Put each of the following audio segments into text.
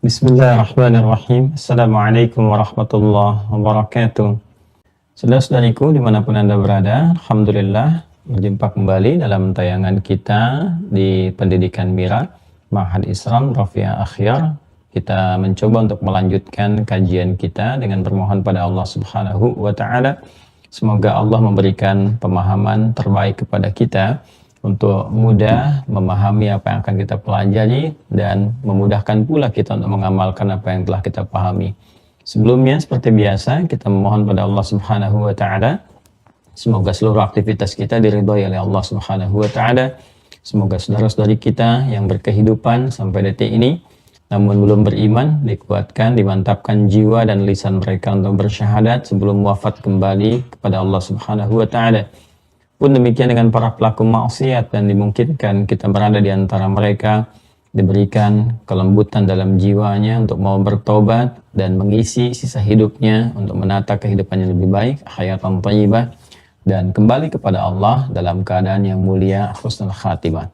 Bismillahirrahmanirrahim. Assalamualaikum warahmatullahi wabarakatuh. Saudara-saudariku dimanapun Anda berada, Alhamdulillah berjumpa kembali dalam tayangan kita di Pendidikan Mira, Ma'had Islam Rafiah Akhyar. Kita mencoba untuk melanjutkan kajian kita dengan bermohon pada Allah Subhanahu wa Ta'ala. Semoga Allah memberikan pemahaman terbaik kepada kita untuk mudah memahami apa yang akan kita pelajari dan memudahkan pula kita untuk mengamalkan apa yang telah kita pahami. Sebelumnya, seperti biasa, kita memohon pada Allah Subhanahu wa Ta'ala semoga seluruh aktivitas kita diridhai oleh Allah Subhanahu wa Ta'ala. Semoga saudara-saudari kita yang berkehidupan sampai detik ini namun belum beriman dikuatkan, dimantapkan jiwa dan lisan mereka untuk bersyahadat sebelum wafat kembali kepada Allah Subhanahu wa Ta'ala. Pun demikian dengan para pelaku maksiat dan dimungkinkan kita berada di antara mereka, diberikan kelembutan dalam jiwanya untuk mau bertobat dan mengisi sisa hidupnya untuk menata kehidupan yang lebih baik, hayatan thayyibah, dan kembali kepada Allah dalam keadaan yang mulia, husnul khatimah.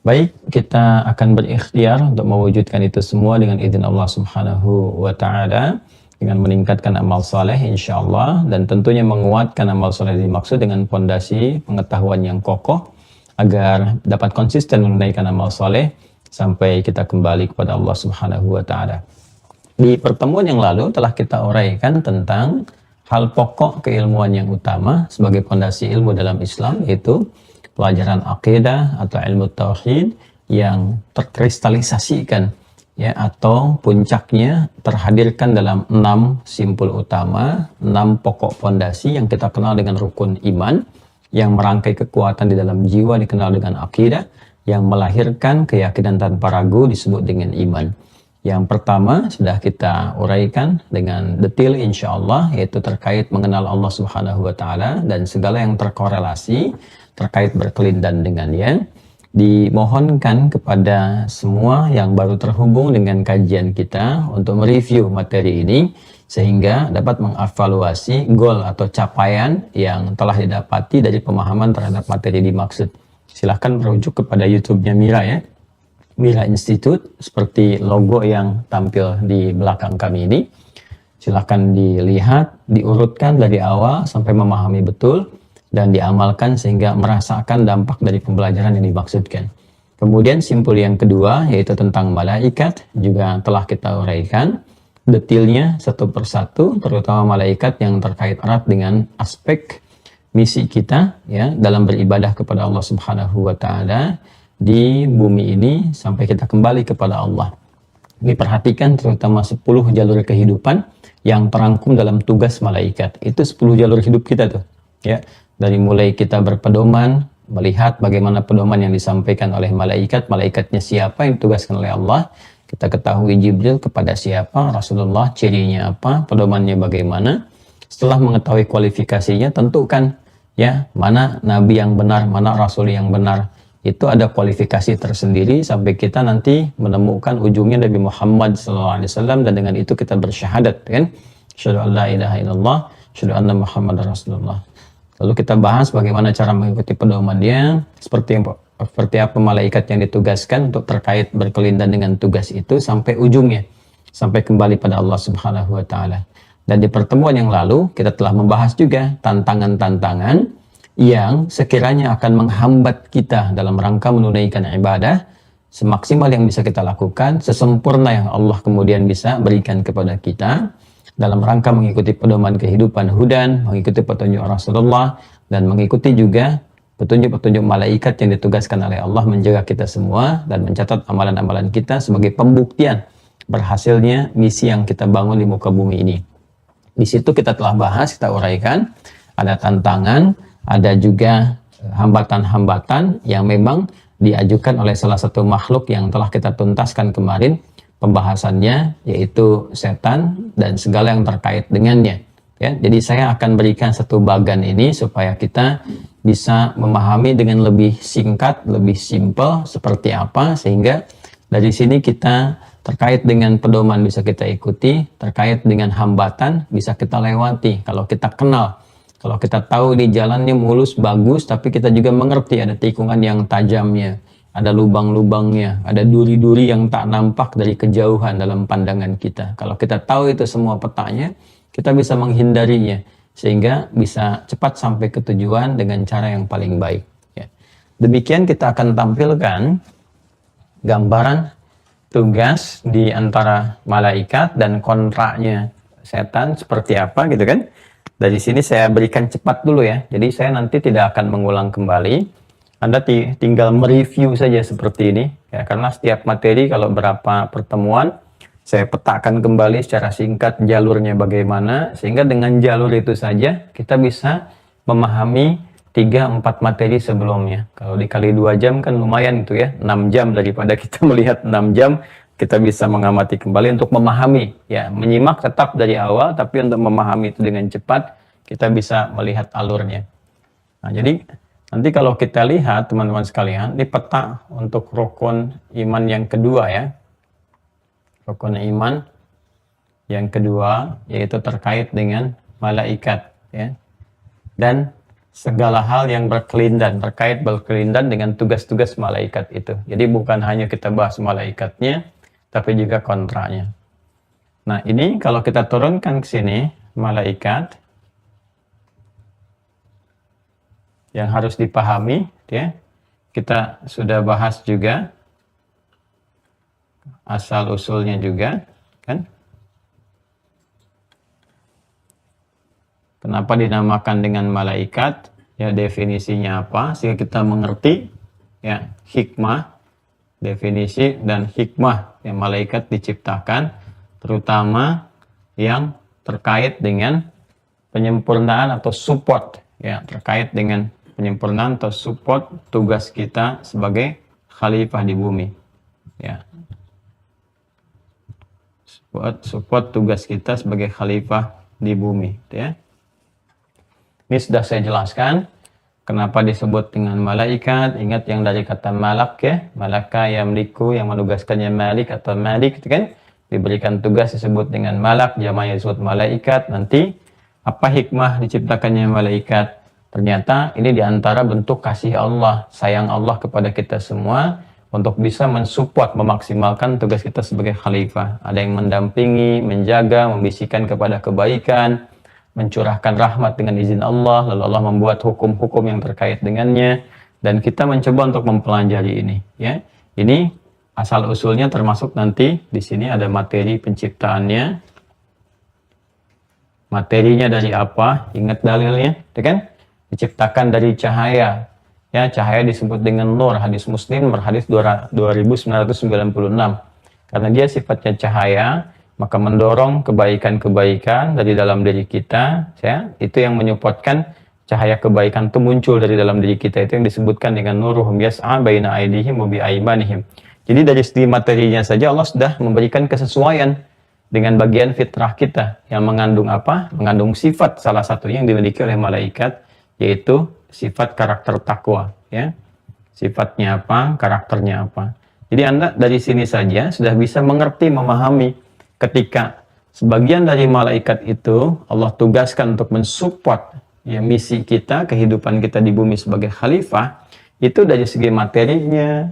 Baik, kita akan berikhtiar untuk mewujudkan itu semua dengan izin Allah Subhanahu wa Ta'ala, dengan meningkatkan amal saleh insyaallah, dan tentunya menguatkan amal saleh dimaksud dengan fondasi pengetahuan yang kokoh agar dapat konsisten menunaikan amal saleh sampai kita kembali kepada Allah Subhanahu wa Ta'ala. Di pertemuan yang lalu telah kita uraikan tentang hal pokok keilmuan yang utama sebagai fondasi ilmu dalam Islam, yaitu pelajaran akidah atau ilmu tauhid yang terkristalisasikan ya, atau puncaknya terhadirkan dalam 6 simpul utama, 6 pokok fondasi yang kita kenal dengan rukun iman, yang merangkai kekuatan di dalam jiwa dikenal dengan akidah, yang melahirkan keyakinan tanpa ragu disebut dengan iman. Yang pertama sudah kita uraikan dengan detail insyaallah, yaitu terkait mengenal Allah Subhanahu wa Ta'ala dan segala yang terkorelasi terkait berkelindan dengannya. Dimohonkan kepada semua yang baru terhubung dengan kajian kita untuk mereview materi ini sehingga dapat mengevaluasi goal atau capaian yang telah didapati dari pemahaman terhadap materi dimaksud. Silahkan merujuk kepada YouTube-nya Mira ya, Mira Institute, seperti logo yang tampil di belakang kami ini. Silahkan dilihat, diurutkan dari awal sampai memahami betul dan diamalkan sehingga merasakan dampak dari pembelajaran yang dimaksudkan. Kemudian simpul yang kedua yaitu tentang malaikat juga telah kita uraikan detailnya satu persatu, terutama malaikat yang terkait erat dengan aspek misi kita ya dalam beribadah kepada Allah Subhanahu wa Ta'ala di bumi ini sampai kita kembali kepada Allah. Diperhatikan terutama 10 jalur kehidupan yang terangkum dalam tugas malaikat. Itu 10 jalur hidup kita tuh ya. Dari mulai kita berpedoman, melihat bagaimana pedoman yang disampaikan oleh malaikat, malaikatnya siapa yang ditugaskan oleh Allah, kita ketahui Jibril kepada siapa, Rasulullah cirinya apa, pedomannya bagaimana. Setelah mengetahui kualifikasinya, tentukan ya mana nabi yang benar, mana rasul yang benar. Itu ada kualifikasi tersendiri sampai kita nanti menemukan ujungnya Nabi Muhammad SAW, dan dengan itu kita bersyahadat kan, asyhadu an la ilaha illallah, asyhadu anna Muhammadar Rasulullah. Lalu kita bahas bagaimana cara mengikuti pedomannya, seperti apa malaikat yang ditugaskan untuk terkait berkelindan dengan tugas itu sampai ujungnya, sampai kembali pada Allah Subhanahu wa Ta'ala. Dan di pertemuan yang lalu kita telah membahas juga tantangan-tantangan yang sekiranya akan menghambat kita dalam rangka menunaikan ibadah semaksimal yang bisa kita lakukan, sesempurna yang Allah kemudian bisa berikan kepada kita dalam rangka mengikuti pedoman kehidupan hudan, mengikuti petunjuk Rasulullah, dan mengikuti juga petunjuk-petunjuk malaikat yang ditugaskan oleh Allah menjaga kita semua dan mencatat amalan-amalan kita sebagai pembuktian berhasilnya misi yang kita bangun di muka bumi ini. Di situ kita telah bahas, kita uraikan, ada tantangan, ada juga hambatan-hambatan yang memang diajukan oleh salah satu makhluk yang telah kita tuntaskan kemarin pembahasannya, yaitu setan dan segala yang terkait dengannya ya. Jadi saya akan berikan satu bagan ini supaya kita bisa memahami dengan lebih singkat, lebih simpel seperti apa, sehingga dari sini kita terkait dengan pedoman bisa kita ikuti, terkait dengan hambatan bisa kita lewati kalau kita kenal. Kalau kita tahu di jalannya mulus, bagus, tapi kita juga mengerti ada tikungan yang tajamnya, ada lubang-lubangnya, ada duri-duri yang tak nampak dari kejauhan dalam pandangan kita. Kalau kita tahu itu semua petanya, kita bisa menghindarinya sehingga bisa cepat sampai ke tujuan dengan cara yang paling baik. Ya. Demikian kita akan tampilkan gambaran tugas di antara malaikat dan kontraknya setan seperti apa gitu kan. Dari sini saya berikan cepat dulu ya. Jadi saya nanti tidak akan mengulang kembali. Anda tinggal mereview saja seperti ini ya, karena setiap materi kalau berapa pertemuan saya petakan kembali secara singkat jalurnya bagaimana, sehingga dengan jalur itu saja kita bisa memahami 3-4 materi sebelumnya. Kalau dikali 2 jam kan lumayan itu ya, 6 jam daripada kita melihat 6 jam, kita bisa mengamati kembali untuk memahami ya, menyimak tetap dari awal, tapi untuk memahami itu dengan cepat kita bisa melihat alurnya. Nah, jadi nanti kalau kita lihat teman-teman sekalian, ini peta untuk rukun iman yang kedua ya. Rukun iman yang kedua yaitu terkait dengan malaikat ya. Dan segala hal yang berkelindan, berkelindan dengan tugas-tugas malaikat itu. Jadi bukan hanya kita bahas malaikatnya, tapi juga kontraknya. Nah, ini kalau kita turunkan ke sini, malaikat yang harus dipahami ya. Kita sudah bahas juga asal usulnya juga kan. Kenapa dinamakan dengan malaikat? Ya, definisinya apa sehingga kita mengerti ya, hikmah, definisi dan hikmah yang malaikat diciptakan, terutama yang terkait dengan penyempurnaan atau support ya, terkait dengan penyempurnaan atau support tugas kita sebagai khalifah di bumi ya. Support tugas kita sebagai khalifah di bumi ya. Ini sudah saya jelaskan kenapa disebut dengan malaikat. Ingat yang dari kata malak ya, malaka yamliku, yang menugaskannya malik atau malik itu kan, diberikan tugas disebut dengan malak, jamaknya disebut malaikat. Nanti apa hikmah diciptakannya malaikat? Ternyata ini diantara bentuk kasih Allah, sayang Allah kepada kita semua untuk bisa mensupport, memaksimalkan tugas kita sebagai khalifah. Ada yang mendampingi, menjaga, membisikkan kepada kebaikan, mencurahkan rahmat dengan izin Allah, lalu Allah membuat hukum-hukum yang terkait dengannya, dan kita mencoba untuk mempelajari ini. Ya, ini asal usulnya, termasuk nanti di sini ada materi penciptaannya. Materinya dari apa? Ingat dalilnya, ya kan? Diciptakan dari cahaya. Ya, cahaya disebut dengan nur. Hadis Muslim berhadis 2996. Karena dia sifatnya cahaya, maka mendorong kebaikan-kebaikan dari dalam diri kita. Ya, itu yang menyuppортkan cahaya kebaikan itu muncul dari dalam diri kita. Itu yang disebutkan dengan nuruhum yas'a baina aydihim wa bi aymanihim. Jadi dari segi materinya saja Allah sudah memberikan kesesuaian dengan bagian fitrah kita yang mengandung apa? Mengandung sifat, salah satunya yang dimiliki oleh malaikat, yaitu sifat karakter takwa ya. Sifatnya apa, karakternya apa. Jadi Anda dari sini saja sudah bisa mengerti, memahami ketika sebagian dari malaikat itu Allah tugaskan untuk mensupport ya misi kita, kehidupan kita di bumi sebagai khalifah. Itu dari segi materinya,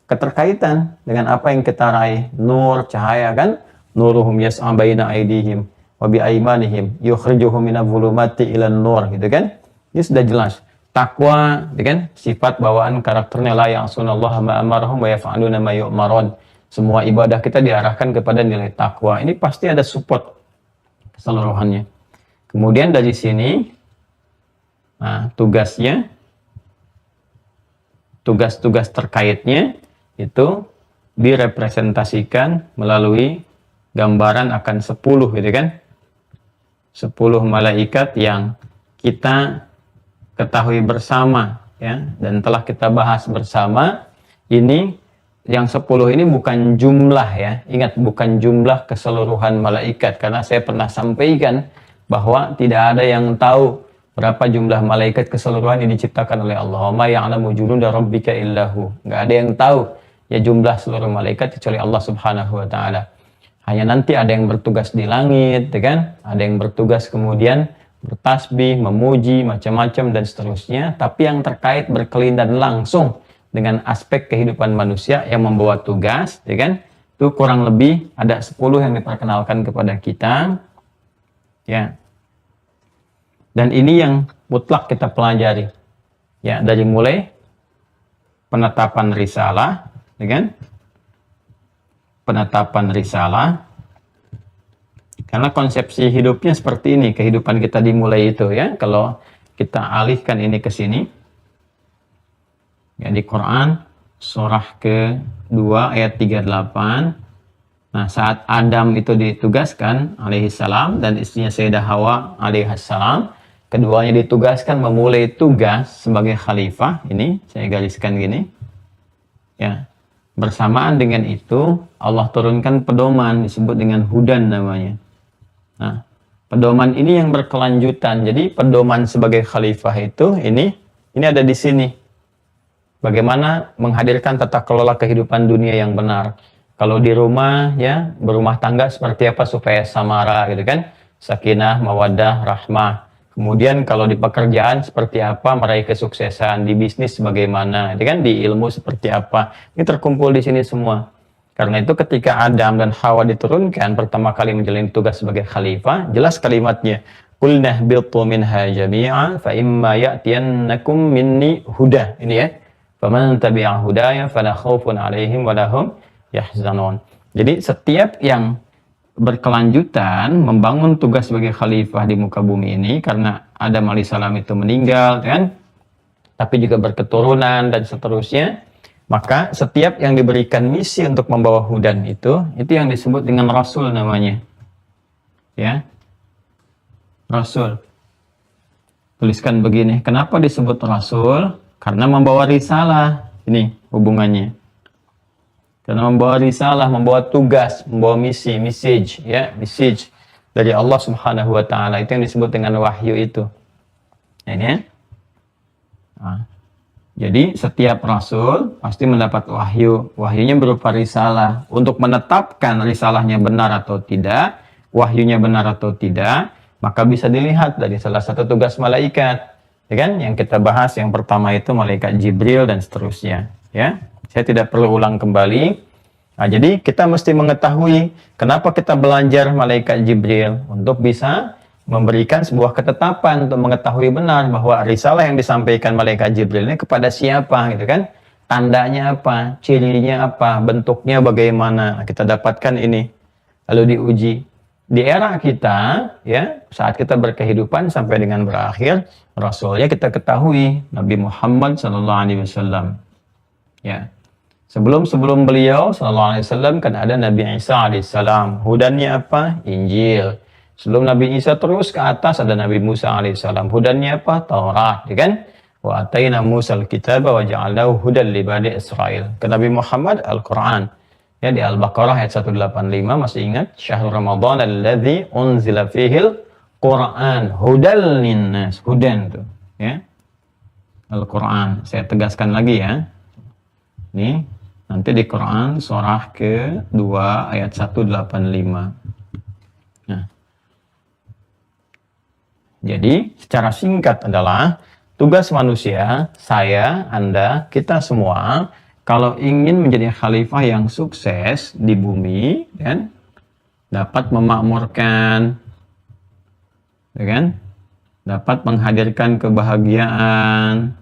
keterkaitan dengan apa yang kita raih, nur, cahaya kan, nuruhum yas'a baina aydihim wa bi aymanihim yukhrijuhum minadh dhulumati ilan nur gitu kan. Ini sudah jelas. Takwa, kan? Sifat bawaan karakternya la ya'sunallaha ma amarahum wa yaf'aluna ma yu'marun. Semua ibadah kita diarahkan kepada nilai takwa. Ini pasti ada support keseluruhannya. Kemudian dari sini, nah, tugasnya, tugas-tugas terkaitnya itu direpresentasikan melalui gambaran akan 10 gitu kan. 10 malaikat yang kita ketahui bersama ya, dan telah kita bahas bersama. Ini yang 10 ini bukan jumlah ya, ingat, bukan jumlah keseluruhan malaikat, karena saya pernah sampaikan bahwa tidak ada yang tahu berapa jumlah malaikat keseluruhan yang diciptakan oleh Allah. Ma ya'lamu junuda rabbika illahu, nggak ada yang tahu ya jumlah seluruh malaikat kecuali Allah Subhanahu wa taala. Hanya nanti ada yang bertugas di langit ya kan, ada yang bertugas kemudian bertasbih, memuji, macam-macam dan seterusnya. Tapi yang terkait berkelindan langsung dengan aspek kehidupan manusia yang membawa tugas, ya kan? Itu kurang lebih ada 10 yang diperkenalkan kepada kita, ya. Dan ini yang mutlak kita pelajari, ya, dari mulai penetapan risalah, ya kan? Penetapan risalah, karena konsepsi hidupnya seperti ini, kehidupan kita dimulai itu, ya. Kalau kita alihkan ini ke sini, ya, di Quran surah ke-2 ayat 38. Nah, saat Adam itu ditugaskan alaihissalam dan istrinya Sayyidah Hawa alaihissalam, keduanya ditugaskan memulai tugas sebagai khalifah. Ini saya gariskan gini, ya. Bersamaan dengan itu Allah turunkan pedoman, disebut dengan hudan namanya. Nah, pedoman ini yang berkelanjutan. Jadi pedoman sebagai khalifah itu ini ada di sini. Bagaimana menghadirkan tata kelola kehidupan dunia yang benar. Kalau di rumah, ya, berumah tangga seperti apa supaya samara, gitu kan? Sakinah, mawaddah, rahmah. Kemudian kalau di pekerjaan seperti apa meraih kesuksesan, di bisnis bagaimana, gitu kan? Di ilmu seperti apa. Ini terkumpul di sini semua. Karena itu ketika Adam dan Hawa diturunkan pertama kali menjalani tugas sebagai khalifah, jelas kalimatnya. Qulna ihbitu minha jami'an fa imma ya'tiyannakum minni huda. Ini ya. Faman tabi'a hudaya fala khaufun 'alaihim wa lahum yahzanun. Jadi setiap yang berkelanjutan membangun tugas sebagai khalifah di muka bumi ini, karena Adam alaihissalam itu meninggal, kan? Tapi juga berketurunan dan seterusnya. Maka setiap yang diberikan misi untuk membawa hudan itu yang disebut dengan rasul namanya. Ya. Rasul. Tuliskan begini, kenapa disebut rasul? Karena membawa risalah. Ini hubungannya. Karena membawa risalah, membawa tugas, membawa misi, message, ya, message dari Allah Subhanahu wa taala. Itu yang disebut dengan wahyu itu. Nah, ini ya. Nah. Jadi setiap rasul pasti mendapat wahyu. Wahyunya berupa risalah. Untuk menetapkan risalahnya benar atau tidak, wahyunya benar atau tidak, maka bisa dilihat dari salah satu tugas malaikat. Ya kan? Yang kita bahas yang pertama itu malaikat Jibril dan seterusnya. Ya, saya tidak perlu ulang kembali. Nah, jadi kita mesti mengetahui kenapa kita belajar malaikat Jibril untuk bisa memberikan sebuah ketetapan untuk mengetahui benar bahwa risalah yang disampaikan malaikat Jibril ini kepada siapa, gitu kan? Tandanya apa, cirinya apa, bentuknya bagaimana. Kita dapatkan ini, lalu diuji. Di era kita, ya, saat kita berkehidupan sampai dengan berakhir, rasulnya kita ketahui Nabi Muhammad SAW. Ya, sebelum beliau SAW kan ada Nabi Isa alaihissalam. Hudannya apa? Injil. Sebelum Nabi Isa terus ke atas ada Nabi Musa alaihissalam. Hudannya apa? Taurat, ya kan? Wa ataina Musa al-kitaba wa ja'alnahu hudan li bani Israil. Ke Nabi Muhammad Al-Quran. Ya, di Al-Baqarah ayat 185 masih ingat? Syahrul Ramadan alladzi unzila fihil Quran hudal linnas. Hudan tuh, ya. Al-Quran. Saya tegaskan lagi ya. Nih, nanti di Quran surah ke-2 ayat 185. Nah, jadi secara singkat adalah tugas manusia, saya, Anda, kita semua, kalau ingin menjadi khalifah yang sukses di bumi, kan, dapat memakmurkan, ya kan, dapat menghadirkan kebahagiaan,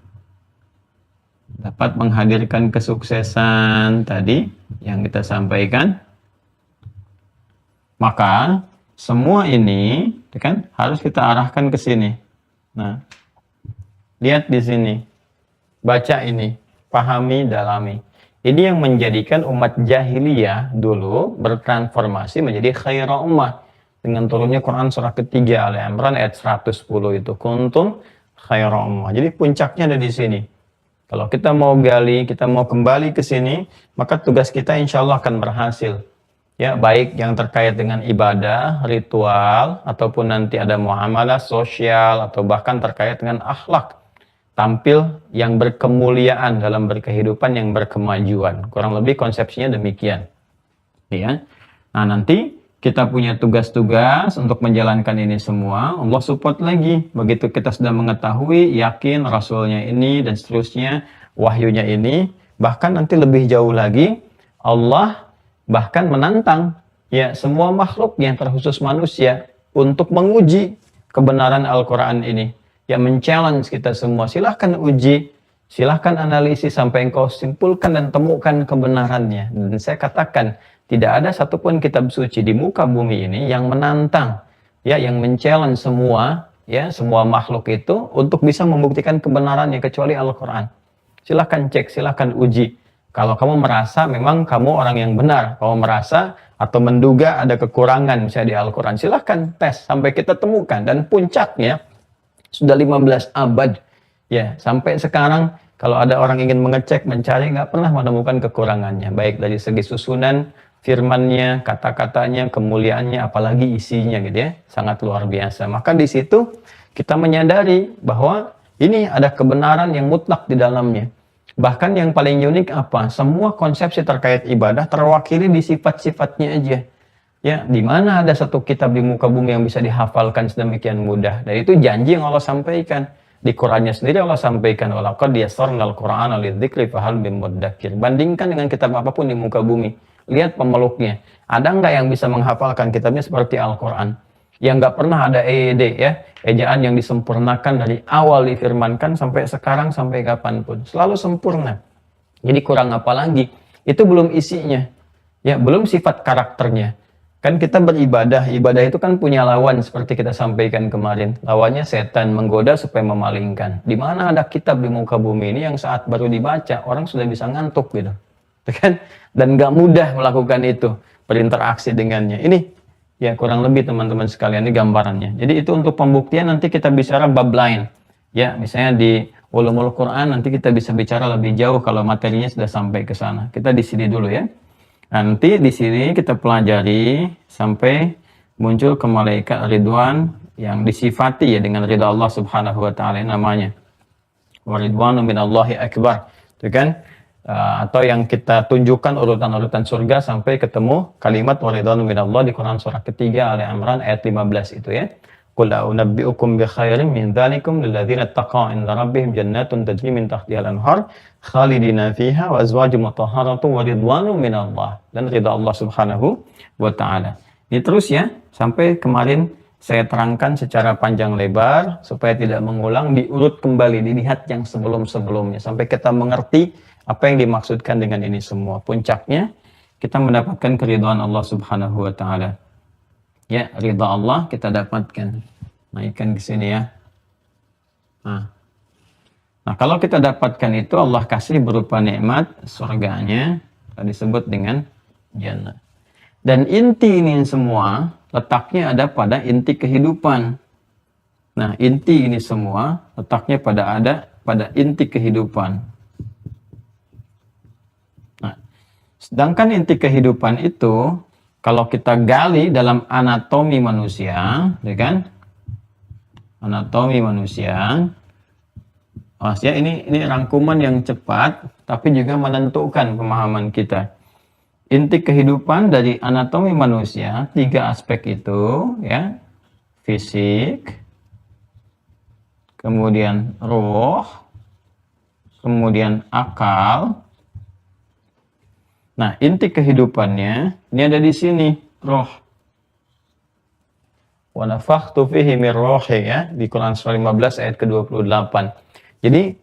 dapat menghadirkan kesuksesan tadi yang kita sampaikan, maka semua ini, ya kan, harus kita arahkan ke sini. Nah, lihat di sini, baca ini, pahami, dalami. Ini yang menjadikan umat jahiliyah dulu bertransformasi menjadi khairah ummah dengan turunnya Quran surah ketiga Al-Imran ayat 110 itu, kuntum khairah ummah. Jadi puncaknya ada di sini. Kalau kita mau gali, kita mau kembali ke sini, maka tugas kita insya Allah akan berhasil. Ya, baik yang terkait dengan ibadah, ritual, ataupun nanti ada muamalah sosial, atau bahkan terkait dengan akhlak. Tampil yang berkemuliaan dalam berkehidupan yang berkemajuan. Kurang lebih konsepsinya demikian. Ya. Nah, nanti kita punya tugas-tugas untuk menjalankan ini semua. Allah support lagi. Begitu kita sudah mengetahui, yakin Rasulnya ini, dan seterusnya, wahyunya ini, Bahkan nanti lebih jauh lagi, Allah bahkan menantang ya semua makhluknya terkhusus manusia untuk menguji kebenaran Al-Quran ini. Ya men-challenge kita semua, silahkan uji, silahkan analisis sampai engkau simpulkan dan temukan kebenarannya. Dan saya katakan, tidak ada satupun kitab suci di muka bumi ini yang menantang, ya, yang men-challenge semua, ya, semua makhluk itu untuk bisa membuktikan kebenarannya kecuali Al-Quran. Silahkan cek, silahkan uji. Kalau kamu merasa memang kamu orang yang benar, kamu merasa atau menduga ada kekurangan misalnya di Al-Quran, silahkan tes sampai kita temukan. Dan puncaknya, sudah 15 abad, ya, sampai sekarang kalau ada orang ingin mengecek, mencari, nggak pernah menemukan kekurangannya. Baik dari segi susunan, firmannya, kata-katanya, kemuliaannya, apalagi isinya gitu ya. Sangat luar biasa. Maka di situ kita menyadari bahwa ini ada kebenaran yang mutlak di dalamnya. Bahkan yang paling unik apa? Semua konsepsi terkait ibadah terwakili di sifat-sifatnya aja. Ya, di mana ada satu kitab di muka bumi yang bisa dihafalkan sedemikian mudah. Dan itu janji yang Allah sampaikan. Di Qur'annya sendiri Allah sampaikan, walaqad yassarnal Qur'ana lidzikri fahal min muddakir. Bandingkan dengan kitab apapun di muka bumi. Lihat pemeluknya. Ada nggak yang bisa menghafalkan kitabnya seperti Al-Quran? Yang nggak pernah ada EED, ya, ejaan yang disempurnakan dari awal difirmankan sampai sekarang, sampai kapanpun. Selalu sempurna. Jadi kurang apa lagi? Itu belum isinya. Ya, belum sifat karakternya. Kan kita beribadah, ibadah itu kan punya lawan seperti kita sampaikan kemarin. Lawannya setan, menggoda supaya memalingkan. Di mana ada kitab di muka bumi ini yang saat baru dibaca, orang sudah bisa ngantuk gitu. Kan? Dan nggak mudah melakukan itu, berinteraksi dengannya. Ini ya kurang lebih teman-teman sekalian, ini gambarannya. Jadi itu untuk pembuktian, nanti kita bicara bab lain. Ya, misalnya di Ulumul Quran nanti kita bisa bicara lebih jauh kalau materinya sudah sampai ke sana. Kita di sini dulu ya. Nanti di sini kita pelajari sampai muncul ke malaikat Ridwan yang disifati ya dengan ridha Allah Subhanahu wa taala namanya. Wa ridwanu minallahi akbar. Itu kan? Atau yang kita tunjukkan urutan-urutan surga sampai ketemu kalimat wa ridwanu minallah di Quran surah ketiga Ali Imran ayat 15 itu ya. Qul a'unabbi'ukum bi khairin min dzalikum lil ladzina taqaw 'inda rabbihim jannatun tajri min tahtiha al-anhar khalidina fiha wa azwajun mutahharatun wa ridwanu minallah, dan ridha Allah Subhanahu wa taala. Ini terus ya sampai kemarin saya terangkan secara panjang lebar supaya tidak mengulang, diurut kembali, dilihat yang sebelum-sebelumnya sampai kita mengerti apa yang dimaksudkan dengan ini semua. Puncaknya kita mendapatkan keridhaan Allah Subhanahu wa taala. Ya, ridha Allah kita dapatkan. Naikkan ke sini ya. Nah, kalau kita dapatkan itu, Allah kasih berupa nikmat surganya, disebut dengan jannah. Dan inti ini semua letaknya ada pada inti kehidupan. Nah, inti ini semua letaknya pada inti kehidupan. Nah, sedangkan inti kehidupan itu kalau kita gali dalam anatomi manusia, ya kan? Anatomi manusia. Ya, ini rangkuman yang cepat, tapi juga menentukan pemahaman kita. Inti kehidupan dari anatomi manusia, 3 aspek itu, ya, fisik, kemudian roh, kemudian akal. Nah, inti kehidupannya ini ada di sini, roh. Wa nafakhtu fihi min ruhi, ya, di Quran surah 15 ayat ke-28. Jadi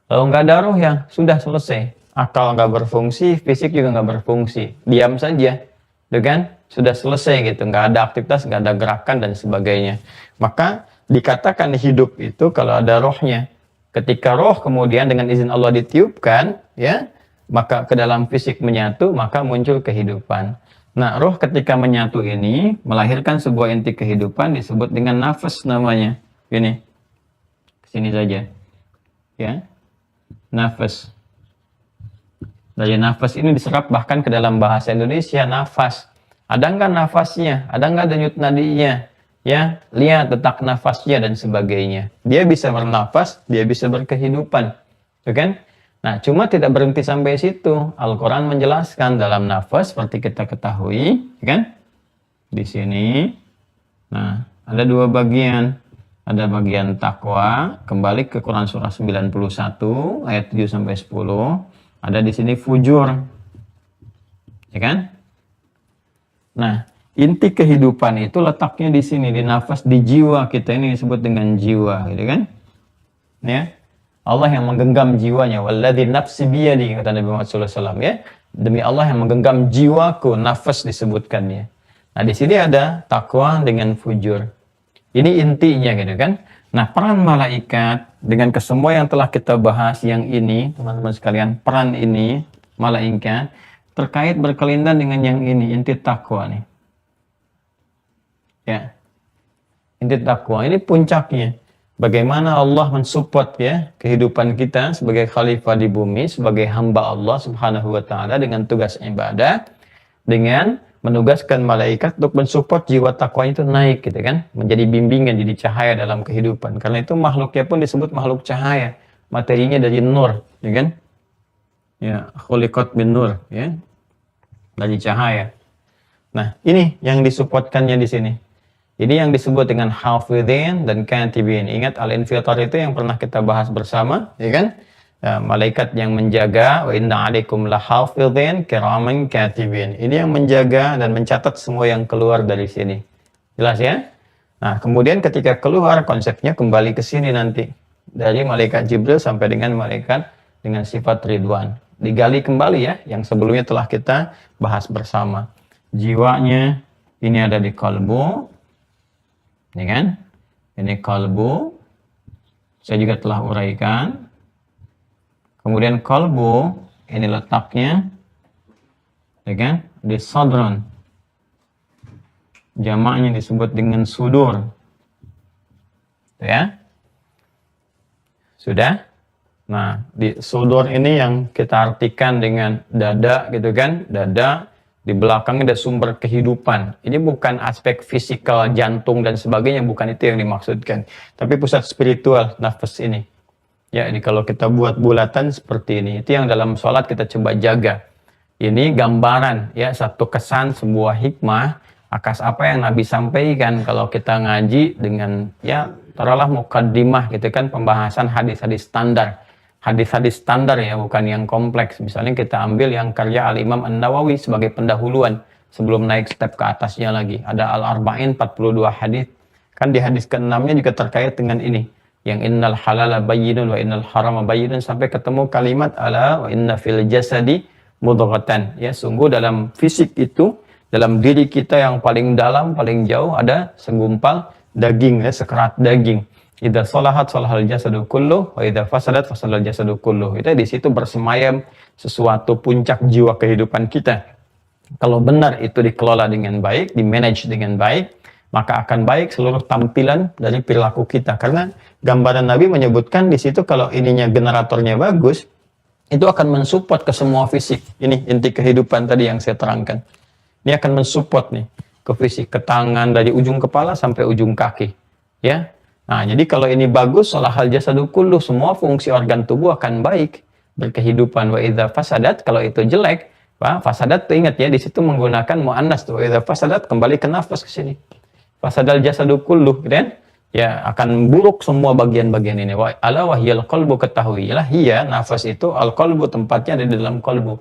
kalau nggak ada roh ya sudah selesai. Akal nggak berfungsi, fisik juga nggak berfungsi. Diam saja, gitu kan? Sudah selesai gitu. Nggak ada aktivitas, nggak ada gerakan dan sebagainya. Maka dikatakan hidup itu kalau ada rohnya. Ketika roh kemudian dengan izin Allah ditiupkan, ya, maka ke dalam fisik menyatu, maka muncul kehidupan. Nah, roh ketika menyatu ini melahirkan sebuah inti kehidupan disebut dengan nafas namanya. Gini, sini saja, ya, nafas. Dari nafas ini diserap bahkan ke dalam bahasa Indonesia nafas. Ada nggak nafasnya? Ada nggak denyut nadinya? Ya, lihat detak nafasnya dan sebagainya. Dia bisa bernafas, dia bisa berkehidupan, ya kan? Nah, cuma tidak berhenti sampai situ. Al-Quran menjelaskan dalam nafas seperti kita ketahui, kan? Di sini. Nah, ada 2 bagian. Ada bagian takwa, kembali ke Quran surah 91 ayat 7 sampai 10. ada di sini fujur, ya kan? Nah, inti kehidupan itu letaknya di sini, di nafas, di jiwa kita, ini disebut dengan jiwa, gitu kan? Ya, Allah yang menggenggam jiwanya, walladzi nafsi biyadi, kata Nabi Muhammad SAW, ya, demi Allah yang menggenggam jiwaku, nafas disebutkannya. Nah, di sini ada takwa dengan fujur. Ini intinya, gitu kan? Nah, peran malaikat dengan kesemua yang telah kita bahas yang ini, teman-teman sekalian, peran ini malaikat terkait berkelindan dengan yang ini, inti takwa nih. Ya, inti takwa ini puncaknya. Bagaimana Allah mensupport ya kehidupan kita sebagai khalifah di bumi, sebagai hamba Allah Subhanahu wa taala dengan tugas ibadah, dengan menugaskan malaikat untuk mensupport jiwa takwa itu naik gitu kan, menjadi bimbingan, jadi cahaya dalam kehidupan. Karena itu makhluknya pun disebut makhluk cahaya, materinya dari nur, ya kan? Ya, khuliqat min nur, ya, dari cahaya. Nah, ini yang disupportkannya di sini. Ini yang disebut dengan hafidhin dan katibin. Ingat al-infitar itu yang pernah kita bahas bersama, ya kan? Ya, malaikat yang menjaga, wa inna alaikum lahafidhin kiraman katibin. Ini yang menjaga dan mencatat semua yang keluar dari sini. Jelas ya? Nah, kemudian ketika keluar, konsepnya kembali ke sini nanti. Dari malaikat Jibril sampai dengan malaikat dengan sifat Ridwan. Digali kembali ya, yang sebelumnya telah kita bahas bersama. Jiwanya ini ada di kalbu, ya kan? Ini kalbu, saya juga telah uraikan. Kemudian kalbu, ini letaknya, ya kan? Di sadran. Jamaknya disebut dengan sudur. Ya? Sudah? Nah, di sudur ini yang kita artikan dengan dada, gitu kan? Dada. Di belakangnya ada sumber kehidupan. Ini bukan aspek fisikal, jantung dan sebagainya, bukan itu yang dimaksudkan. Tapi pusat spiritual, nafas ini. Ya, ini kalau kita buat bulatan seperti ini, itu yang dalam sholat kita coba jaga. Ini gambaran, ya, satu kesan, sebuah hikmah, akas apa yang Nabi sampaikan kalau kita ngaji dengan, ya, taruhlah mukaddimah gitu kan, pembahasan hadis-hadis standar. Hadis-hadis standar ya, bukan yang kompleks. Misalnya kita ambil yang karya Al-Imam An-Nawawi sebagai pendahuluan sebelum naik step ke atasnya lagi. Ada Al-Arba'in 42 hadis. Kan di hadis ke-6-nya juga terkait dengan ini. Yang innal halala bayyinun wa innal harama bayyinun sampai ketemu kalimat ala wa inna fil jasadi mudghatan. Ya, sungguh dalam fisik itu, dalam diri kita yang paling dalam, paling jauh ada segumpal daging ya, sekerat daging. Idza salahat salahal jasadu kulluh wa idza fasadat fasadal jasadu kulluh. Itu di situ bersemayam sesuatu puncak jiwa kehidupan kita. Kalau benar itu dikelola dengan baik, dimanage dengan baik, maka akan baik seluruh tampilan dari perilaku kita. Karena gambaran Nabi menyebutkan di situ kalau ininya generatornya bagus, itu akan mensupport ke semua fisik. Ini inti kehidupan tadi yang saya terangkan. Ini akan mensupport nih ke fisik, ke tangan dari ujung kepala sampai ujung kaki. Ya. Nah, jadi kalau ini bagus, salahal jasadu kulluh, semua fungsi organ tubuh akan baik, berkehidupan. Wa idza fasadat, kalau itu jelek, fasadat tuh ingat ya, di situ menggunakan muannas tuh. Wa idza fasadat, kembali ke nafas ke sini. Fasadal jasadu kulluh, gitu kan? Ya, akan buruk semua bagian-bagian ini. Wa ala wahyal qalbu, ketahuilah, hiya, nafas itu, al-qalbu, tempatnya ada di dalam qalbu.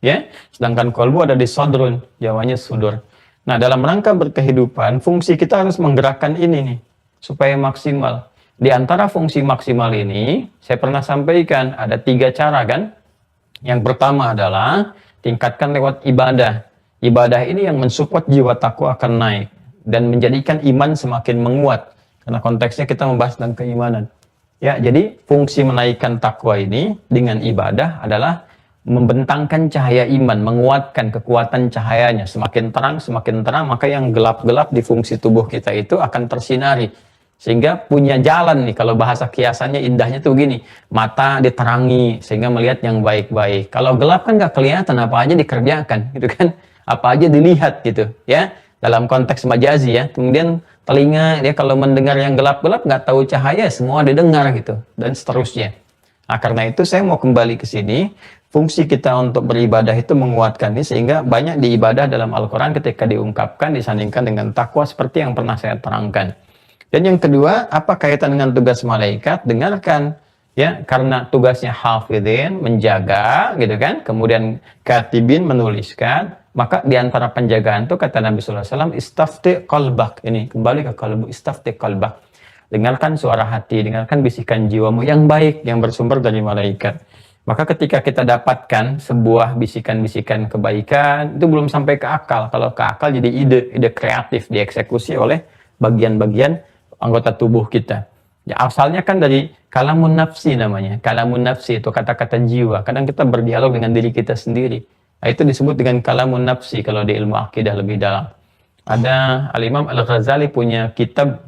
Ya, sedangkan qalbu ada di sadrun, jawanya sudur. Nah, dalam rangka berkehidupan, fungsi kita harus menggerakkan ini nih, supaya maksimal. Di antara fungsi maksimal ini, saya pernah sampaikan ada 3 cara kan. Yang pertama adalah tingkatkan lewat ibadah. Ibadah ini yang mensupport jiwa takwa akan naik dan menjadikan iman semakin menguat. Karena konteksnya kita membahas tentang keimanan. Ya, jadi fungsi menaikkan takwa ini dengan ibadah adalah membentangkan cahaya iman, menguatkan kekuatan cahayanya. Semakin terang, maka yang gelap-gelap di fungsi tubuh kita itu akan tersinari. Sehingga punya jalan nih, kalau bahasa kiasannya indahnya tuh gini, mata diterangi sehingga melihat yang baik-baik. Kalau gelap kan nggak kelihatan, apa aja dikerjakan gitu kan, apa aja dilihat gitu ya, dalam konteks majazi ya. Kemudian telinga dia kalau mendengar yang gelap-gelap nggak tahu cahaya, semua didengar gitu, dan seterusnya. Nah, karena itu saya mau kembali ke sini, fungsi kita untuk beribadah itu menguatkan ini, sehingga banyak di ibadah dalam Al-Quran ketika diungkapkan disandingkan dengan takwa seperti yang pernah saya terangkan. Dan yang kedua, apa kaitan dengan tugas malaikat? Dengarkan, ya, karena tugasnya hafidin menjaga gitu kan, kemudian katibin menuliskan, maka di antara penjagaan itu kata Nabi sallallahu alaihi wasallam, istafti qalbak, ini kembali ke kalbu, istafti qalbak, dengarkan suara hati, dengarkan bisikan jiwamu yang baik yang bersumber dari malaikat. Maka ketika kita dapatkan sebuah bisikan-bisikan kebaikan, itu belum sampai ke akal. Kalau ke akal jadi ide kreatif dieksekusi oleh bagian-bagian anggota tubuh kita. Ya, asalnya kan dari kalamun nafsi namanya. Kalamun nafsi itu kata-kata jiwa. Kadang kita berdialog dengan diri kita sendiri. Nah, itu disebut dengan kalamun nafsi kalau di ilmu akidah lebih dalam. Ada Al-Imam Al-Ghazali punya kitab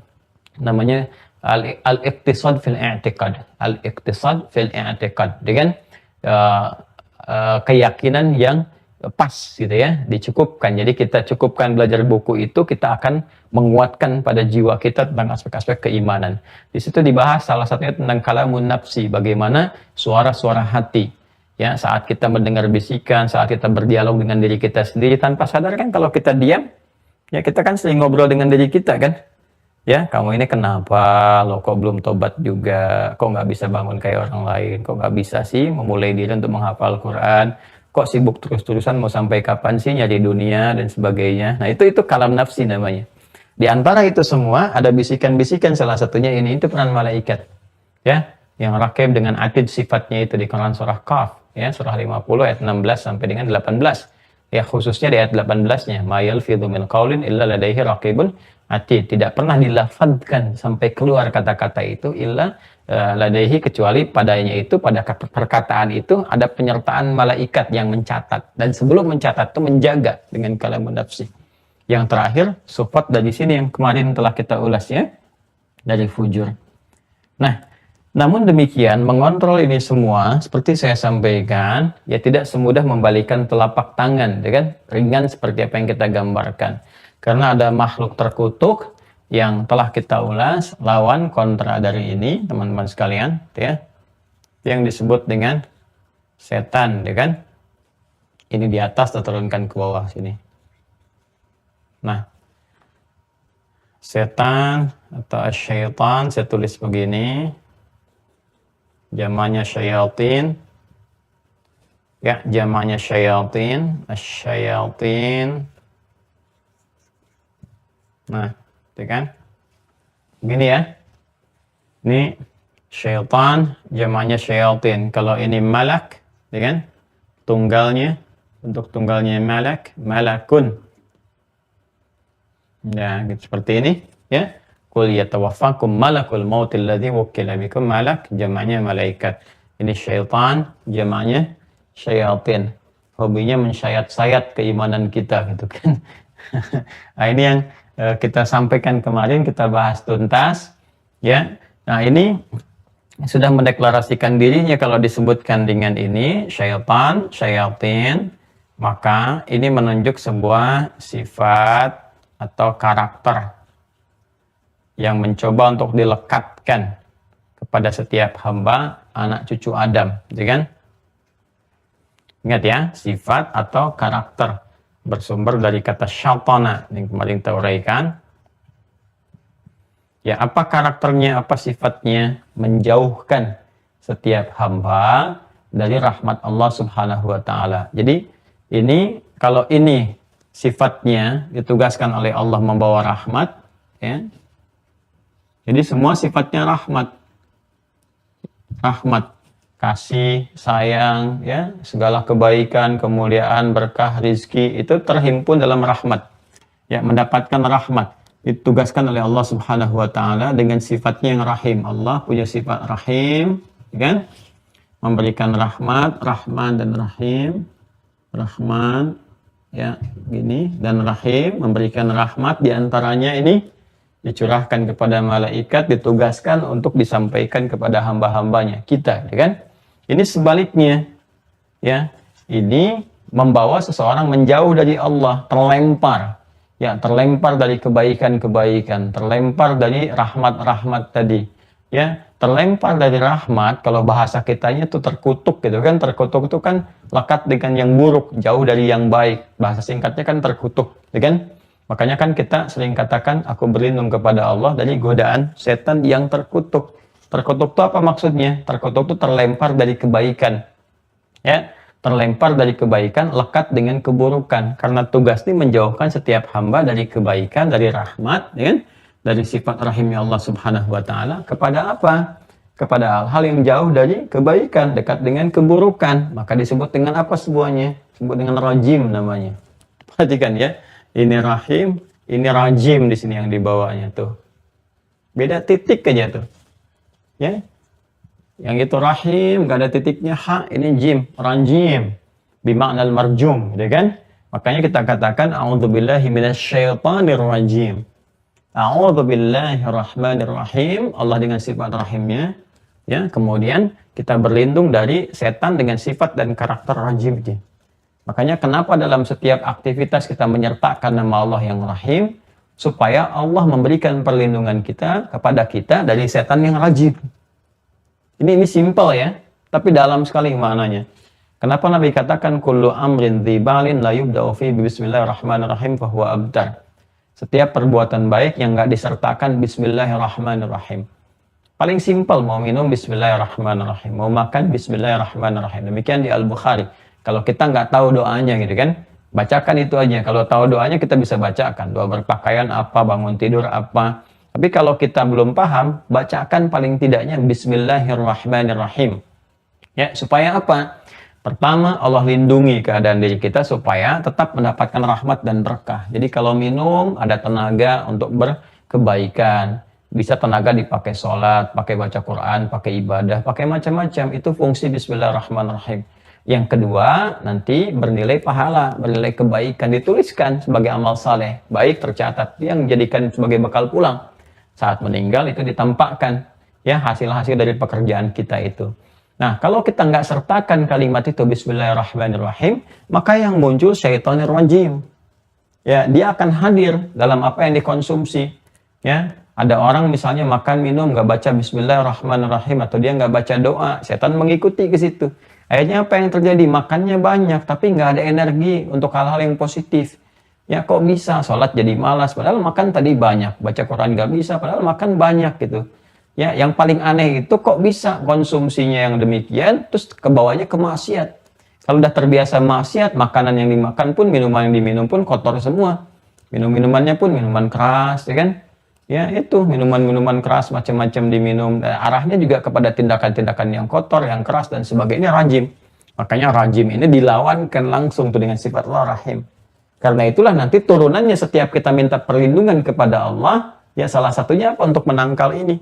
namanya Al-Iqtisad fil I'tiqad. Al-Iqtisad fil I'tiqad. Dengan keyakinan yang pas gitu ya, dicukupkan. Jadi kita cukupkan belajar buku itu, kita akan menguatkan pada jiwa kita tentang aspek-aspek keimanan. Di situ dibahas salah satunya tentang kalamun nafsi, bagaimana suara-suara hati. Ya, saat kita mendengar bisikan, saat kita berdialog dengan diri kita sendiri tanpa sadar kan, kalau kita diam, ya kita kan sering ngobrol dengan diri kita kan. Ya, kamu ini kenapa? Lo kok belum tobat juga? Kok nggak bisa bangun kayak orang lain? Kok nggak bisa sih memulai diri untuk menghafal Quran? Kok sibuk terus-terusan, mau sampai kapan sih nyari dunia dan sebagainya? Nah, itu kalam nafsi namanya. Di antara itu semua ada bisikan-bisikan, salah satunya ini, itu peran malaikat. Ya, yang rakib dengan atid sifatnya itu di Quran surah Qaf, ya, surah 50 ayat 16 sampai dengan 18. Ya, khususnya di ayat 18-nya, ma yalfidhu min qaulin illa ladaihi raqibun atid, tidak pernah dilafadzkan sampai keluar kata-kata itu illa ladaihi, kecuali padanya itu, pada perkataan itu ada penyertaan malaikat yang mencatat, dan sebelum mencatat itu menjaga dengan kalamun nafsi. Yang terakhir sifat dari sini yang kemarin telah kita ulas ya, dari fujur. Nah, namun demikian mengontrol ini semua seperti saya sampaikan ya tidak semudah membalikan telapak tangan, ya kan? Ringan seperti apa yang kita gambarkan. Karena ada makhluk terkutuk yang telah kita ulas, lawan kontra dari ini, teman-teman sekalian, ya, yang disebut dengan setan, ya kan? Ini di atas, kita turunkan ke bawah sini. Nah, setan atau syaitan, saya tulis begini, jamaknya syayatin, ya, jamaknya syayatin, asyayatin. Nah, itu kan begini ya, ini syaitan, jamaknya syayatin. Kalau ini malak, ya kan, tunggalnya, untuk tunggalnya malak, malakun. Ya, gitu, seperti ini ya. Qul yatawaffakum malakul mautil ladzi wukkila bikum, malak jamaknya malaikat. Ini syaitan, jamaknya syayatin. Hobinya mensyayat-sayat keimanan kita gitu kan. Nah, ini yang kita sampaikan kemarin, kita bahas tuntas ya. Nah, ini sudah mendeklarasikan dirinya kalau disebutkan dengan ini syaitan, syayatin, maka ini menunjuk sebuah sifat atau karakter yang mencoba untuk dilekatkan kepada setiap hamba anak cucu Adam, gitu kan? Ingat ya, sifat atau karakter bersumber dari kata syaitana yang kemarin kita uraikan. Ya, apa karakternya, apa sifatnya? Menjauhkan setiap hamba dari rahmat Allah Subhanahu wa taala. Jadi ini, kalau ini sifatnya ditugaskan oleh Allah membawa rahmat, ya. Jadi semua sifatnya rahmat. Rahmat, kasih, sayang, ya, segala kebaikan, kemuliaan, berkah, rizki itu terhimpun dalam rahmat. Ya, mendapatkan rahmat ditugaskan oleh Allah Subhanahu wa taala dengan sifatnya yang rahim. Allah punya sifat rahim, ya kan? Memberikan rahmat, Rahman dan Rahim. Rahman, ya, gini, dan Rahim, memberikan rahmat, diantaranya ini dicurahkan kepada malaikat, ditugaskan untuk disampaikan kepada hamba-hambanya, kita, ya kan? Ini sebaliknya, ya, ini membawa seseorang menjauh dari Allah, terlempar, ya, terlempar dari kebaikan-kebaikan, terlempar dari rahmat-rahmat tadi, ya, terlempar dari rahmat. Kalau bahasa kitanya itu terkutuk, gitu kan? Terkutuk itu kan lekat dengan yang buruk, jauh dari yang baik. Bahasa singkatnya kan terkutuk, gitu kan? Makanya kan kita sering katakan, aku berlindung kepada Allah dari godaan setan yang terkutuk. Terkutuk itu apa maksudnya? Terkutuk itu terlempar dari kebaikan. Ya, terlempar dari kebaikan, lekat dengan keburukan. Karena tugas ini menjauhkan setiap hamba dari kebaikan, dari rahmat, ya kan? Dari sifat rahimnya Allah Subhanahu wa taala kepada apa? Kepada hal-hal yang jauh dari kebaikan, dekat dengan keburukan. Maka disebut dengan apa semuanya? Disebut dengan rajim namanya. Perhatikan ya. Ini rahim, ini rajim di sini yang dibawanya tuh. Beda titik aja tuh. Ya. Yang itu rahim, gak ada titiknya ha, ini jim, ranjim. Bima'nal marjum, gitu kan? Makanya kita katakan a'udzubillahi minasyaitonir rajim. A'udzubillahirrahmanirrahim. Allah dengan sifat rahimnya, ya. Kemudian kita berlindung dari setan dengan sifat dan karakter rajimnya. Makanya kenapa dalam setiap aktivitas kita menyertakan nama Allah yang rahim, supaya Allah memberikan perlindungan kita kepada kita dari setan yang rajim. Ini simple ya, tapi dalam sekali maknanya. Kenapa Nabi katakan kullu amrin dzibalin la yubda'u fi bismillahirrahmanirrahim fahuwa abtar. Setiap perbuatan baik yang enggak disertakan bismillahirrahmanirrahim. Paling simpel, mau minum bismillahirrahmanirrahim, mau makan bismillahirrahmanirrahim. Demikian di Al-Bukhari. Kalau kita nggak tahu doanya gitu kan, bacakan itu aja. Kalau tahu doanya kita bisa bacakan. Doa berpakaian apa, bangun tidur apa. Tapi kalau kita belum paham, bacakan paling tidaknya bismillahirrahmanirrahim. Ya, supaya apa? Pertama, Allah lindungi keadaan diri kita supaya tetap mendapatkan rahmat dan berkah. Jadi kalau minum, ada tenaga untuk berkebaikan. Bisa tenaga dipakai sholat, pakai baca Quran, pakai ibadah, pakai macam-macam. Itu fungsi bismillahirrahmanirrahim. Yang kedua, nanti bernilai pahala, bernilai kebaikan, dituliskan sebagai amal saleh. Baik tercatat, yang dijadikan sebagai bekal pulang. Saat meninggal itu ditampakkan, ya, hasil-hasil dari pekerjaan kita itu. Nah, kalau kita nggak sertakan kalimat itu bismillahirrahmanirrahim, maka yang muncul syaitonir rajim. Ya, dia akan hadir dalam apa yang dikonsumsi. Ya, ada orang misalnya makan minum nggak baca bismillahirrahmanirrahim atau dia nggak baca doa, setan mengikuti ke situ. Akhirnya apa yang terjadi? Makannya banyak tapi nggak ada energi untuk hal-hal yang positif. Ya, kok bisa sholat jadi malas padahal makan tadi banyak, baca Quran nggak bisa padahal makan banyak gitu. Ya, yang paling aneh itu kok bisa konsumsinya yang demikian terus kebawanya ke maksiat. Kalau udah terbiasa maksiat, makanan yang dimakan pun, minuman yang diminum pun kotor semua. Minumannya pun minuman keras, ya kan? Ya, itu minuman-minuman keras macam-macam diminum. Arahnya juga kepada tindakan-tindakan yang kotor, yang keras dan sebagainya, rajim. Makanya rajim ini dilawankan langsung tuh dengan sifat Allah rahim. Karena itulah nanti turunannya setiap kita minta perlindungan kepada Allah, ya salah satunya apa? Untuk menangkal ini.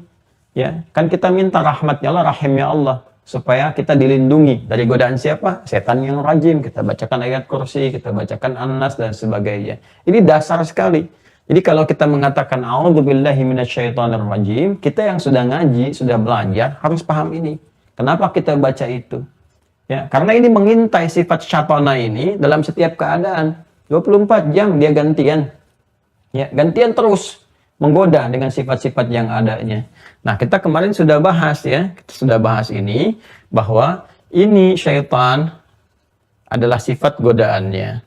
Ya, kan kita minta rahmatnya Allah, rahimnya Allah, supaya kita dilindungi dari godaan siapa? Setan yang rajim. Kita bacakan ayat kursi, kita bacakan An-Nas dan sebagainya. Ini dasar sekali. Jadi kalau kita mengatakan a'udzubillahi minasyaitonirrajim, kita yang sudah ngaji, sudah belajar harus paham ini. Kenapa kita baca itu? Ya, karena ini mengintai sifat syaitana ini dalam setiap keadaan. 24 jam dia gantian. Ya, gantian terus menggoda dengan sifat-sifat yang adanya. Nah, kita kemarin sudah bahas ya, kita sudah bahas ini bahwa ini syaitan adalah sifat godaannya.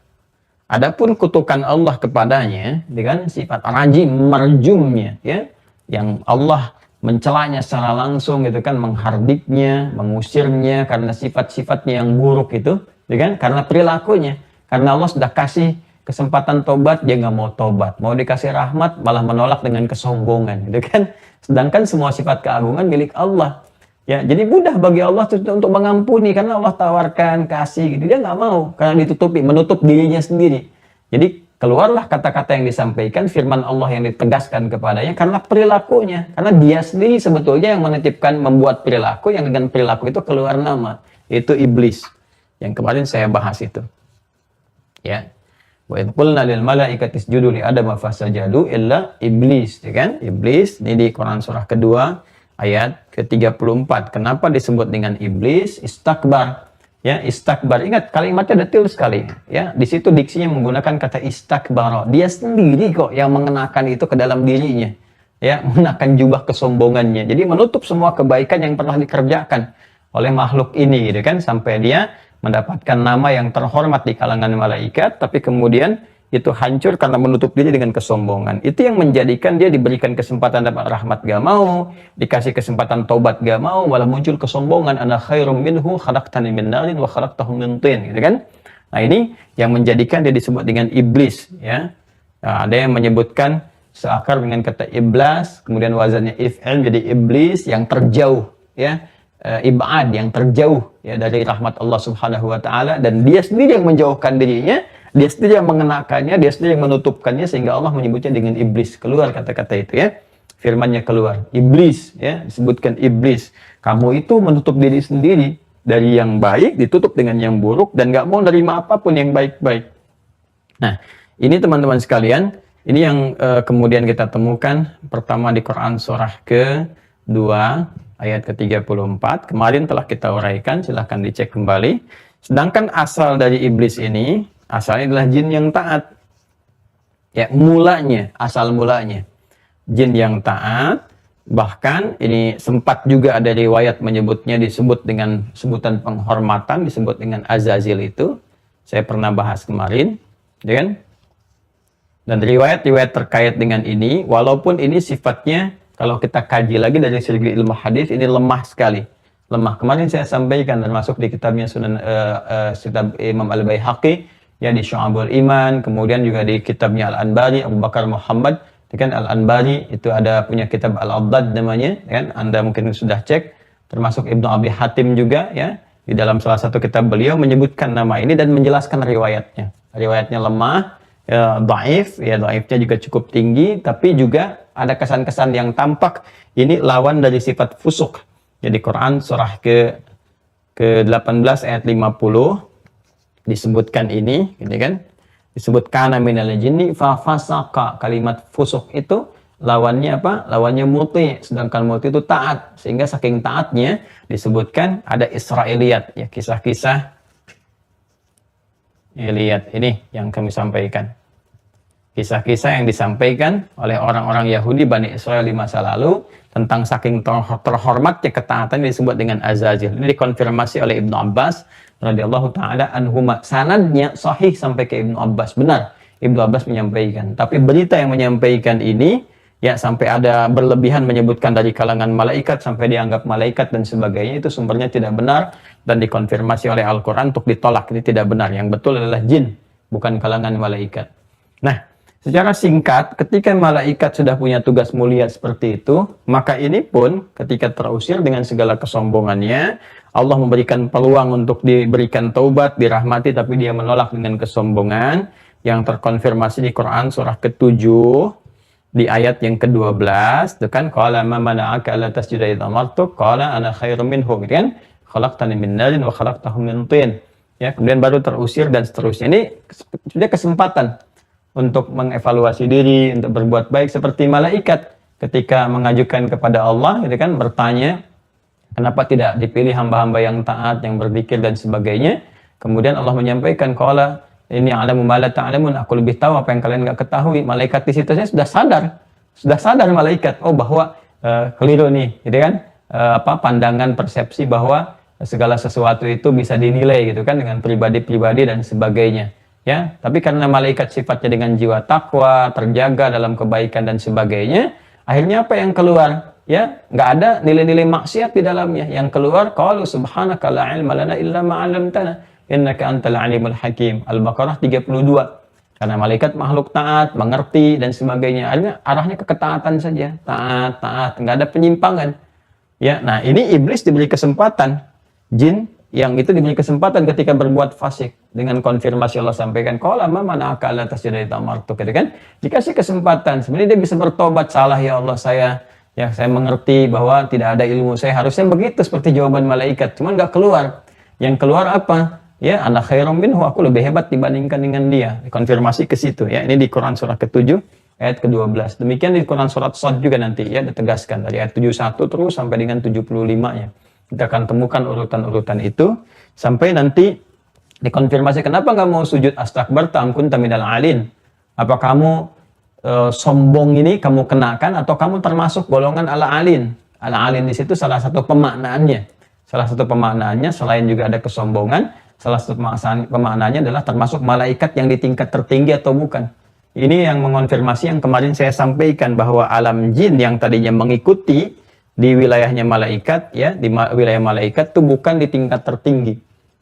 Adapun kutukan Allah kepadanya dengan sifat rajim, marjumnya ya, yang Allah mencelanya secara langsung gitu kan, menghardiknya, mengusirnya karena sifat-sifatnya yang buruk itu, ya kan? Karena perilakunya. Karena Allah sudah kasih kesempatan tobat, dia nggak mau tobat. Mau dikasih rahmat, malah menolak dengan kesombongan, gitu kan? Sedangkan semua sifat keagungan milik Allah. Ya, jadi mudah bagi Allah untuk mengampuni karena Allah tawarkan, kasih, gitu. Dia nggak mau karena ditutupi, menutup dirinya sendiri. Jadi keluarlah kata-kata yang disampaikan, firman Allah yang ditegaskan kepadanya karena perilakunya. Karena dia sendiri sebetulnya yang menitipkan, membuat perilaku yang dengan perilaku itu keluar nama. Itu iblis. Yang kemarin saya bahas itu. Ya, wa idh qulna lil malaikati isjudu li adama fasajadu illa iblis, ya kan? Iblis ini di Quran surah kedua ayat ke-34. Kenapa disebut dengan iblis? Istakbar. Ya, istakbar. Ingat kalimatnya detail sekali. Ya, di situ diksinya menggunakan kata istakbar. Dia sendiri kok yang mengenakan itu ke dalam dirinya. Ya, mengenakan jubah kesombongannya. Jadi menutup semua kebaikan yang pernah dikerjakan oleh makhluk ini, gitu kan? Sampai dia mendapatkan nama yang terhormat di kalangan malaikat, tapi kemudian itu hancur karena menutup diri dengan kesombongan. Itu yang menjadikan dia diberikan kesempatan dapat rahmat gak mau, dikasih kesempatan taubat gak mau, malah muncul kesombongan. Ana khairum minhu khalaqtani min narin wa khalaqtahu min tin, gitu kan? Nah, ini yang menjadikan dia disebut dengan iblis, ya. Nah, ada yang menyebutkan seakar dengan kata iblis, kemudian wazannya if'il jadi iblis yang terjauh, ya. Ibad yang terjauh ya dari rahmat Allah Subhanahu wa taala, dan dia sendiri yang menjauhkan dirinya, dia sendiri yang mengenakannya, dia sendiri yang menutupkannya, sehingga Allah menyebutnya dengan iblis. Keluar kata-kata itu, ya. Firman-Nya keluar. Iblis, ya, disebutkan iblis. Kamu itu menutup diri sendiri dari yang baik, ditutup dengan yang buruk, dan nggak mau nerima apapun yang baik-baik. Nah, ini teman-teman sekalian, ini yang kemudian kita temukan pertama di Quran surah ke-2 ayat ke-34. Kemarin telah kita uraikan, silahkan dicek kembali. Sedangkan asal dari iblis ini, asalnya adalah jin yang taat. Ya, mulanya, asal mulanya. Jin yang taat, bahkan ini sempat juga ada riwayat menyebutnya, disebut dengan sebutan penghormatan, disebut dengan Azazil itu. Saya pernah bahas kemarin, ya kan? Dan riwayat-riwayat terkait dengan ini, walaupun ini sifatnya, kalau kita kaji lagi dari segi ilmu hadis, ini lemah sekali. Lemah. Kemarin saya sampaikan, termasuk di kitabnya Sunan kitab Imam Al-Baihaqi, ya, di Syu'abul Iman, kemudian juga di kitabnya Al-Anbari, Abu Bakar Muhammad, kan Al-Anbari, itu ada punya kitab Al-Abdad namanya, kan? Anda mungkin sudah cek, termasuk Ibnu Abi Hatim juga, ya, di dalam salah satu kitab beliau menyebutkan nama ini dan menjelaskan riwayatnya. Riwayatnya lemah, ya, dhaif, ya, dhaifnya juga cukup tinggi, tapi juga ada kesan-kesan yang tampak ini lawan dari sifat fusuk. Jadi Quran surah ke-18 ayat 50 disebutkan ini, gitu kan? Disebutkan minal jinni fa fasaqa. Kalimat fusuk itu lawannya apa? Lawannya muti, sedangkan muti itu taat. Sehingga saking taatnya disebutkan ada Israiliyat, ya, kisah-kisah lihat ini yang kami sampaikan. Kisah-kisah yang disampaikan oleh orang-orang Yahudi Bani Israel di masa lalu tentang saking terhormatnya ketaatan disebut dengan Azazil. Ini dikonfirmasi oleh Ibnu Abbas radhiyallahu taala anhuma. Sanadnya sahih sampai ke Ibnu Abbas. Benar, Ibnu Abbas menyampaikan. Tapi berita yang menyampaikan ini, ya, sampai ada berlebihan menyebutkan dari kalangan malaikat sampai dianggap malaikat dan sebagainya, itu sumbernya tidak benar dan dikonfirmasi oleh Al-Quran untuk ditolak. Ini tidak benar. Yang betul adalah jin, bukan kalangan malaikat. Nah, secara singkat, ketika malaikat sudah punya tugas mulia seperti itu, maka ini pun ketika terusir dengan segala kesombongannya, Allah memberikan peluang untuk diberikan taubat, dirahmati, tapi dia menolak dengan kesombongan, yang terkonfirmasi di Quran surah ke-7 di ayat yang ke-12, itu kan, qala ma mana'aka alla tasjuda idh amartuk qala ana khairum minhu, kan, khalaqtani min narin wa khalaqtahu min tin. Ya, kemudian baru terusir dan seterusnya. Ini sudah kesempatan untuk mengevaluasi diri, untuk berbuat baik seperti malaikat ketika mengajukan kepada Allah, gitu kan, bertanya kenapa tidak dipilih hamba-hamba yang taat, yang berzikir dan sebagainya. Kemudian Allah menyampaikan, qala inni a'lamu ma la ta'lamun, aku lebih tahu apa yang kalian nggak ketahui. Malaikat di situ sudah sadar malaikat, oh bahwa keliru nih, gitu kan, pandangan persepsi bahwa segala sesuatu itu bisa dinilai, gitu kan, dengan pribadi-pribadi dan sebagainya. Ya, tapi karena malaikat sifatnya dengan jiwa takwa, terjaga dalam kebaikan dan sebagainya, akhirnya apa yang keluar? Ya, nggak ada nilai-nilai maksiat di dalamnya. Yang keluar, qalu subhanaka la ilma lana illa ma 'allamtana innaka antal alimul hakim. Al-Baqarah 32. Karena malaikat makhluk taat, mengerti dan sebagainya. Arahnya ke ketaatan saja, taat, nggak ada penyimpangan. Ya, nah ini iblis diberi kesempatan, jin yang itu diberi kesempatan ketika berbuat fasik, dengan konfirmasi Allah sampaikan, qala ma mana'aka alla tasjuda idh amartuk, gitu kan, dikasih kesempatan. Sebenarnya dia bisa bertobat, salah ya Allah saya mengerti bahwa tidak ada ilmu saya, harusnya begitu seperti jawaban malaikat, cuman nggak keluar. Yang keluar apa? Ya, ana khairum minhu, aku lebih hebat dibandingkan dengan dia. Konfirmasi ke situ, ya. Ini di Quran surah ke-7 ayat ke-12. Demikian di Quran surat Shad juga nanti, ya, ditegaskan dari ayat 71 terus sampai dengan 75-nya. Kita akan temukan urutan-urutan itu sampai nanti dikonfirmasi, kenapa nggak mau sujud astakbarta am kunta minal alin? Apa kamu sombong ini kamu kenakan atau kamu termasuk golongan ala alin? Ala alin di situ salah satu pemaknaannya. Salah satu pemaknaannya selain juga ada kesombongan, salah satu pemaknaannya adalah termasuk malaikat yang di tingkat tertinggi atau bukan. Ini yang mengonfirmasi yang kemarin saya sampaikan, bahwa alam jin yang tadinya mengikuti di wilayahnya malaikat, ya, di wilayah malaikat itu bukan di tingkat tertinggi.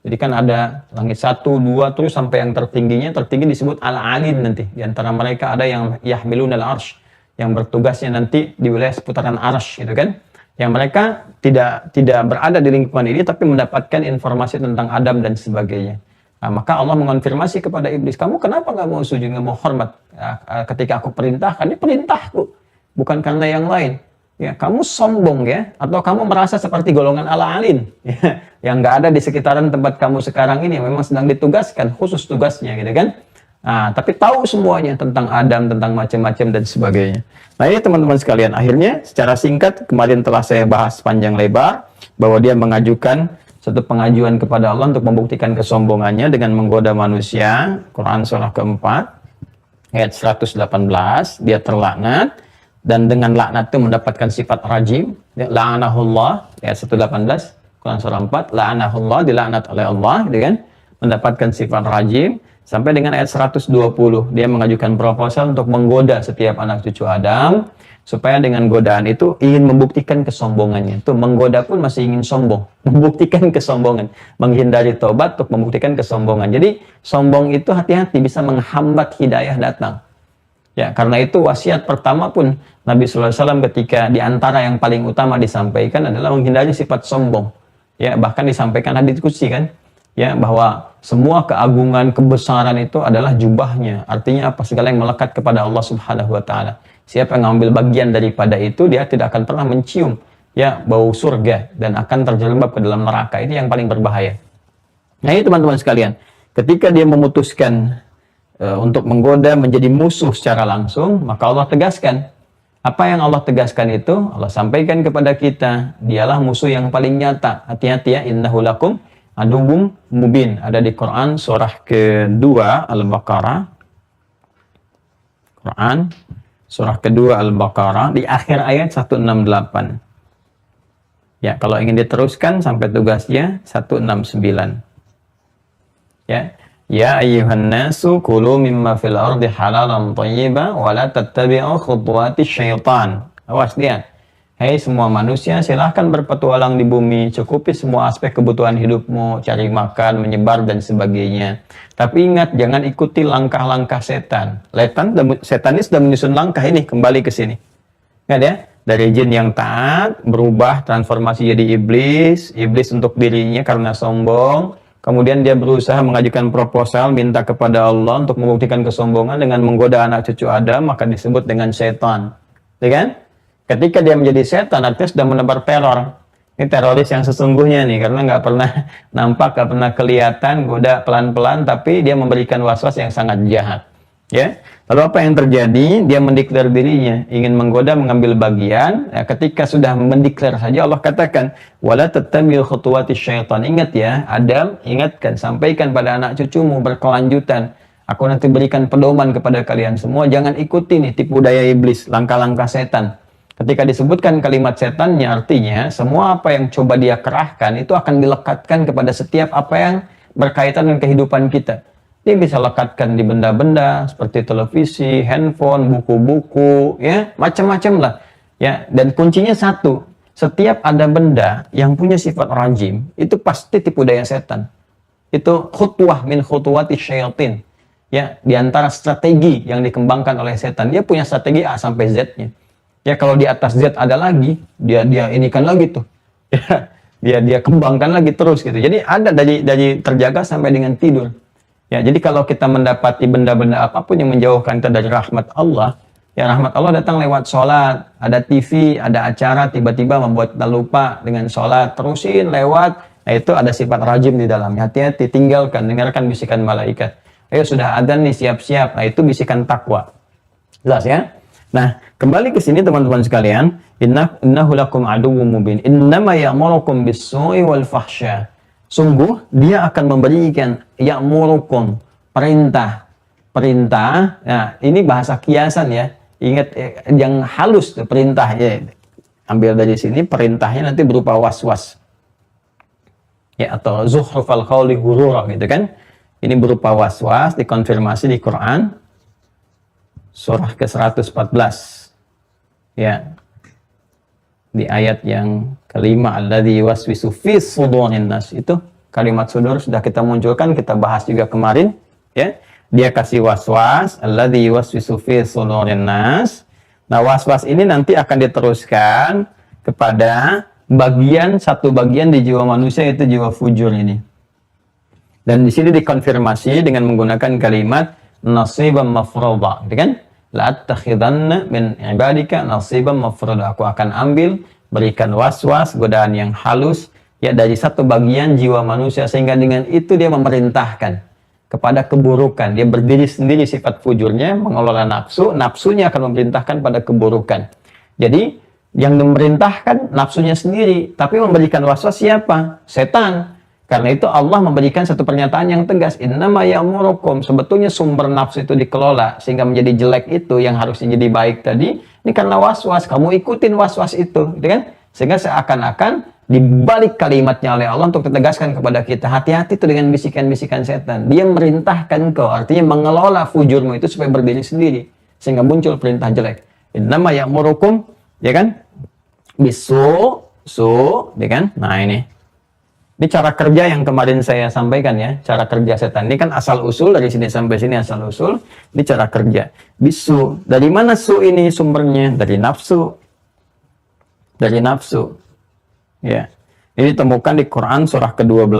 Jadi kan ada langit 1, 2, terus sampai yang tertinggi disebut al-alin nanti. Di antara mereka ada yang yahmilun al-arsh, yang bertugasnya nanti di wilayah seputaran arsh, gitu kan. Yang mereka tidak berada di lingkungan ini, tapi mendapatkan informasi tentang Adam dan sebagainya. Nah, maka Allah mengonfirmasi kepada iblis, kamu kenapa nggak mau sujud, nggak mau hormat ketika aku perintahkan? Ini perintahku, bukan karena yang lain. Ya, kamu sombong ya, atau kamu merasa seperti golongan al-alin ya, yang nggak ada di sekitaran tempat kamu sekarang ini, memang sedang ditugaskan, khusus tugasnya gitu kan. Nah, tapi tahu semuanya tentang Adam, tentang macam-macam dan sebagainya. Nah ini teman-teman sekalian, akhirnya secara singkat kemarin telah saya bahas panjang lebar bahwa dia mengajukan satu pengajuan kepada Allah untuk membuktikan kesombongannya dengan menggoda manusia. Quran surah keempat ayat 118, dia terlaknat. Dan dengan laknat itu mendapatkan sifat rajim. La'anahullah, ayat 118, Quran surah 4, la'anahullah, dilaknat oleh Allah, gitu kan? Mendapatkan sifat rajim. Sampai dengan ayat 120, dia mengajukan proposal untuk menggoda setiap anak cucu Adam, supaya dengan godaan itu ingin membuktikan kesombongannya. Itu menggoda pun masih ingin sombong, membuktikan kesombongan, menghindari tobat untuk membuktikan kesombongan. Jadi sombong itu hati-hati, bisa menghambat hidayah datang. Ya, karena itu wasiat pertama pun Nabi SAW ketika diantara yang paling utama disampaikan adalah menghindari sifat sombong. Ya, bahkan disampaikan hadits qudsi kan, ya, bahwa semua keagungan, kebesaran itu adalah jubahnya. Artinya apa? Segala yang melekat kepada Allah Subhanahu wa taala. Siapa yang mengambil bagian daripada itu, dia tidak akan pernah mencium ya bau surga dan akan terjerembab ke dalam neraka. Ini yang paling berbahaya. Nah, ini teman-teman sekalian, ketika dia memutuskan untuk menggoda menjadi musuh secara langsung, maka Allah tegaskan. Apa yang Allah tegaskan itu, Allah sampaikan kepada kita, dialah musuh yang paling nyata. Hati-hati ya, innahu lakum aduwwum mubin. Ada di Quran surah kedua Al-Baqarah. Quran surah kedua Al-Baqarah di akhir ayat 168. Ya, kalau ingin diteruskan sampai tugasnya 169. Ya. Ya ayyuhan nasu kulu mimma fil ardi halalan thayyiba wa la tattabi'u khutuwati syaitan. Awas dia. Hei semua manusia, silahkan berpetualang di bumi, cukupi semua aspek kebutuhan hidupmu, cari makan, menyebar dan sebagainya. Tapi ingat, jangan ikuti langkah-langkah setan. Setan ini sudah menyusun langkah ini kembali ke sini. Ingat ya, dari jin yang taat berubah transformasi jadi iblis untuk dirinya karena sombong. Kemudian dia berusaha mengajukan proposal, minta kepada Allah untuk membuktikan kesombongan dengan menggoda anak cucu Adam, maka disebut dengan setan. Ya kan? Ketika dia menjadi setan, artinya sudah menebar teror. Ini teroris yang sesungguhnya nih, karena nggak pernah nampak, nggak pernah kelihatan, goda pelan-pelan, tapi dia memberikan was-was yang sangat jahat. Ya, lalu apa yang terjadi? Dia mendeklar dirinya, ingin menggoda, mengambil bagian. Ya, ketika sudah mendeklar saja, Allah katakan, wala tattabi'u khutuwati syaitan. Ingat ya, Adam, ingatkan, sampaikan pada anak cucumu berkelanjutan. Aku nanti berikan pedoman kepada kalian semua, jangan ikuti nih tipu daya iblis, langkah-langkah setan. Ketika disebutkan kalimat setannya, artinya semua apa yang coba dia kerahkan itu akan dilekatkan kepada setiap apa yang berkaitan dengan kehidupan kita. Dia bisa lekatkan di benda-benda seperti televisi, handphone, buku-buku, ya, macam-macam lah. Ya, dan kuncinya satu, setiap ada benda yang punya sifat rajim, itu pasti tipu daya setan. Itu khutwah min khutuwati syaitin. Ya, di antara strategi yang dikembangkan oleh setan, dia punya strategi A sampai Z-nya. Ya, kalau di atas Z ada lagi, dia inikan lagi tuh. Ya, dia kembangkan lagi terus gitu. Jadi ada dari terjaga sampai dengan tidur. Ya, jadi kalau kita mendapati benda-benda apapun yang menjauhkan kita dari rahmat Allah, ya rahmat Allah datang lewat sholat, ada TV, ada acara, tiba-tiba membuat kita lupa dengan sholat, terusin lewat, nah itu ada sifat rajim di dalamnya. Hati-hati, tinggalkan, dengarkan bisikan malaikat. Ayo sudah adzan nih, siap-siap. Nah itu bisikan takwa. Jelas ya? Nah, kembali ke sini teman-teman sekalian, innahu lakum aduwwum mubin, innama ya'murukum bis-su'i wal fahsya. Sungguh dia akan memberikan ya'murukum, perintah. Nah, ini bahasa kiasan ya. Ingat yang halus tuh perintahnya. Ambil dari sini, perintahnya nanti berupa was-was. ya, atau zuhrufal qawli ghurura gitu kan. Ini berupa waswas dikonfirmasi di Quran surah ke-114 ya, di ayat yang kelima, alladzi waswisu fi sudurin nas. Itu kalimat sudur sudah kita munculkan, kita bahas juga kemarin ya. Dia kasih waswas, alladzi waswisu fi sudurin nas. Nah, waswas ini nanti akan diteruskan kepada satu bagian di jiwa manusia, itu jiwa fujur ini. Dan di sini dikonfirmasi dengan menggunakan kalimat nasiban mafruḍa, gitu kan? La attakhidanna min ibadika nasiban mafruḍa. Aku akan ambil, berikan waswas, godaan yang halus ya dari satu bagian jiwa manusia, sehingga dengan itu dia memerintahkan kepada keburukan. Dia berdiri sendiri sifat fujurnya, mengelola nafsu, nafsunya akan memerintahkan pada keburukan. Jadi yang memerintahkan nafsunya sendiri, tapi memberikan waswas siapa? Setan. Karena itu Allah memberikan satu pernyataan yang tegas, innama ya'murukum. Sebetulnya sumber nafsu itu dikelola sehingga menjadi jelek itu yang harusnya jadi baik tadi, ini karena waswas. Kamu ikutin waswas itu, gitu kan? Sehingga seakan-akan dibalik kalimatnya oleh Allah untuk ditegaskan kepada kita, hati-hati itu dengan bisikan-bisikan setan. Dia merintahkan kau, artinya mengelola fujurmu itu supaya berdiri sendiri, sehingga muncul perintah jelek. Innama ya'murukum, ya kan? Bisu, ya kan? Nah ini cara kerja yang kemarin saya sampaikan ya, cara kerja setan. Ini kan asal usul, dari sini sampai sini asal usul. Ini cara kerja. Bisu. Dari mana su ini sumbernya? Dari nafsu. Dari nafsu. Ya. Ini ditemukan di Quran surah ke-12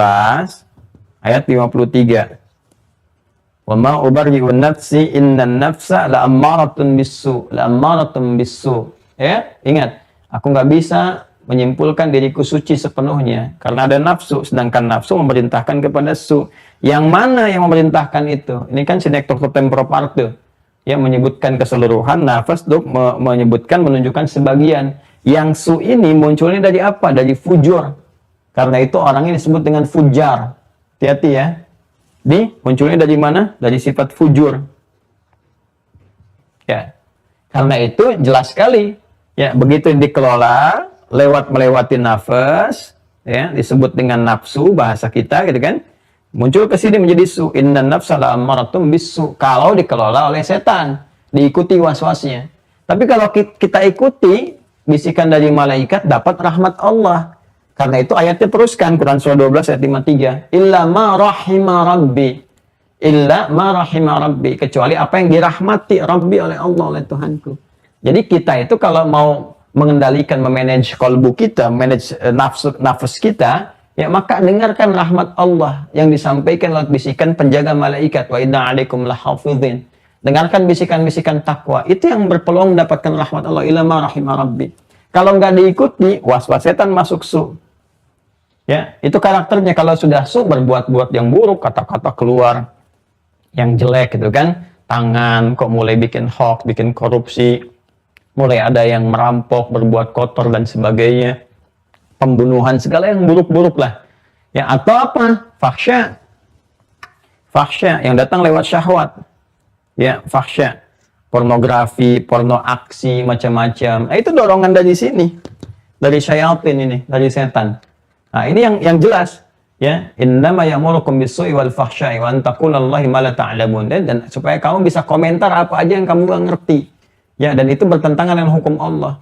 ayat 53. Wa ma ubarri'u nafsi innan nafsa la'ammaratun bisu. La'ammaratun bisu. Ya, ingat. Aku nggak bisa menyimpulkan diriku suci sepenuhnya karena ada nafsu, sedangkan nafsu memerintahkan kepada su. Yang mana yang memerintahkan itu? Ini kan sinektor temporo parte yang menyebutkan keseluruhan, nafas menyebutkan, menunjukkan sebagian. Yang su ini munculnya dari apa? Dari fujur. Karena itu orang ini disebut dengan fujar. Hati-hati ya. Munculnya dari mana? Dari sifat fujur. Ya. Karena itu jelas sekali ya, begitu dikelola melewati nafas, ya, disebut dengan nafsu bahasa kita, gitu kan? Muncul ke sini menjadi su. Innan nafsa la'ammaratun bisu. Kalau dikelola oleh setan, diikuti waswasnya. Tapi kalau kita ikuti bisikan dari malaikat, dapat rahmat Allah. Karena itu ayatnya teruskan, Quran surah 12 ayat 53. Illa ma rahima rabbi. Illa ma rahima rabbi. Kecuali apa yang dirahmati Rabbi oleh Allah, oleh Tuhanku. Jadi kita itu kalau mau mengendalikan, memanage kolbu kita, manage nafas kita, ya maka dengarkan rahmat Allah yang disampaikan lewat bisikan penjaga malaikat. Wa inna alaikum lahafidhin. Dengarkan bisikan-bisikan takwa. Itu yang berpeluang mendapatkan rahmat Allah. Illa ma rahima rabbi. Kalau nggak diikuti, was-was setan masuk su. Ya, itu karakternya. Kalau sudah su, berbuat-buat yang buruk, kata-kata keluar yang jelek gitu kan. Tangan kok mulai bikin hoax, bikin korupsi. Mulai ada yang merampok, berbuat kotor dan sebagainya, pembunuhan, segala yang buruk-buruk lah. Ya, atau apa? Fahsya yang datang lewat syahwat. Ya, fahsya, pornografi, porno aksi, macam-macam. Nah, itu dorongan dari sini, dari syaitan ini, dari setan. Nah, ini yang jelas. Ya, innama ya'murukum bis-su'i wal fahsya'i wa an taqulallahi ma la ta'lamun. Dan supaya kamu bisa komentar apa aja yang kamu nggak ngerti. Ya, dan itu bertentangan dengan hukum Allah.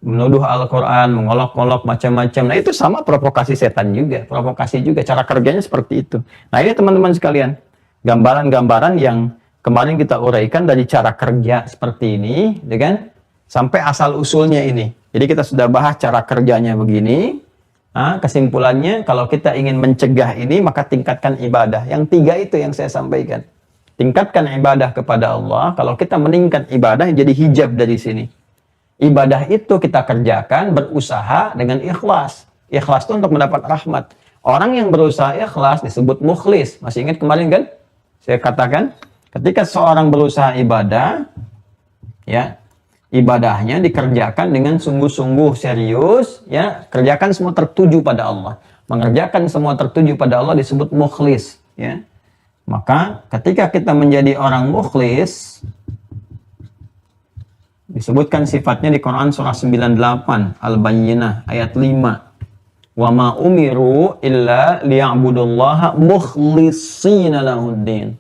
Menuduh Al-Quran, mengolok-olok macam-macam. Nah, itu sama provokasi setan juga. Provokasi juga. Cara kerjanya seperti itu. Nah, ini teman-teman sekalian. Gambaran-gambaran yang kemarin kita uraikan dari cara kerja seperti ini, ya kan? Sampai asal-usulnya ini. Jadi kita sudah bahas cara kerjanya begini. Nah, kesimpulannya, kalau kita ingin mencegah ini, maka tingkatkan ibadah. Yang tiga itu yang saya sampaikan. Tingkatkan ibadah kepada Allah. Kalau kita meningkat ibadah, jadi hijab dari sini. Ibadah itu kita kerjakan, berusaha dengan ikhlas. Ikhlas itu untuk mendapat rahmat. Orang yang berusaha ikhlas disebut mukhlis. Masih ingat kemarin kan? Saya katakan, ketika seorang berusaha ibadah, ya, ibadahnya dikerjakan dengan sungguh-sungguh serius, ya, kerjakan semua tertuju pada Allah. Mengerjakan semua tertuju pada Allah disebut mukhlis, ya. Maka ketika kita menjadi orang mukhlis, disebutkan sifatnya di Quran surah 98 Al-Bayyinah ayat 5. Wa ma umiru illa liya'budullaha mukhlishina lahuddin.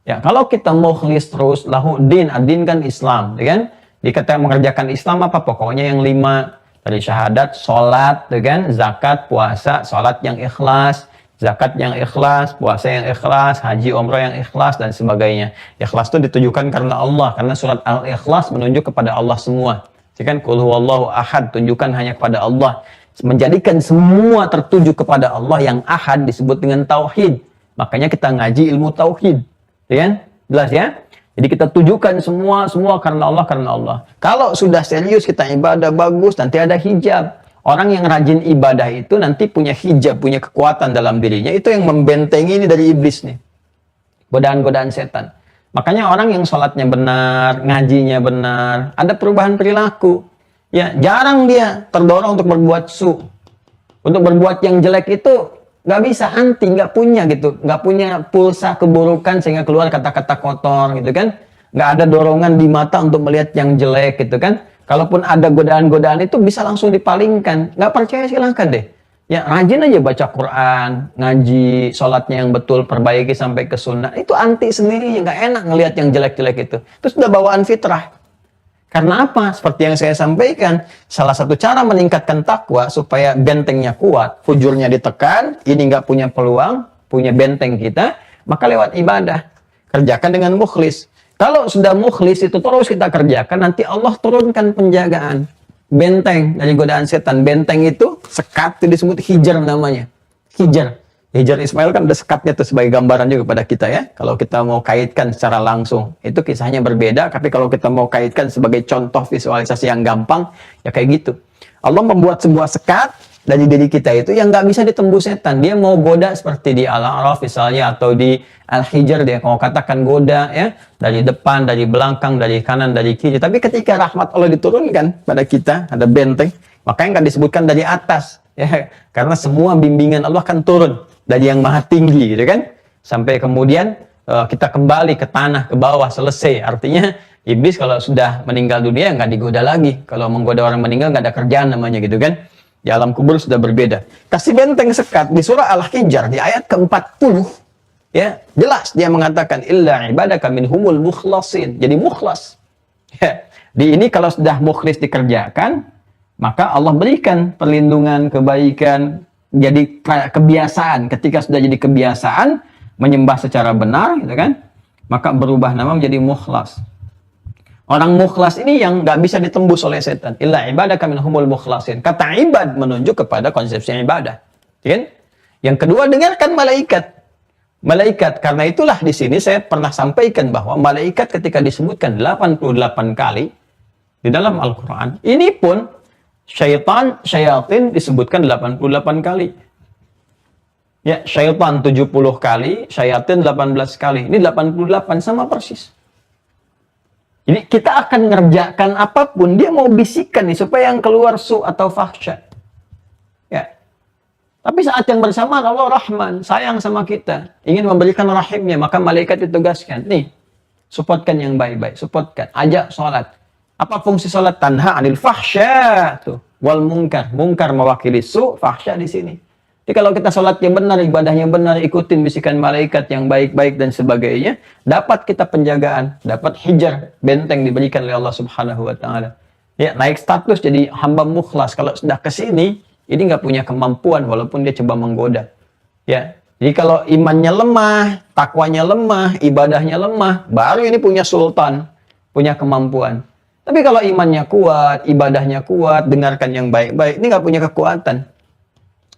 Ya, kalau kita mukhlis terus lahuddin, ad-din kan Islam, ya kan? Dikata mengerjakan Islam apa? Pokoknya yang 5 dari syahadat, sholat, ya kan? Zakat, puasa, sholat yang ikhlas, zakat yang ikhlas, puasa yang ikhlas, haji, umrah yang ikhlas, dan sebagainya. Ikhlas itu ditujukan karena Allah, karena surat Al-Ikhlas menunjuk kepada Allah semua. Ya kan? Qul huwallahu ahad, tunjukkan hanya kepada Allah. Menjadikan semua tertuju kepada Allah yang ahad disebut dengan tauhid. Makanya kita ngaji ilmu tauhid. Ya kan? Jelas ya? Jadi kita tujukan semua karena Allah. Kalau sudah serius kita ibadah bagus, nanti ada hijab. Orang yang rajin ibadah itu nanti punya hijab, punya kekuatan dalam dirinya. Itu yang membentengi ini dari iblis nih. Godaan-godaan setan. Makanya orang yang sholatnya benar, ngajinya benar, ada perubahan perilaku. Ya, jarang dia terdorong untuk berbuat su. Untuk berbuat yang jelek itu nggak bisa, anti, nggak punya gitu, nggak punya pulsa keburukan sehingga keluar kata-kata kotor gitu kan, nggak ada dorongan di mata untuk melihat yang jelek gitu kan. Kalaupun ada godaan-godaan itu bisa langsung dipalingkan. Nggak percaya silahkan deh, ya rajin aja baca Quran, ngaji, sholatnya yang betul, perbaiki sampai ke sunnah. Itu anti sendiri, nggak enak ngelihat yang jelek-jelek itu. Terus udah bawaan fitrah. Karena apa? Seperti yang saya sampaikan, salah satu cara meningkatkan takwa supaya bentengnya kuat, fujurnya ditekan, ini nggak punya peluang, punya benteng kita, maka lewat ibadah. Kerjakan dengan mukhlis. Kalau sudah mukhlis itu terus kita kerjakan, nanti Allah turunkan penjagaan. Benteng dari godaan setan. Benteng itu, sekat itu disebut hijar namanya. Hijar. Hijar Ismail kan ada sekatnya tuh sebagai gambaran juga kepada kita ya. Kalau kita mau kaitkan secara langsung, itu kisahnya berbeda. Tapi kalau kita mau kaitkan sebagai contoh visualisasi yang gampang, ya kayak gitu. Allah membuat sebuah sekat dari diri kita itu yang nggak bisa ditembus setan. Dia mau goda seperti di Al-A'raf misalnya, atau di Al-Hijr dia mau katakan goda ya, dari depan, dari belakang, dari kanan, dari kiri. Tapi ketika rahmat Allah diturunkan pada kita, ada benteng, makanya nggak disebutkan dari atas. Ya, karena semua bimbingan Allah kan turun dari yang maha tinggi gitu kan, sampai kemudian kita kembali ke tanah, ke bawah, selesai. Artinya iblis kalau sudah meninggal dunia nggak digoda lagi. Kalau menggoda orang meninggal nggak ada kerjaan namanya gitu kan. Di alam kubur sudah berbeda. Kasih benteng sekat di surah Al-Hijr di ayat ke-40 ya, jelas dia mengatakan illa ibadaka minhumul mukhlasin. Jadi mukhlas ya. Di ini kalau sudah mukhlis dikerjakan, maka Allah berikan perlindungan, kebaikan, jadi kebiasaan. Ketika sudah jadi kebiasaan menyembah secara benar gitu kan, maka berubah nama menjadi mukhlas. Orang mukhlas ini yang nggak bisa ditembus oleh setan. Illa ibadaka minhumul mukhlasin. Kata ibad menunjuk kepada konsepsi ibadah. Kan? Yang kedua, dengarkan malaikat. Malaikat, karena itulah di sini saya pernah sampaikan bahwa malaikat ketika disebutkan 88 kali di dalam Al-Quran, ini pun syayatin disebutkan 88 kali. Ya, syaitan 70 kali, syayatin 18 kali. Ini 88 sama persis. Jadi kita akan ngerjakan apapun, dia mau bisikan nih supaya yang keluar su atau fahsya. Ya. Tapi saat yang bersamaan Allah Rahman, sayang sama kita, ingin memberikan rahimnya, maka malaikat ditugaskan, nih, supportkan yang baik-baik, supportkan, ajak sholat. Apa fungsi sholat? Tanha anil fahsya tuh, wal munkar. Munkar mewakili su, fahsya di sini. Jadi kalau kita sholatnya benar, ibadahnya benar, ikutin bisikan malaikat yang baik-baik dan sebagainya, dapat kita penjagaan, dapat hijar, benteng diberikan oleh Allah Subhanahu wa taala. Ya, naik status jadi hamba mukhlas. Kalau sudah ke sini, ini nggak punya kemampuan walaupun dia coba menggoda. Ya. Jadi kalau imannya lemah, takwanya lemah, ibadahnya lemah, baru ini punya sultan, punya kemampuan. Tapi kalau imannya kuat, ibadahnya kuat, dengarkan yang baik-baik, ini nggak punya kekuatan.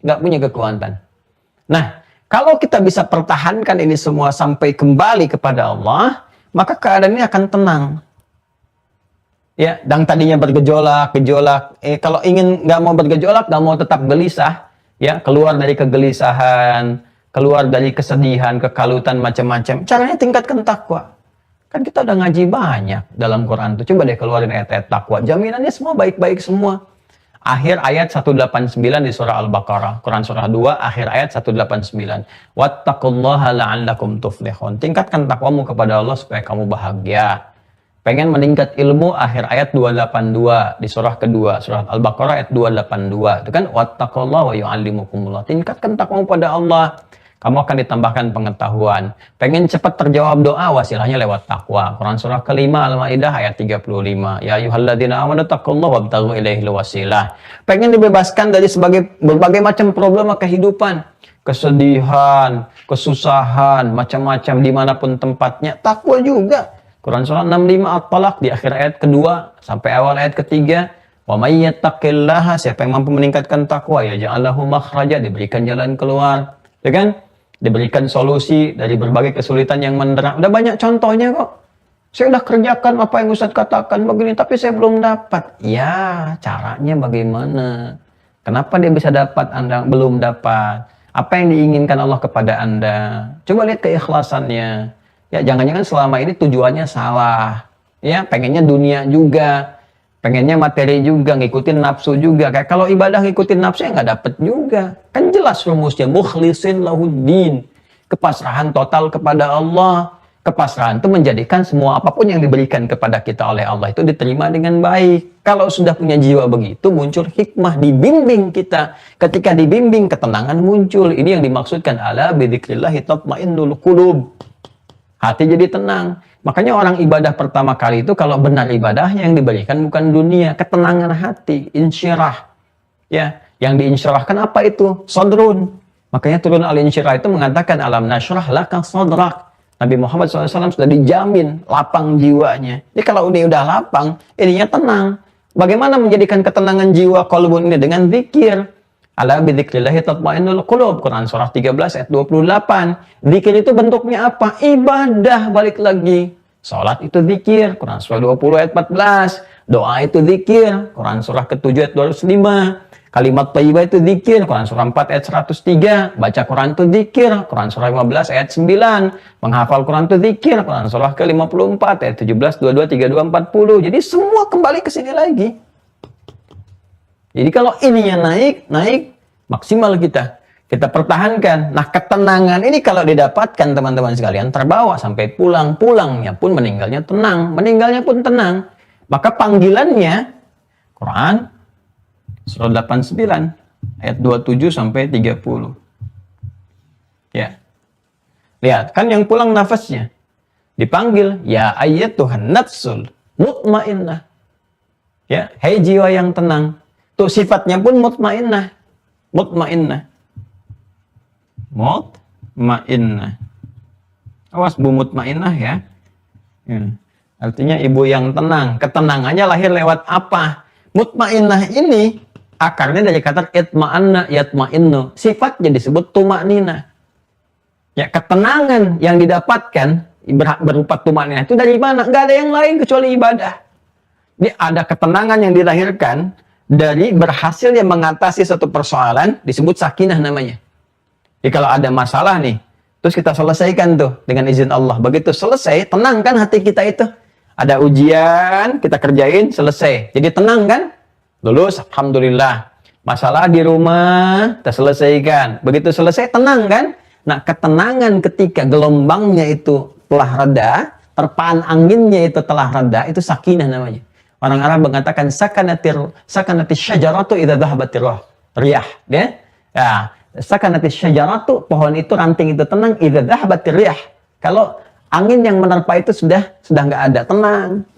Nggak punya kekuatan. Nah, kalau kita bisa pertahankan ini semua sampai kembali kepada Allah, maka keadaan ini akan tenang. Ya, dan tadinya bergejolak, kalau ingin nggak mau bergejolak, nggak mau tetap gelisah, ya, keluar dari kegelisahan, keluar dari kesedihan, kekalutan, macam-macam. Caranya tingkatkan takwa. Kan kita udah ngaji banyak dalam Quran tuh. Coba deh keluarin ayat-ayat takwa. Jaminannya semua baik-baik semua. Akhir ayat 189 di surah Al-Baqarah. Quran surah 2, akhir ayat 189. Wattaqullaha la'allakum tuflihun. Tingkatkan takwamu kepada Allah supaya kamu bahagia. Pengen meningkat ilmu, akhir ayat 282 di surah kedua, surah Al-Baqarah ayat 282. Itu kan wattaqullaha wa yu'allimukumullah. Tingkatkan takwa pada Allah, kamu akan ditambahkan pengetahuan. Pengen cepat terjawab doa, wasilahnya lewat takwa. Quran surah kelima Al-Maidah ayat 35. Ya ayyuhalladzina amanu taqullaha wabtaghu ilaihil wasilah. Pengen dibebaskan dari berbagai macam problema kehidupan, kesedihan, kesusahan, macam-macam dimanapun tempatnya, takwa juga. Quran surah 65 At-Talaq di akhir ayat kedua sampai awal ayat ketiga. Wa may yattaqillaha, siapa yang mampu meningkatkan takwa, ya ja'alahu makhraja, diberikan jalan keluar, ya kan? Diberikan solusi dari berbagai kesulitan yang mendera. Udah banyak contohnya kok. Saya udah kerjakan apa yang Ustaz katakan begini, tapi saya belum dapat. Ya, caranya bagaimana? Kenapa dia bisa dapat, Anda belum dapat? Apa yang diinginkan Allah kepada Anda? Coba lihat keikhlasannya. Ya, jangan-jangan selama ini tujuannya salah. Ya, pengennya dunia juga. Pengennya materi juga, ngikutin nafsu juga. Kayak kalau ibadah ngikutin nafsu ya nggak dapet juga. Kan jelas rumusnya, mukhlisin lahuddin. Kepasrahan total kepada Allah. Kepasrahan itu menjadikan semua apapun yang diberikan kepada kita oleh Allah itu diterima dengan baik. Kalau sudah punya jiwa begitu, muncul hikmah, dibimbing kita. Ketika dibimbing, ketenangan muncul. Ini yang dimaksudkan, ala bidzikrillahi tatmainnul qulub. Hati jadi tenang. Makanya orang ibadah pertama kali itu kalau benar ibadahnya yang diberikan bukan dunia, ketenangan hati, insyirah. Ya, yang diinsyirahkan apa itu? Sadrun. Makanya turun al-insyirah itu mengatakan alam nasyrah laka sadrak. Nabi Muhammad SAW sudah dijamin lapang jiwanya. Jadi kalau ini udah lapang, ininya tenang. Bagaimana menjadikan ketenangan jiwa qalbun ini? Dengan zikir. Ala bidzikrillahi tatmainnul qulub. Quran surah 13 ayat 28. Zikir itu bentuknya apa? Ibadah, balik lagi. Salat itu zikir. Quran surah 20 ayat 14. Doa itu zikir. Quran surah ke-7 ayat 205. Kalimat thayyibah itu zikir. Quran surah 4 ayat 103. Baca Quran itu zikir. Quran surah 15 ayat 9. Menghafal Quran itu zikir. Quran surah ke-54 ayat 17, 22, 32, 40. Jadi semua kembali ke sini lagi. Jadi kalau ininya naik maksimal kita pertahankan. Nah, ketenangan ini kalau didapatkan teman-teman sekalian, terbawa sampai pulangnya pun meninggalnya tenang. Maka panggilannya Quran surah 89 ayat 27 sampai 30. Ya. Lihat, kan yang pulang nafasnya dipanggil ya ayyatuhan nafsul mutmainnah. Ya, hai jiwa yang tenang. Tuh sifatnya pun mutmainnah. Awas bu mutmainnah ya. Artinya ibu yang tenang. Ketenangannya lahir lewat apa? Mutmainnah ini akarnya dari kata itma'anna yatma'innu. Sifatnya disebut tumakninah. Ya, ketenangan yang didapatkan berupa tumakninah itu dari mana? Enggak ada yang lain kecuali ibadah. Ini ada ketenangan yang dilahirkan dari berhasilnya mengatasi satu persoalan, disebut sakinah namanya. Jadi kalau ada masalah nih, terus kita selesaikan tuh dengan izin Allah. Begitu selesai, tenang kan hati kita itu. Ada ujian, kita kerjain, selesai. Jadi tenang kan? Lulus, alhamdulillah. Masalah di rumah, kita selesaikan. Begitu selesai, tenang kan? Nah, ketenangan ketika gelombangnya itu telah reda, terpaan anginnya itu telah reda, itu sakinah namanya. Orang Arab mengatakan sakanatis syajaratu idza dhahabatir riyah, ya. Ya, sakanatis syajaratu, pohon itu, ranting itu tenang idza dhahabatir riyah. Kalau angin yang menerpa itu sudah nggak ada, tenang.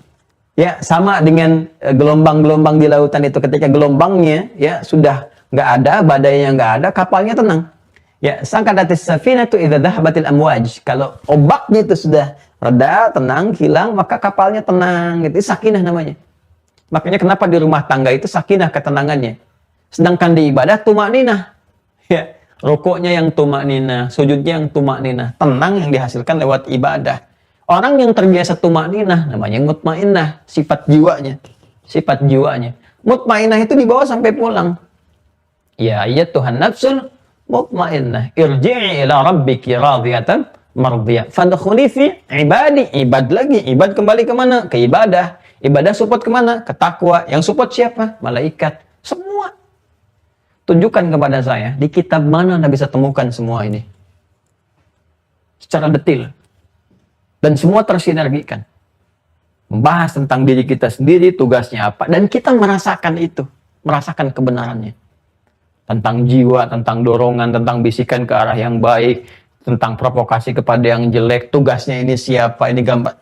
Ya, sama dengan gelombang-gelombang di lautan itu, ketika gelombangnya ya sudah nggak ada, badainya nggak ada, kapalnya tenang. Ya, sakanatis safinatu idza dhahabatil amwaj. Kalau ombaknya itu sudah reda, tenang, hilang, maka kapalnya tenang. Itu sakinah namanya. Makanya kenapa di rumah tangga itu sakinah ketenangannya. Sedangkan di ibadah tumakninah. Ya, rukuknya yang tumakninah, sujudnya yang tumakninah, tenang yang dihasilkan lewat ibadah. Orang yang terbiasa tumakninah namanya mutmainnah, sifat jiwanya. Mutmainnah itu dibawa sampai pulang. Ya ayyatuhan nafsul mutmainnah, irji'i ila rabbiki radiyatan mardiyah. Fadkhuli fi ibadi, ibad kembali ke mana? Ke ibadah. Ibadah support kemana? Ke takwa. Yang support siapa? Malaikat. Semua. Tunjukkan kepada saya, di kitab mana Anda bisa temukan semua ini? Secara detail. Dan semua tersinergikan. membahas tentang diri kita sendiri, tugasnya apa, dan kita merasakan itu, merasakan kebenarannya. Tentang jiwa, tentang dorongan, tentang bisikan ke arah yang baik, tentang provokasi kepada yang jelek, tugasnya ini siapa, ini gambar.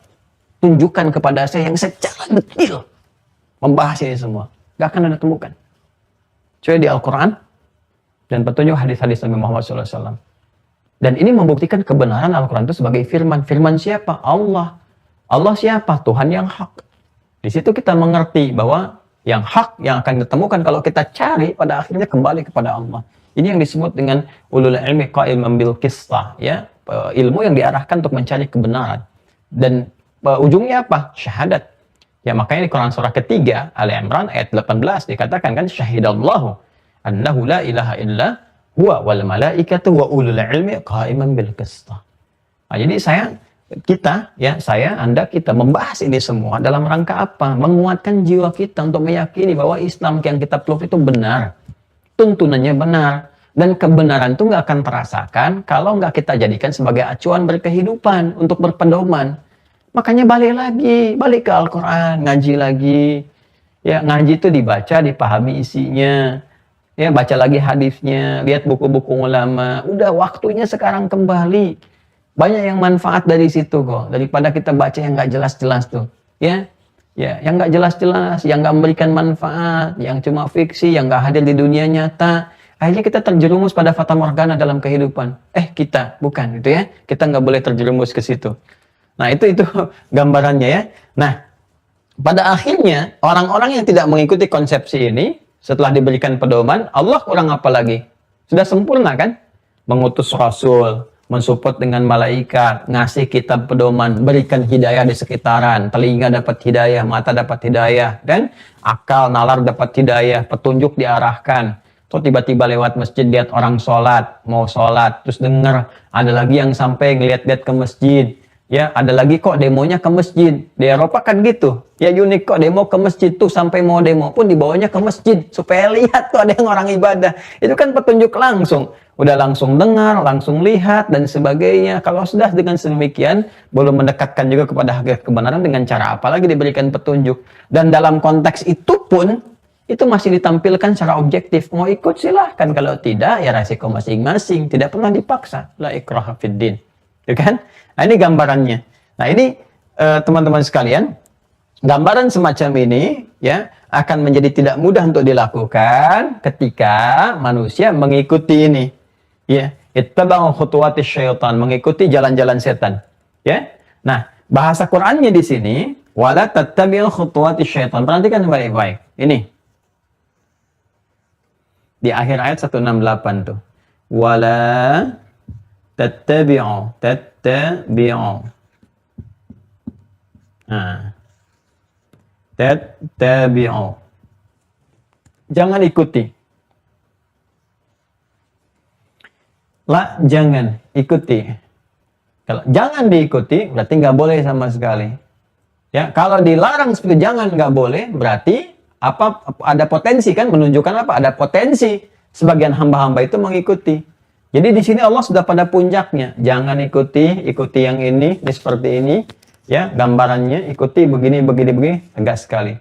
Tunjukkan kepada saya yang secara detail membahas ini semua. Gak akan Anda temukan. Coba di Al-Quran dan petunjuk hadis-hadis Nabi Muhammad SAW. Dan ini membuktikan kebenaran Al-Quran itu sebagai firman. Firman siapa? Allah. Allah siapa? Tuhan yang hak. Di situ kita mengerti bahwa yang hak yang akan ditemukan kalau kita cari pada akhirnya kembali kepada Allah. Ini yang disebut dengan ulul ilmi qa'iman bil qisṭah, ya, ilmu yang diarahkan untuk mencari kebenaran. Dan ujungnya apa? Syahadat. Ya, makanya di Quran surah ketiga Ali Imran ayat 18 dikatakan kan syahidallahu annahu la ilaha illa huwa wal malaikatu wa ulul ilmi qa'iman bil qisṭah. Nah, jadi Anda, kita membahas ini semua dalam rangka apa? Menguatkan jiwa kita untuk meyakini bahwa Islam yang kita peluk itu benar. Tuntunannya benar. Dan kebenaran itu nggak akan terasakan kalau nggak kita jadikan sebagai acuan berkehidupan untuk berpedoman. Makanya balik ke Al-Quran, ngaji lagi. Ya, ngaji itu dibaca, dipahami isinya. Ya, baca lagi hadisnya, lihat buku-buku ulama. Udah waktunya sekarang kembali. Banyak yang manfaat dari situ kok, daripada kita baca yang nggak jelas-jelas tuh, ya, yang nggak jelas-jelas, yang nggak memberikan manfaat, yang cuma fiksi, yang nggak hadir di dunia nyata. Akhirnya kita terjerumus pada fata morgana dalam kehidupan. Kita bukan, gitu ya. Kita nggak boleh terjerumus ke situ. Nah, itu gambarannya ya. Nah, pada akhirnya orang-orang yang tidak mengikuti konsepsi ini, setelah diberikan pedoman, Allah kurang apa lagi? Sudah sempurna kan? Mengutus Rasul, mensupport dengan malaikat, ngasih kitab pedoman, berikan hidayah di sekitaran, telinga dapat hidayah, mata dapat hidayah, dan akal, nalar dapat hidayah, petunjuk diarahkan. Terus tiba-tiba lewat masjid lihat orang sholat, mau sholat, terus dengar ada lagi yang sampai ngeliat-liat ke masjid. Ya, ada lagi kok demonya ke masjid. Di Eropa kan gitu. Ya unik kok demo ke masjid tuh, sampai mau demo pun dibawanya ke masjid supaya lihat tuh ada yang orang ibadah. Itu kan petunjuk langsung. Udah langsung dengar, langsung lihat dan sebagainya. Kalau sudah dengan sedemikian, belum mendekatkan juga kepada hakikat kebenaran dengan cara apa lagi diberikan petunjuk. Dan dalam konteks itu pun itu masih ditampilkan secara objektif. Mau ikut silahkan, kalau tidak ya resiko masing-masing. Tidak pernah dipaksa. La ikraha fid din. Ya kan? Nah, ini gambarannya. Nah, ini teman-teman sekalian, gambaran semacam ini ya akan menjadi tidak mudah untuk dilakukan ketika manusia mengikuti ini. Ya, ittaba'u khutuwatis syaitan, mengikuti jalan-jalan setan. Ya. Nah, bahasa Qur'annya di sini wala tattabi'u khutuwatis syaitan. Perhatikan baik-baik. Ini. Di akhir ayat 168 tuh. Wala tattabi'u. Nah. Tattabi'u. Jangan ikuti. Jangan ikuti. Kalau jangan diikuti, berarti nggak boleh sama sekali. Ya, kalau dilarang seperti jangan nggak boleh, berarti apa? Ada potensi kan, menunjukkan apa? Ada potensi sebagian hamba-hamba itu mengikuti. Jadi di sini Allah sudah pada puncaknya. Jangan ikuti yang ini seperti ini. Ya, gambarannya ikuti begini, tegas sekali.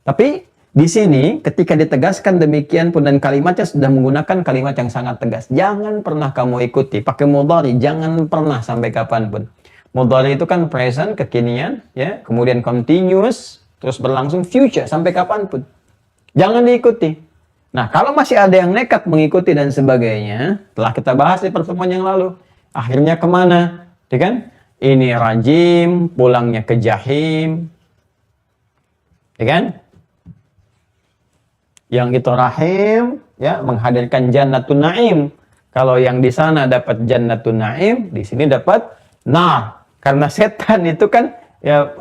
Tapi di sini ketika ditegaskan demikian pun dan kalimatnya sudah menggunakan kalimat yang sangat tegas. Jangan pernah kamu ikuti. Pakai mudhari, jangan pernah sampai kapanpun. Mudhari itu kan present, kekinian, ya, kemudian continuous, terus berlangsung future sampai kapanpun. Jangan diikuti. Nah, kalau masih ada yang nekat mengikuti dan sebagainya, telah kita bahas di pertemuan yang lalu. Akhirnya kemana? Ya kan? Ini rajim, pulangnya ke jahim. Ya kan? Yang itu rahim, ya, menghadirkan jannatun naim. Kalau yang di sana dapat jannatun naim, di sini dapat nar. Karena setan itu kan ya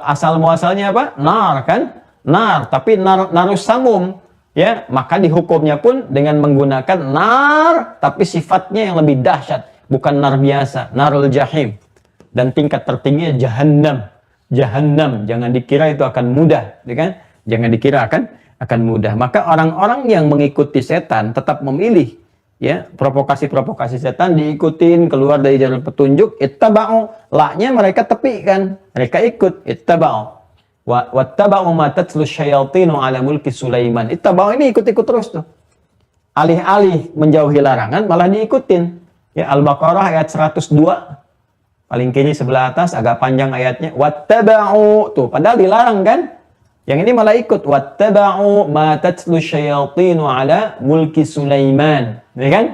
asal muasalnya apa? Nar kan? Nar, tapi narus samum, ya. Maka dihukumnya pun dengan menggunakan nar, tapi sifatnya yang lebih dahsyat, bukan nar biasa, narul jahim. Dan tingkat tertingginya jahannam. Jahannam, jangan dikira itu akan mudah, ya kan? Jangan dikira akan mudah. Maka orang-orang yang mengikuti setan tetap memilih, ya, provokasi-provokasi setan diikutin, keluar dari jalur petunjuk, ittaba'u, la-nya mereka tepikan, mereka ikut, ittaba'u. Wattaba'u ma tatlu syayatinu ala mulki Sulaiman. Ittaba'u ini ikut-ikut terus tuh. Alih-alih menjauhi larangan malah diikutin. Ya, Al-Baqarah ayat 102. Paling kiri sebelah atas agak panjang ayatnya. Wattaba'u tuh, padahal dilarang kan? Yang ini malah ikut. Wattaba'u ma tatlu syayatinu ala mulki Sulaiman. Ya kan?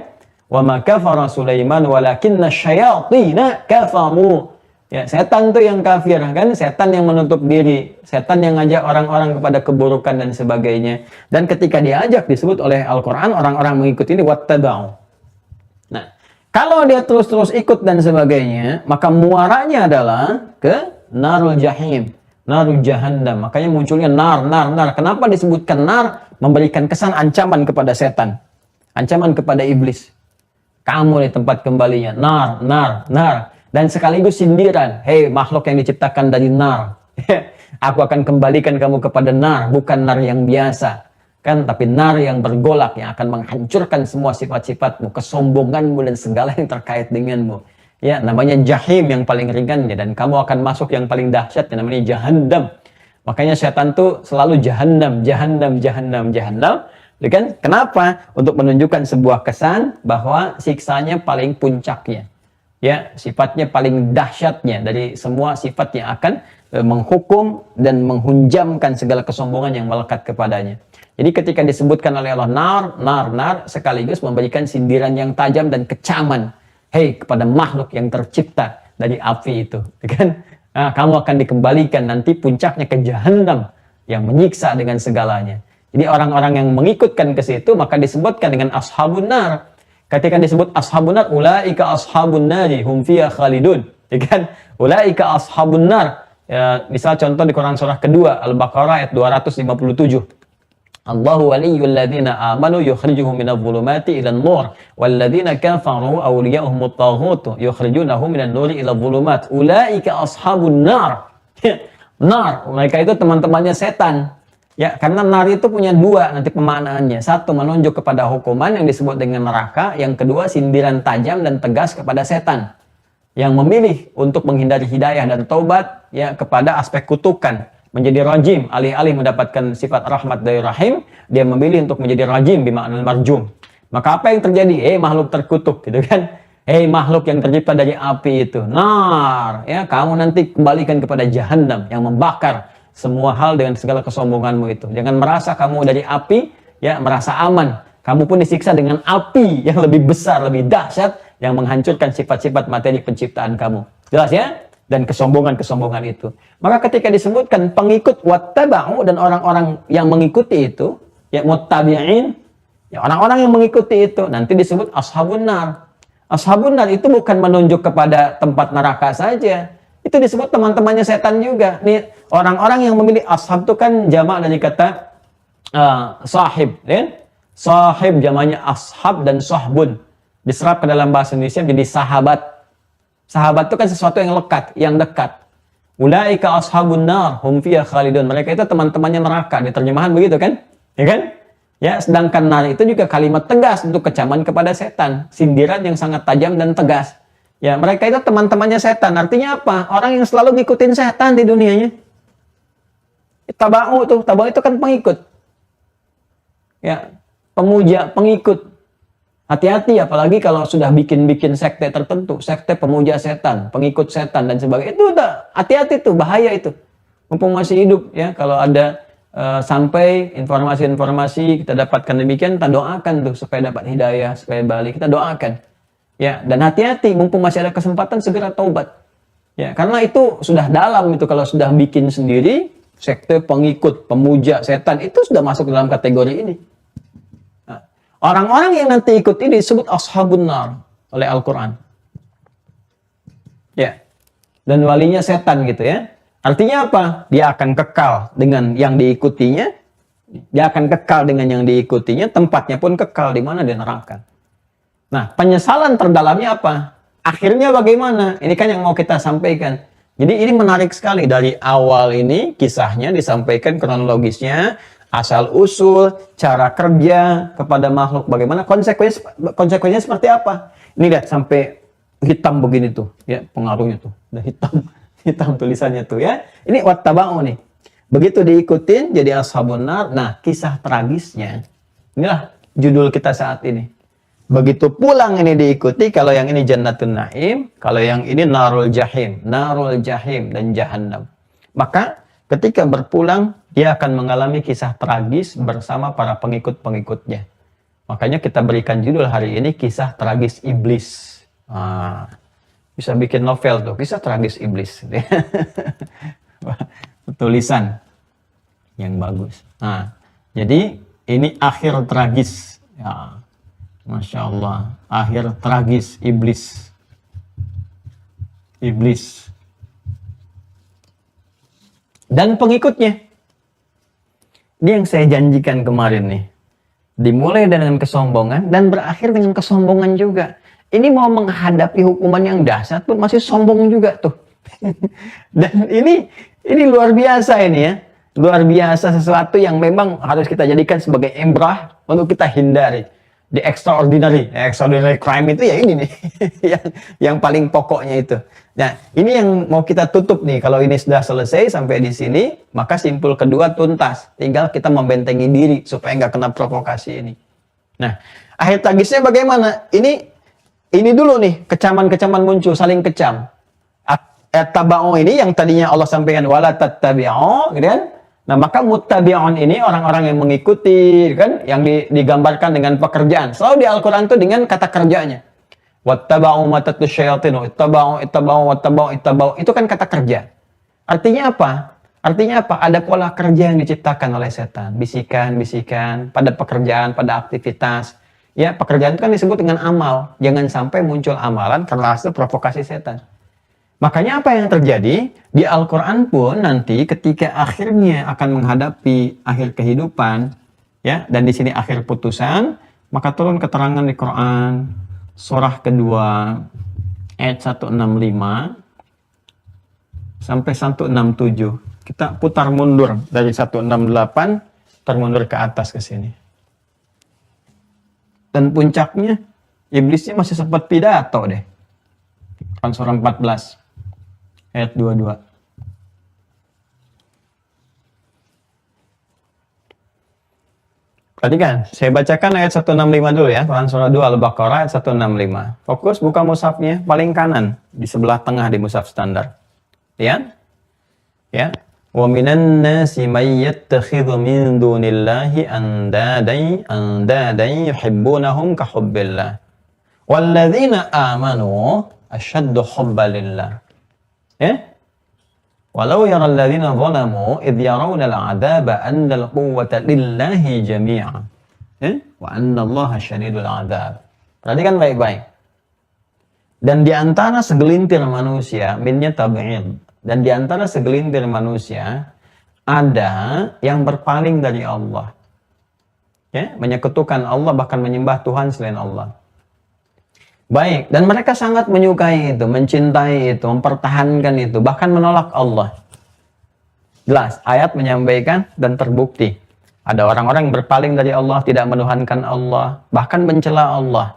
Wa ma kafara Sulaiman walakinna syayatina kafaru. Ya, setan tuh yang kafir kan, setan yang menutup diri, setan yang ngajak orang-orang kepada keburukan dan sebagainya. Dan ketika diajak disebut oleh Al-Qur'an orang-orang mengikuti ini wattaba'u. Nah, kalau dia terus-terus ikut dan sebagainya, maka muaranya adalah ke narul jahim, narul jahannam. Makanya munculnya nar. Kenapa disebutkan nar? Memberikan kesan ancaman kepada setan, ancaman kepada iblis. Kamu di tempat kembalinya, nar. Dan sekaligus sindiran, hei makhluk yang diciptakan dari nar, aku akan kembalikan kamu kepada nar, bukan nar yang biasa, kan? Tapi nar yang bergolak, yang akan menghancurkan semua sifat-sifatmu, kesombonganmu, dan segala yang terkait denganmu. Ya, namanya jahim yang paling ringan, ya, dan kamu akan masuk yang paling dahsyat, yang namanya jahannam. Makanya setan tuh selalu jahannam. Ya kan? Kenapa? Untuk menunjukkan sebuah kesan bahwa siksanya paling puncaknya. Ya, sifatnya paling dahsyatnya dari semua sifat yang akan menghukum dan menghunjamkan segala kesombongan yang melekat kepadanya. Jadi ketika disebutkan oleh Allah nar, sekaligus memberikan sindiran yang tajam dan kecaman. Hei, kepada makhluk yang tercipta dari api itu, kan? Nah, kamu akan dikembalikan nanti puncaknya ke jahannam yang menyiksa dengan segalanya. Jadi orang-orang yang mengikutkan ke situ maka disebutkan dengan ashabun nar. Ketika disebut ashabun nar, ulaika ashabun nari hum fiha khalidun. Ya kan? Ulaika ashabun nar. Ya, misal contoh di Quran surah kedua Al-Baqarah ayat 257. Allahu waliyyul ladzina amanu yukhrijuhum minadh dhulumati ilan nur wal ladzina kafaru awliya'uhumut taghutu yukhrijunahum minan nuri ilal dhulumat. Ulaika ashabun nar. Nar, mereka itu teman-temannya setan. Ya, karena nar itu punya dua nanti pemaknaannya. Satu, menunjuk kepada hukuman yang disebut dengan neraka. Yang kedua, sindiran tajam dan tegas kepada setan yang memilih untuk menghindari hidayah dan taubat ya kepada aspek kutukan, menjadi rajim. Alih-alih mendapatkan sifat rahmat dari rahim, dia memilih untuk menjadi rajim bimakna marjum. Maka apa yang terjadi? Makhluk terkutuk gitu kan. Makhluk yang tercipta dari api itu, nar, ya, kamu nanti kembalikan kepada jahannam yang membakar semua hal dengan segala kesombonganmu itu. Jangan merasa kamu dari api, ya, merasa aman. Kamu pun disiksa dengan api yang lebih besar, lebih dahsyat, yang menghancurkan sifat-sifat materi penciptaan kamu. Jelas ya? Dan kesombongan-kesombongan itu. Maka ketika disebutkan pengikut wattaba'u dan orang-orang yang mengikuti itu, ya, muttabi'in, ya, orang-orang yang mengikuti itu, nanti disebut ashabun nar. Ashabun nar itu bukan menunjuk kepada tempat neraka saja. Itu disebut teman-temannya setan juga. Nih, orang-orang yang memilih ashab itu kan jamak dari kata sahib, ya? Sahib jamaknya ashab dan sahbun. Diserap ke dalam bahasa Indonesia menjadi sahabat. Sahabat itu kan sesuatu yang lekat, yang dekat. Ulaika ashabun nar hum fiha khalidun. Mereka itu teman-temannya neraka. Di terjemahan begitu kan? Ya kan? Ya, sedangkan nar itu juga kalimat tegas untuk kecaman kepada setan, sindiran yang sangat tajam dan tegas. Ya, mereka itu teman-temannya setan. Artinya apa? Orang yang selalu ngikutin setan di dunianya. Taba'u itu kan pengikut. Ya, pemuja, pengikut. Hati-hati apalagi kalau sudah bikin-bikin sekte tertentu, sekte pemuja setan, pengikut setan dan sebagainya. Itu udah hati-hati tuh, bahaya itu. Mumpung masih hidup ya, kalau ada sampai informasi-informasi kita dapatkan demikian, kita doakan tuh supaya dapat hidayah, supaya balik. Kita doakan. Ya, dan hati-hati, mumpung masih ada kesempatan segera taubat. Ya, karena itu sudah dalam itu kalau sudah bikin sendiri sekte pengikut pemuja setan itu sudah masuk dalam kategori ini. Nah, orang-orang yang nanti ikut ini disebut ashabun nar oleh Al-Qur'an. Ya. Dan walinya setan gitu ya. Artinya apa? Dia akan kekal dengan yang diikutinya. Dia akan kekal dengan yang diikutinya, tempatnya pun kekal di mana? Di neraka. Nah, penyesalan terdalamnya apa? Akhirnya bagaimana? Ini kan yang mau kita sampaikan. Jadi ini menarik sekali. Dari awal ini kisahnya disampaikan kronologisnya, asal-usul, cara kerja kepada makhluk, bagaimana konsekuensinya seperti apa. Ini lihat sampai hitam begini tuh, ya, pengaruhnya tuh. Udah hitam tulisannya tuh ya. Ini wattaba'u nih. Begitu diikutin jadi ashabun nar. Nah, kisah tragisnya, inilah judul kita saat ini. Begitu pulang ini diikuti, kalau yang ini Jannatun Naim, kalau yang ini Narul Jahim dan Jahannam. Maka ketika berpulang, dia akan mengalami kisah tragis bersama para pengikut-pengikutnya. Makanya kita berikan judul hari ini kisah tragis iblis. Bisa bikin novel tuh, kisah tragis iblis. Tulisan yang bagus. Nah, jadi ini akhir tragis. Ya, Masya Allah, akhir tragis iblis. Iblis dan pengikutnya. Ini yang saya janjikan kemarin nih. Dimulai dengan kesombongan dan berakhir dengan kesombongan juga. Ini mau menghadapi hukuman yang dahsyat pun masih sombong juga tuh. Dan ini luar biasa ini ya. Luar biasa, sesuatu yang memang harus kita jadikan sebagai ibrah untuk kita hindari. The extraordinary crime itu ya ini nih. yang paling pokoknya itu. Nah, ini yang mau kita tutup nih. Kalau ini sudah selesai sampai di sini, maka simpul kedua tuntas. Tinggal kita membentengi diri supaya nggak kena provokasi ini. Nah, akhir tragisnya bagaimana? Ini dulu nih, kecaman-kecaman muncul, saling kecam. Taba'u ini yang tadinya Allah sampaikan wala tattabi'u, gitu kan? Nah, maka muttabi'un ini orang-orang yang mengikuti, kan? Yang digambarkan dengan pekerjaan. Selalu di Al-Quran itu dengan kata kerjanya. Wattaba'u ma tatlu syayatinu, ittaba'u. Itu kan kata kerja. Artinya apa? Artinya apa? Ada pola kerja yang diciptakan oleh setan. Bisikan-bisikan pada pekerjaan, pada aktivitas. Ya, pekerjaan itu kan disebut dengan amal. Jangan sampai muncul amalan karena hasil provokasi setan. Makanya apa yang terjadi di Al-Quran pun nanti ketika akhirnya akan menghadapi akhir kehidupan, ya, dan di sini akhir putusan, maka turun keterangan di Quran surah kedua ayat 165 sampai 167. Kita putar mundur dari 168 termundur ke atas ke sini. Dan puncaknya iblisnya masih sempat pidato deh. Quran surah 14 ayat 22. Perhatikan, saya bacakan ayat 165 dulu ya. Quran surah 2 Al-Baqarah ayat 165. Fokus buka mushafnya paling kanan di sebelah tengah di mushaf standar. Lihat? Ya. Wa minan nasi may yattakhidhu min dunillahi andadan yuhibbunahum ka hubbillah. Walladzina amanu asyaddu hubban lillah. Ya? Walau yara alladhina zalamu idh yarawna al'adzaba anna al-quwwata lillahi jami'a. Ya? Wa anna Allaha syadidul 'adzab. Perhatikan baik-baik. Dan di antara segelintir manusia, minnya tabi'in. Dan di antara segelintir manusia ada yang berpaling dari Allah. Ya, menyekutukan Allah bahkan menyembah Tuhan selain Allah. Baik, dan mereka sangat menyukai itu, mencintai itu, mempertahankan itu, bahkan menolak Allah. Jelas, ayat menyampaikan dan terbukti. Ada orang-orang yang berpaling dari Allah, tidak menuhankan Allah, bahkan mencela Allah.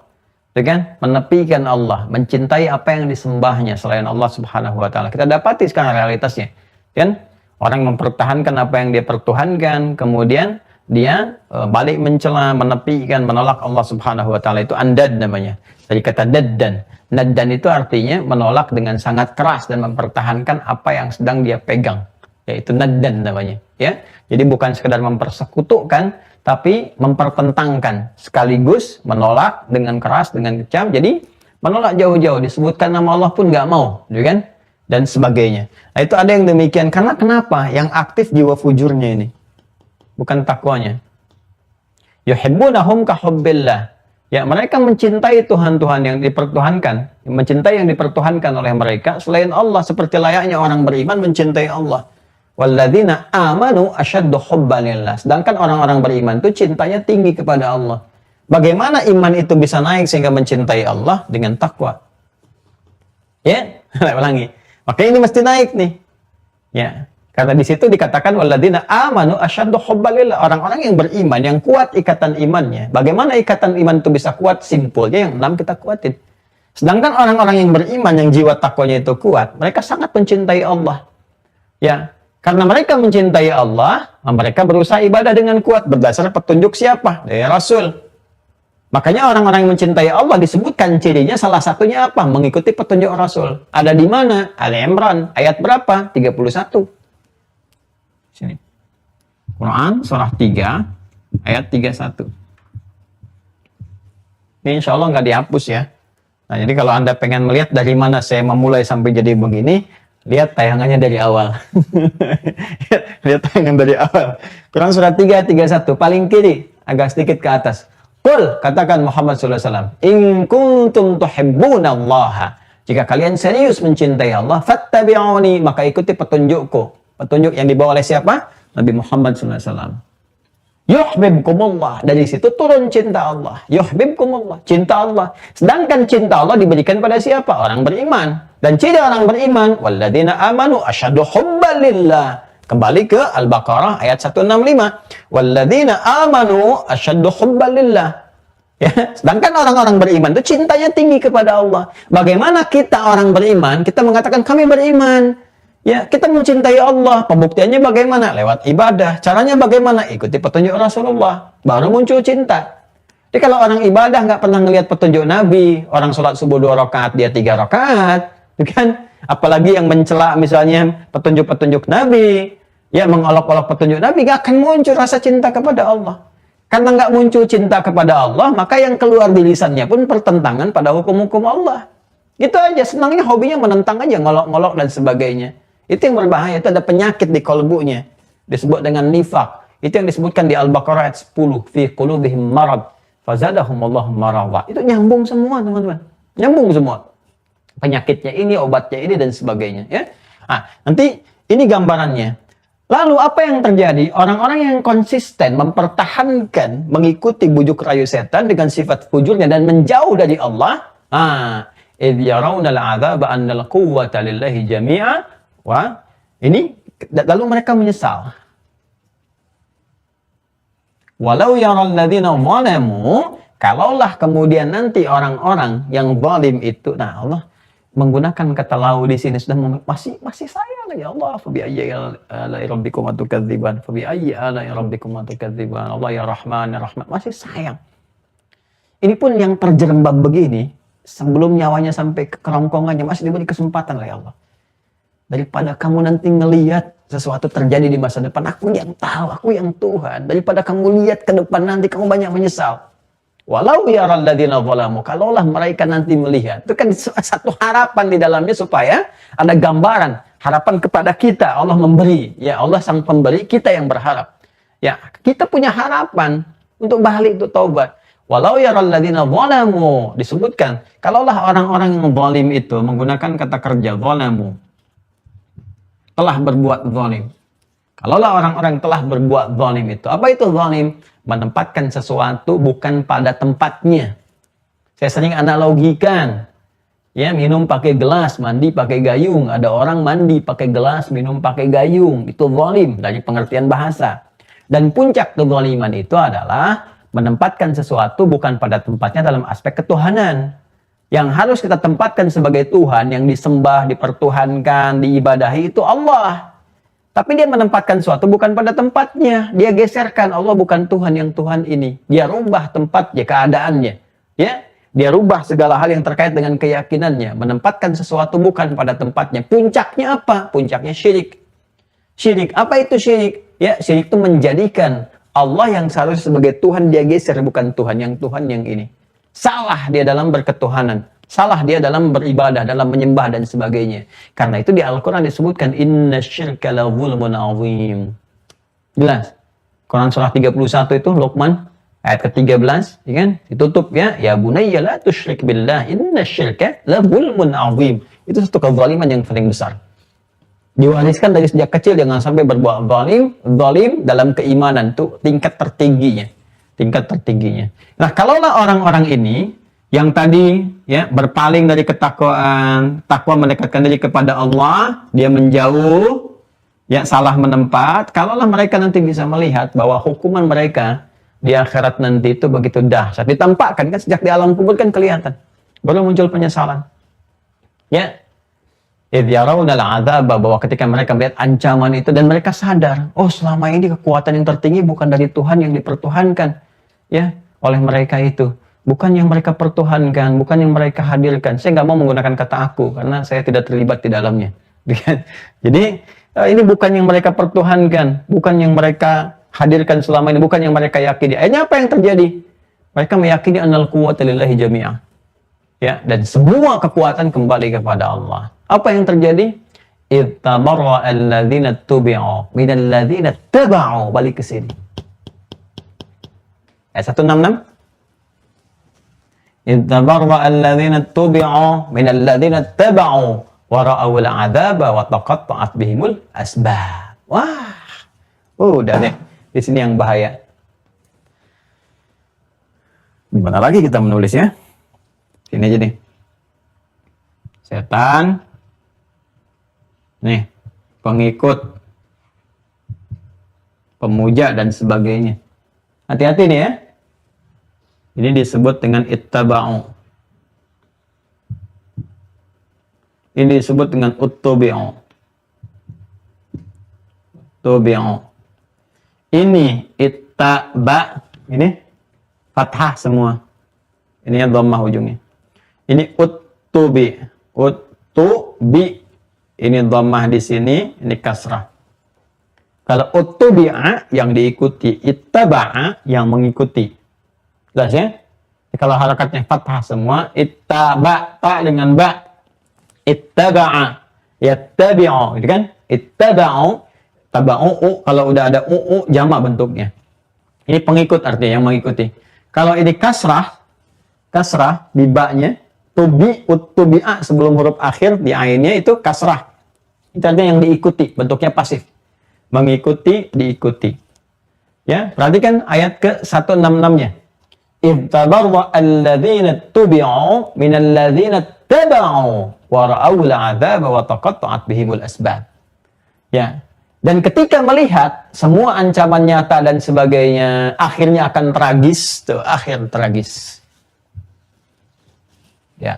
Kan? Menepikan Allah, mencintai apa yang disembahnya selain Allah Subhanahu wa taala. Kita dapati sekarang realitasnya. Kan? Orang mempertahankan apa yang dia pertuhankan, kemudian dia balik mencela, menepikan, menolak Allah Subhanahu wa taala. Itu andad namanya. Dari kata daddan. Naddan itu artinya menolak dengan sangat keras dan mempertahankan apa yang sedang dia pegang. Yaitu naddan namanya. Ya. Jadi bukan sekedar mempersekutukan, tapi mempertentangkan. Sekaligus menolak dengan keras, dengan kecam. Jadi menolak jauh-jauh. Disebutkan nama Allah pun nggak mau. Kan? Dan sebagainya. Nah, itu ada yang demikian. Karena kenapa? Yang aktif jiwa fujurnya ini. Bukan takwanya. Yuhibbunahum ka hubbillah. Ya, mereka mencintai Tuhan-Tuhan yang dipertuhankan, mencintai yang dipertuhankan oleh mereka selain Allah, seperti layaknya orang beriman mencintai Allah. Walladzina amanu asyaddu hubban lillah. Sedangkan orang-orang beriman itu cintanya tinggi kepada Allah. Bagaimana iman itu bisa naik sehingga mencintai Allah? Dengan takwa. Ya, ulangi. Maka ini mesti naik nih. Ya. Karena di situ dikatakan walladzina amanu asyaddu hubban lillah. Orang-orang yang beriman, yang kuat ikatan imannya. Bagaimana ikatan iman itu bisa kuat? Simpulnya yang 6 kita kuatin. Sedangkan orang-orang yang beriman, yang jiwa takwanya itu kuat, mereka sangat mencintai Allah. Ya, Karena mereka mencintai Allah, mereka berusaha ibadah dengan kuat berdasar petunjuk siapa? Dari Rasul. Makanya orang-orang yang mencintai Allah disebutkan cirinya salah satunya apa? Mengikuti petunjuk Rasul. Ada di mana? Ali Imran. Ayat berapa? 31. Sini. Quran surah 3 ayat 31. Ini insya Allah nggak dihapus ya. Nah, jadi kalau Anda pengen melihat dari mana saya memulai sampai jadi begini, lihat tayangannya dari awal. Lihat tayangan dari awal. Quran surah 3 31, paling kiri, agak sedikit ke atas. Qul, katakan Muhammad sallallahu alaihi wasallam, in kuntum tuhibbunallaha. Jika kalian serius mencintai Allah, fattabi'uni, maka ikuti petunjukku. Petunjuk yang dibawa oleh siapa? Nabi Muhammad sallallahu alaihi wasallam. Yuhibbukumullah, dari situ turun cinta Allah. Yuhibbukumullah, cinta Allah. Sedangkan cinta Allah diberikan pada siapa? Orang beriman. Dan ciri orang beriman, walladzina amanu asyaddu hubban lillah. Kembali ke Al-Baqarah ayat 165. Walladzina amanu asyaddu hubban lillah. Ya, sedangkan orang-orang beriman itu cintanya tinggi kepada Allah. Bagaimana kita orang beriman? Kita mengatakan kami beriman. Ya, kita mencintai Allah. Pembuktiannya bagaimana? Lewat ibadah. Caranya bagaimana? Ikuti petunjuk Rasulullah. Baru muncul cinta. Jadi kalau orang ibadah nggak pernah ngelihat petunjuk Nabi, orang sholat subuh 2 rakaat, dia 3 rakaat, kan? Apalagi yang mencela misalnya petunjuk-petunjuk Nabi, ya mengolok-olok petunjuk Nabi, nggak akan muncul rasa cinta kepada Allah. Karena nggak muncul cinta kepada Allah, maka yang keluar di lisannya pun pertentangan pada hukum-hukum Allah. Gitu aja, senangnya hobinya menentang aja, ngolok-ngolok dan sebagainya. Itu yang berbahaya, itu ada penyakit di kalbunya. Disebut dengan nifaq. Itu yang disebutkan di Al-Baqarah ayat 10. Fi qulubihim marad, fazadahumullahu marada. Itu nyambung semua, teman-teman. Nyambung semua. Penyakitnya ini, obatnya ini, dan sebagainya. Ya. Nah, nanti ini gambarannya. Lalu apa yang terjadi? Orang-orang yang konsisten mempertahankan, mengikuti bujuk rayu setan dengan sifat fujurnya dan menjauh dari Allah. Idh yarawna al-'adzaba anna al-quwwata lillahi jami'a. Wah, ini lalu mereka menyesal. Walau yaral ladzina zalamu, kalaulah kemudian nanti orang-orang yang zalim itu, nah Allah menggunakan kata lau di sini sudah masih sayang ya Allah. Fa bi ayyi ala'i rabbikum atukadziban, fa bi ayyi ala'i rabbikum atukadziban. Allah ya Rahman ya Rahman, masih sayang. Ini pun yang terjerembab begini, sebelum nyawanya sampai ke kerongkongannya masih diberi kesempatan oleh Allah. Daripada kamu nanti ngelihat sesuatu terjadi di masa depan, aku yang tahu, aku yang Tuhan. Daripada kamu lihat ke depan nanti kamu banyak menyesal. Walau yaral ladzina zalamu, kalaulah mereka nanti melihat. Itu kan satu harapan di dalamnya supaya ada gambaran, harapan kepada kita. Allah memberi, ya Allah sang pemberi, kita yang berharap. Ya, kita punya harapan untuk balik, untuk taubat. Walau yaral ladzina zalamu, disebutkan, kalaulah orang-orang yang zalim itu menggunakan kata kerja zalamu, telah berbuat zalim. Kalaulah orang-orang telah berbuat zalim itu. Apa itu zalim? Menempatkan sesuatu bukan pada tempatnya. Saya sering analogikan. Ya, minum pakai gelas, mandi pakai gayung. Ada orang mandi pakai gelas, minum pakai gayung. Itu zalim dari pengertian bahasa. Dan puncak kezaliman itu adalah menempatkan sesuatu bukan pada tempatnya dalam aspek ketuhanan. Yang harus kita tempatkan sebagai Tuhan, yang disembah, dipertuhankan, diibadahi itu Allah. Tapi dia menempatkan sesuatu bukan pada tempatnya. Dia geserkan, Allah bukan Tuhan yang Tuhan ini. Dia rubah tempatnya, keadaannya. Ya, dia rubah segala hal yang terkait dengan keyakinannya. Menempatkan sesuatu bukan pada tempatnya. Puncaknya apa? Puncaknya syirik. Syirik, apa itu syirik? Ya, syirik itu menjadikan Allah yang seharusnya sebagai Tuhan, dia geser, bukan Tuhan yang ini. Salah dia dalam berketuhanan. Salah dia dalam beribadah, dalam menyembah dan sebagainya. Karena itu di Al-Quran disebutkan inna syirka la zulmun azim. Jelas. Quran surah 31 itu Luqman ayat ke-13, ya kan? Ditutup ya, ya bunayya la tusyrik billah inna syirka la zulmun azim. Itu satu kezaliman yang paling besar. Diwariskan dari sejak kecil, jangan sampai berbuat zalim dalam keimanan, itu tingkat tertingginya. Nah, kalaulah orang-orang ini yang tadi ya berpaling dari ketakwaan, takwa mendekatkan diri kepada Allah, dia menjauh, ya salah menempat, kalaulah mereka nanti bisa melihat bahwa hukuman mereka di akhirat nanti itu begitu dahsyat, ditampakkan kan sejak di alam kubur kan kelihatan, baru muncul penyesalan. Ya. idh yarawnal 'adzaba, bahwa ketika mereka melihat ancaman itu dan mereka sadar, oh selama ini kekuatan yang tertinggi bukan dari Tuhan yang dipertuhankan ya oleh mereka itu, bukan yang mereka pertuhankan, bukan yang mereka hadirkan. Saya nggak mau menggunakan kata aku karena saya tidak terlibat di dalamnya. Jadi ini bukan yang mereka pertuhankan, bukan yang mereka hadirkan selama ini, bukan yang mereka yakini. Akhirnya apa yang terjadi? Mereka meyakini annal quwwata lillahi jami'ah. Ya, dan semua kekuatan kembali kepada Allah. Apa yang terjadi? Ittabarra alladzina tubi'u minal ladzina taba'u. Balik ke sini. Ayat 166. Ittabarra alladzina tubi'u minal ladzina taba'u wa ra'awul 'adzaba wa taqatta'at bihimul asbab. Wah. Udah deh. Di sini yang bahaya. Gimana lagi kita menulisnya? Sini aja nih. Setan. Nih, pengikut, pemuja dan sebagainya. Hati-hati nih ya. Ini disebut dengan ittaba'u. Ini disebut dengan uttubi'u. Tubi'u. Ini ittaba, ini fathah semua. Ini yang dhammah ujungnya. Ini uttubi, ini dhammah di sini, ini kasrah. Kalau uttubi'a yang diikuti, ittaba'a yang mengikuti. Jelas ya? Kalau harakatnya fathah semua, ittaba, ta dengan ba, ittaba'a, yattabi'u, gitu kan? Ittaba'u, taba'u, kalau udah ada jamak bentuknya. Ini pengikut artinya yang mengikuti. Kalau ini kasrah di ba-nya, uttubi'a sebelum huruf akhir di ainnya itu kasrah. Itu artinya yang diikuti, bentuknya pasif. Mengikuti, diikuti. Ya, perhatikan ayat ke-166-nya. Ittabarra alladzina tubi'u minal ladzina taba'u wa ra'awul 'adzaba wa taqatta'at bihimul asbab. Ya. Dan ketika melihat semua ancaman nyata dan sebagainya, akhirnya akan tragis, tuh, akhir tragis. Ya.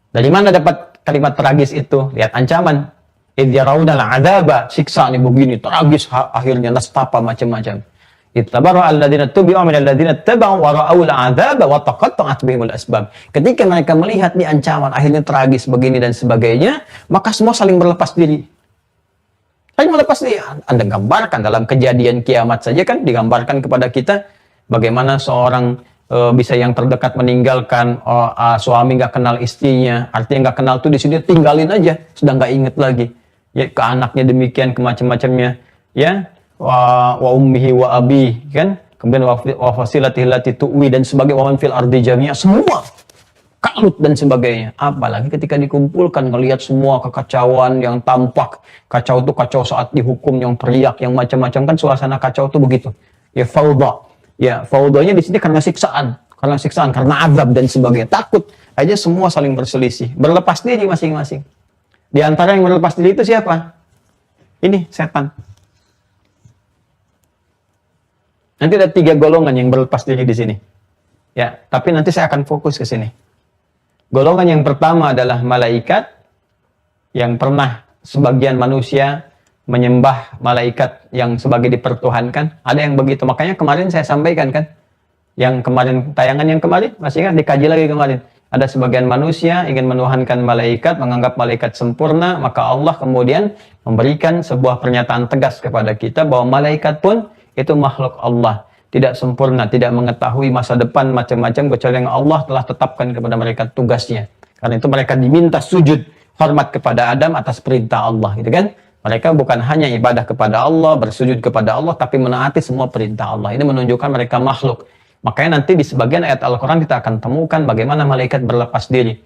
Dari mana dapat kalimat tragis itu? Lihat ancaman. Idh yarawnal 'adzaba, siksa nih begini, tragis akhirnya, nastapa macam-macam. Ittabarra alladzina tubi'u minal ladzina taba'u wa ra'awul 'adzaba wa taqatta'at bihimul asbab. Ketika mereka melihat nih ancaman akhirnya tragis begini dan sebagainya, maka semua saling berlepas diri. Saling berlepas diri. Anda gambarkan dalam kejadian kiamat saja kan digambarkan kepada kita bagaimana seorang bisa yang terdekat meninggalkan suami nggak kenal istrinya, artinya nggak kenal tuh di sini tinggalin aja, sudah nggak inget lagi. Ya ke anaknya demikian, ke macam-macamnya, ya wa ummihi wa abi, kan? Kemudian wa fasilatihi allati tuwi dan sebagai wa man fil ardi jami'a, semua kalut dan sebagainya. Apalagi ketika dikumpulkan ngelihat semua kekacauan yang tampak, kacau itu kacau saat dihukum, yang teriak, yang macam-macam, kan suasana kacau itu begitu. Ya faudha. Ya, faudanya di sini karena siksaan, karena azab dan sebagainya. Takut aja semua saling berselisih, berlepas diri masing-masing. Di antara yang berlepas diri itu siapa? Ini setan. Nanti ada 3 golongan yang berlepas diri di sini. Ya, tapi nanti saya akan fokus ke sini. Golongan yang pertama adalah malaikat yang pernah sebagian manusia menyembah malaikat yang sebagai dipertuhankan. Ada yang begitu. Makanya kemarin saya sampaikan kan, yang kemarin, tayangan yang kemarin, masih ingat, dikaji lagi kemarin. Ada sebagian manusia ingin menuhankan malaikat, menganggap malaikat sempurna, maka Allah kemudian memberikan sebuah pernyataan tegas kepada kita bahwa malaikat pun itu makhluk Allah, tidak sempurna, tidak mengetahui masa depan macam-macam kecuali yang Allah telah tetapkan kepada mereka tugasnya. Karena itu mereka diminta sujud hormat kepada Adam atas perintah Allah, gitu kan? Mereka bukan hanya ibadah kepada Allah, bersujud kepada Allah, tapi menaati semua perintah Allah. Ini menunjukkan mereka makhluk. Makanya nanti di sebagian ayat Al-Quran kita akan temukan bagaimana malaikat berlepas diri.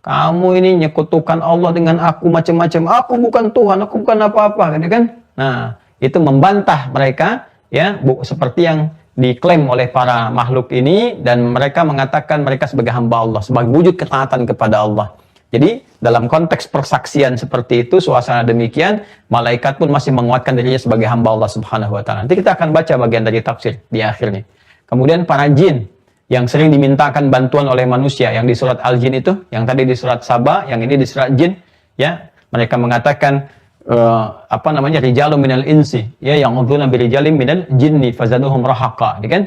Kamu ini nyekutukan Allah dengan aku macam-macam. Aku bukan Tuhan, aku bukan apa-apa, gitu kan? Nah, itu membantah mereka, ya, seperti yang diklaim oleh para makhluk ini, dan mereka mengatakan mereka sebagai hamba Allah, sebagai wujud ketaatan kepada Allah. Jadi dalam konteks persaksian seperti itu, suasana demikian, malaikat pun masih menguatkan dirinya sebagai hamba Allah Subhanahu wa taala. Nanti kita akan baca bagian dari tafsir di akhirnya. Kemudian para jin yang sering dimintakan bantuan oleh manusia, yang di surat Al-Jin itu, yang tadi di surat Saba, yang ini di surat Jin, ya. Mereka mengatakan rijalun minal insi, ya, yang udzuna birijalin minal jinni fazaduhum rahaqa, ya kan?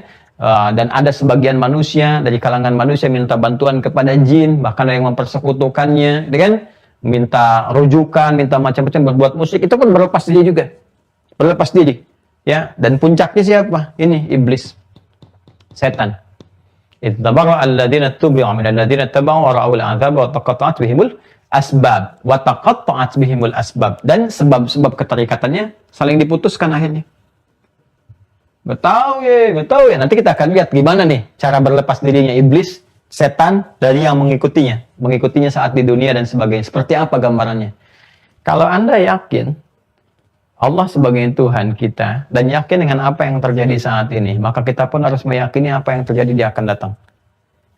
Dan ada sebagian manusia dari kalangan manusia minta bantuan kepada jin, bahkan ada yang mempersekutukannya, ya kan? Minta rujukan, minta macam-macam, berbuat musyrik, itu pun berlepas diri juga. Berlepas diri, ya. Dan puncaknya siapa? Ini iblis, setan. Ittabaru alladziina tubi'u min alladziina taba'u wa ra'ul 'adzaba wa taqatta'at bihimul asbab wa taqatta'at bihimul asbab, dan sebab-sebab keterikatannya saling diputuskan akhirnya. Gak tahu ya. Nanti kita akan lihat gimana nih cara berlepas dirinya iblis, setan, dari yang mengikutinya saat di dunia dan sebagainya. Seperti apa gambarannya? Kalau Anda yakin Allah sebagai Tuhan kita dan yakin dengan apa yang terjadi saat ini, maka kita pun harus meyakini apa yang terjadi di akan datang.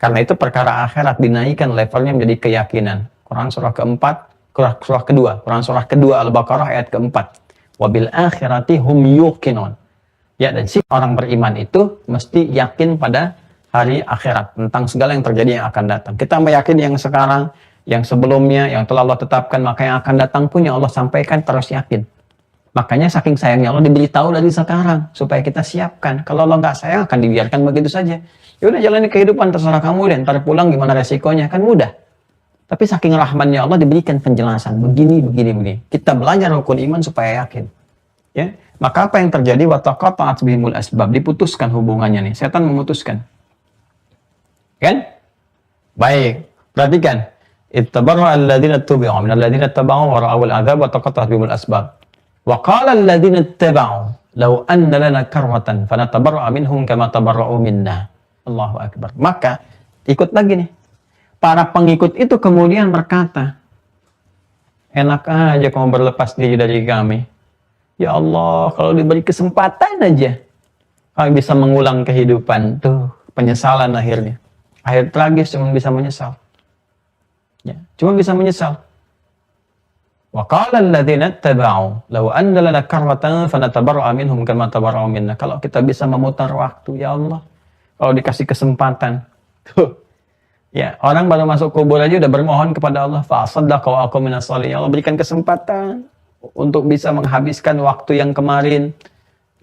Karena itu perkara akhirat dinaikkan levelnya menjadi keyakinan. Quran surah keempat, Quran surah kedua Al-Baqarah ayat keempat. Wabil akhirati hum yuqinun. Ya, dan si orang beriman itu mesti yakin pada hari akhirat, tentang segala yang terjadi yang akan datang. Kita meyakini yang sekarang, yang sebelumnya, yang telah Allah tetapkan, maka yang akan datang pun yang Allah sampaikan terus yakin. Makanya saking sayangnya Allah diberitahu dari sekarang, supaya kita siapkan. Kalau Allah nggak sayang, akan dibiarkan begitu saja. Ya udah, jalani kehidupan, terserah kamu deh, ntar pulang gimana resikonya, kan mudah. Tapi saking rahmannya Allah diberikan penjelasan, begini. Kita belajar rukun iman supaya yakin. Ya, maka apa yang terjadi? Wa taqatta'at bihimul asbab, diputuskan hubungannya nih. Setan memutuskan. Kan? Baik, perhatikan. Ittabaru alladziina tubi'u min alladziina taba'u wa ra'awul 'adzab wa taqatta'at bihimul asbab. Wa qala alladziina taba'u law anna lana karratan fanatabarra'a minhum kama tabarra'u minna. Allahu akbar. Maka ikut lagi nih. Para pengikut itu kemudian berkata, enak aja kamu berlepas diri dari kami. Ya Allah, kalau diberi kesempatan aja, kami bisa mengulang kehidupan. Tuh, penyesalan akhirnya. Akhir tragis, cuma bisa menyesal. Ya, cuma bisa menyesal. Wa qala alladziina taba'u law anna lana karratan fanatabarra'a minhum kama tabarra'u minna. Kalau kita bisa memutar waktu, ya Allah, kalau dikasih kesempatan. Tuh. Ya, orang baru masuk kubur aja udah bermohon kepada Allah, fa saddaqa wa aqum minas shalihin. Allah berikan kesempatan untuk bisa menghabiskan waktu yang kemarin.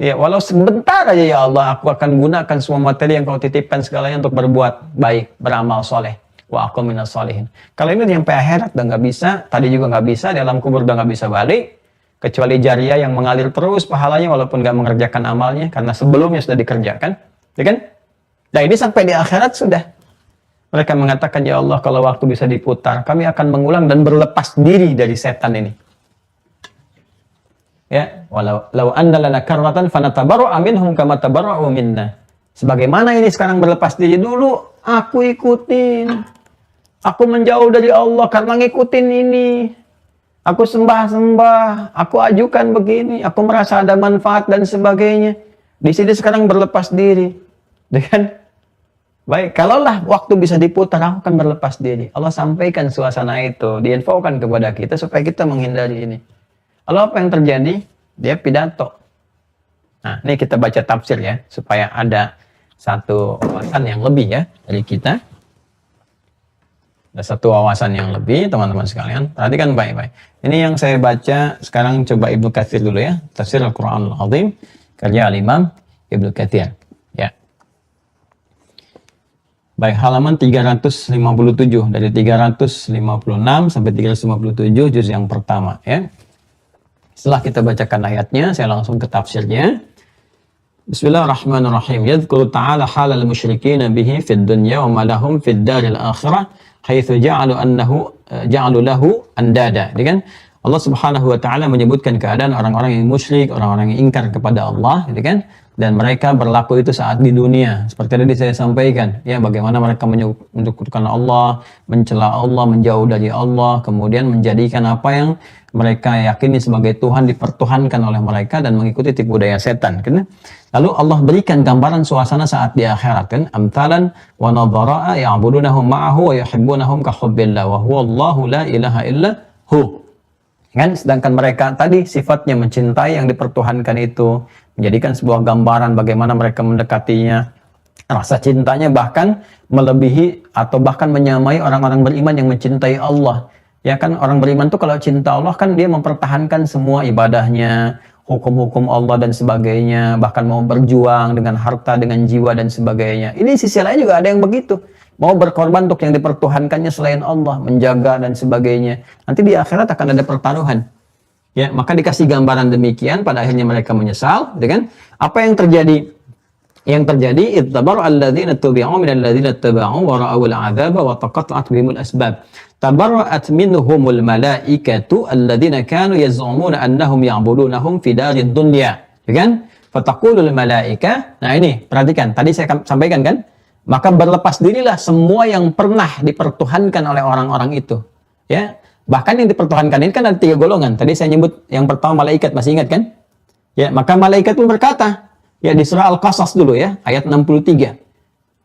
Ya, walau sebentar aja, ya Allah, aku akan gunakan semua materi yang kau titipkan segalanya untuk berbuat baik, beramal soleh. Wa aqum minas shalihin. Kalau ini sampai akhirat udah nggak bisa, tadi juga nggak bisa, di alam kubur udah nggak bisa balik, kecuali jariah yang mengalir terus pahalanya walaupun nggak mengerjakan amalnya, karena sebelumnya sudah dikerjakan. Ya kan? Nah, ini sampai di akhirat sudah. Mereka mengatakan, ya Allah, kalau waktu bisa diputar, kami akan mengulang dan berlepas diri dari setan ini. Ya, walau anna lana karratan fanatabarra'a minhum kama tabarra'u minna. Sebagaimana ini sekarang berlepas diri, dulu aku ikutin. Aku menjauh dari Allah karena ngikutin ini. Aku sembah-sembah, aku ajukan begini, aku merasa ada manfaat dan sebagainya. Di sini sekarang berlepas diri. Dengan baik, kalaulah waktu bisa diputar, aku akan berlepas diri. Allah sampaikan suasana itu, diinfokan kepada kita supaya kita menghindari ini. Lalu apa yang terjadi? Dia pidato. Nah, ini kita baca tafsir ya, supaya ada satu wawasan yang lebih ya dari kita. Ada satu wawasan yang lebih, teman-teman sekalian. Perhatikan baik-baik. Ini yang saya baca sekarang, coba Ibnu Katsir dulu ya. Tafsir Al-Quran Al-Azim, karya Al-Imam Ibnu Katsir. Ya. Baik, halaman 357, dari 356 sampai 357 juz yang pertama ya. Setelah kita bacakan ayatnya, saya langsung ke tafsirnya. Bismillahirrahmanirrahim. Yadhkuru ta'ala halal musyrikin bihi fid dunya wa ma lahum fid daril akhirah haitsu ja'alu lahu andada. Jadi kan Allah Subhanahu wa taala menyebutkan keadaan orang-orang yang musyrik, orang-orang yang ingkar kepada Allah, gitu kan? Dan mereka berlaku itu saat di dunia. Seperti tadi saya sampaikan, ya, bagaimana mereka menyekutukan Allah, mencela Allah, menjauh dari Allah, kemudian menjadikan apa yang mereka yakini sebagai Tuhan dipertuhankan oleh mereka dan mengikuti tipu daya setan, kan? Lalu Allah berikan gambaran suasana saat di akhirat, kan? Amthalan wa nadhara'a ya'budunahum ma'ahu wa yuhibbunahum ka hubbillah wa huwa Allahu la ilaha illa hu. Kan? Sedangkan mereka tadi sifatnya mencintai yang dipertuhankan itu, menjadikan sebuah gambaran bagaimana mereka mendekatinya. Rasa cintanya bahkan melebihi atau bahkan menyamai orang-orang beriman yang mencintai Allah. Ya kan orang beriman tuh kalau cinta Allah kan dia mempertahankan semua ibadahnya, hukum-hukum Allah dan sebagainya, bahkan mau berjuang dengan harta, dengan jiwa dan sebagainya. Ini sisi lain juga ada yang begitu. Mau berkorban untuk yang dipertuhankannya selain Allah, menjaga dan sebagainya. Nanti di akhirat akan ada pertaruhan. Ya, maka dikasih gambaran demikian, pada akhirnya mereka menyesal, gitu kan? Apa yang terjadi? Yang terjadi ittabaru alladzina tubi'u minal ladzina taba'u wa ra'awul 'adzaba wa taqatta'at bihimul asbab. Tabarra'at minhumul malaikatu alladzina kanu yaz'umuna annahum ya'budunahum fi darid dunya. Ya kan? Fataqulul malaika. Nah ini, perhatikan. Tadi saya sampaikan kan? Maka berlepas dirilah semua yang pernah dipertuhankan oleh orang-orang itu. Ya. Bahkan yang dipertuhankan ini kan ada 3 golongan. Tadi saya nyebut yang pertama malaikat, masih ingat kan? Ya, maka malaikat pun berkata, ya di surah Al-Qasas dulu ya, ayat 63.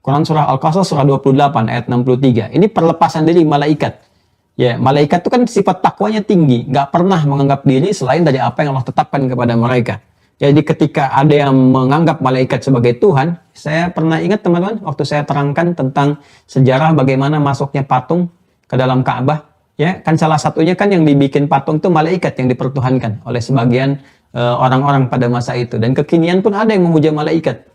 Quran surah Al-Qasas surah 28 ayat 63. Ini perlepasan diri malaikat. Ya, malaikat itu kan sifat takwanya tinggi, nggak pernah menganggap diri selain dari apa yang Allah tetapkan kepada mereka. Jadi ketika ada yang menganggap malaikat sebagai Tuhan, saya pernah ingat teman-teman, waktu saya terangkan tentang sejarah bagaimana masuknya patung ke dalam Ka'bah, ya kan salah satunya kan yang dibikin patung itu malaikat yang dipertuhankan oleh sebagian orang-orang pada masa itu. Dan kekinian pun ada yang memuja malaikat.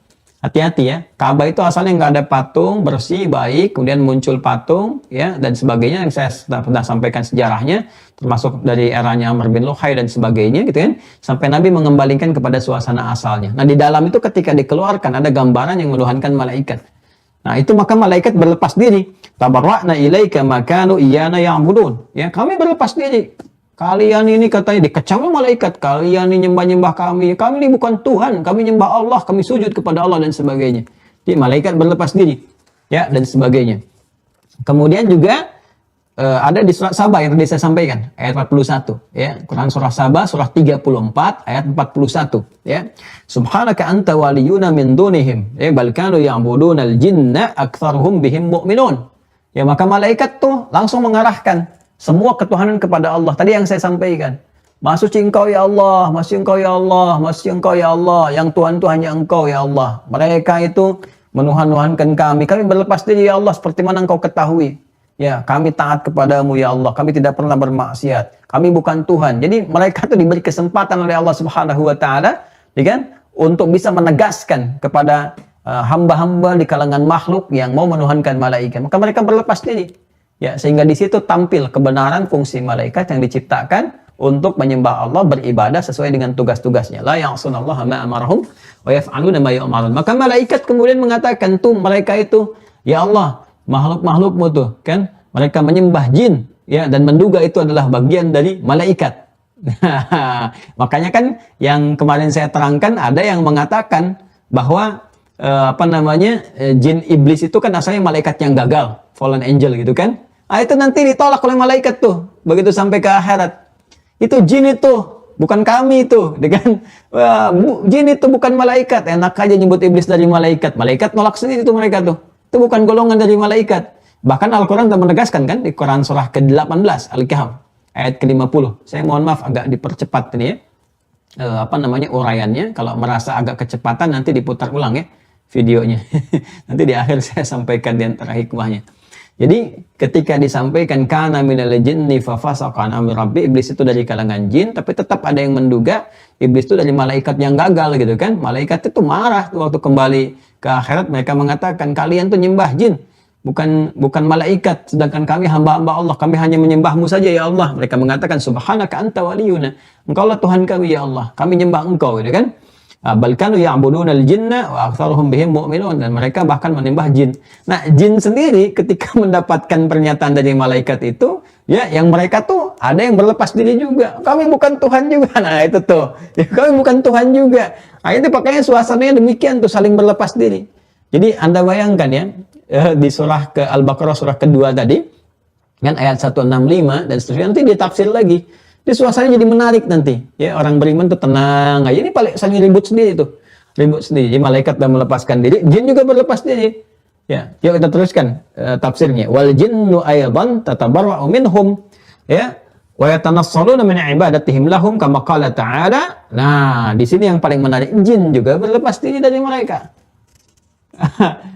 Hati-hati ya, Ka'bah itu asalnya nggak ada patung, bersih, baik, kemudian muncul patung, ya dan sebagainya yang saya pernah sampaikan sejarahnya, termasuk dari eranya Amr bin Luhai dan sebagainya, gitu kan, sampai Nabi mengembalikan kepada suasana asalnya. Nah di dalam itu ketika dikeluarkan ada gambaran yang menuhankan malaikat. Nah itu maka malaikat berlepas diri. Tabarra'na ilaika makanu iyana ya'budun. Ya kami berlepas diri. Kalian ini katanya dikecam malaikat, kalian ini nyembah-nyembah kami ini bukan Tuhan, kami nyembah Allah, kami sujud kepada Allah dan sebagainya. Jadi malaikat berlepas diri, ya dan sebagainya. Kemudian juga ada di surat Saba yang tadi saya sampaikan, ayat 41, ya. Quran surah Saba surah 34 ayat 41, ya. Subhanaka anta waliyuna min dunihim, ya bal kanu ya'budunal jinna aktsaruhum bihim mu'minun. Ya maka malaikat tuh langsung mengarahkan semua ketuhanan kepada Allah. Tadi yang saya sampaikan. Maha suci Engkau ya Allah, Maha suci Engkau ya Allah, Maha suci Engkau ya Allah, yang Tuhan itu hanya Engkau ya Allah. Mereka itu menuhan-nuhankan kami. Kami berlepas diri ya Allah seperti mana Engkau ketahui. Ya, kami taat kepadamu ya Allah. Kami tidak pernah bermaksiat. Kami bukan Tuhan. Jadi mereka itu diberi kesempatan oleh Allah Subhanahu wa taala, ya kan? Untuk bisa menegaskan kepada hamba-hamba di kalangan makhluk yang mau menuhankan malaikat. Maka mereka berlepas diri. Ya, sehingga di situ tampil kebenaran fungsi malaikat yang diciptakan untuk menyembah Allah, beribadah sesuai dengan tugas-tugasnya. La ya'sunallaha ma amarahum wa yaf'aluna ma yu'marun. Maka malaikat kemudian mengatakan tuh mereka itu, ya Allah, makhluk-makhlukmu tuh, kan? Mereka menyembah jin, ya, dan menduga itu adalah bagian dari malaikat. Makanya kan yang kemarin saya terangkan ada yang mengatakan bahwa jin iblis itu kan asalnya malaikat yang gagal, fallen angel gitu kan. Ah itu nanti ditolak oleh malaikat tuh begitu sampai ke akhirat. Itu jin itu, bukan kami itu, kan? Jin itu bukan malaikat. Enak aja nyebut iblis dari malaikat. Malaikat nolak sendiri itu mereka tuh. Itu bukan golongan dari malaikat. Bahkan Al-Quran telah menegaskan kan di Quran surah ke-18 Al-Kahf ayat ke-50. Saya mohon maaf agak dipercepat ini ya. Uraiannya. Kalau merasa agak kecepatan nanti diputar ulang ya videonya. Nanti di akhir saya sampaikan di antara hikmahnya. Jadi ketika disampaikan kana minal jinni fa fasaqa an amri rabbi, iblis itu dari kalangan jin, tapi tetap ada yang menduga iblis itu dari malaikat yang gagal gitu kan. Malaikat itu marah waktu kembali ke akhirat, mereka mengatakan kalian tuh nyembah jin, bukan malaikat, sedangkan kami hamba-hamba Allah, kami hanya menyembahmu saja ya Allah. Mereka mengatakan subhanaka anta waliyuna, engkau lah Tuhan kami ya Allah, kami nyembah engkau gitu kan. Bal kanu ya'budunal jinna wa aktsaruhum bihim mu'minun, dan mereka bahkan menyembah jin. Nah, jin sendiri ketika mendapatkan pernyataan dari malaikat itu, ya yang mereka tuh ada yang berlepas diri juga. Kami bukan Tuhan juga. Nah, itu tuh. Ya, kami bukan Tuhan juga. Akhirnya pakainya suasananya demikian tuh, saling berlepas diri. Jadi Anda bayangkan ya, di surah ke Al-Baqarah surah kedua tadi kan ayat 165 dan seterusnya, nanti ditafsir lagi. Di suasananya jadi menarik nanti. Ya, orang beriman tuh tenang aja. Ini paling saling ribut sendiri tuh. Ribut sendiri. Jadi malaikat sudah melepaskan diri, jin juga berlepas diri. Ya, yuk kita teruskan tafsirnya. Wal jinnu aydan tatabarra'u minhum. Ya, wa yatanassaluna min ibadatihim lahum kama qala ta'ala. Nah, di sini yang paling menarik, jin juga berlepas diri dari mereka.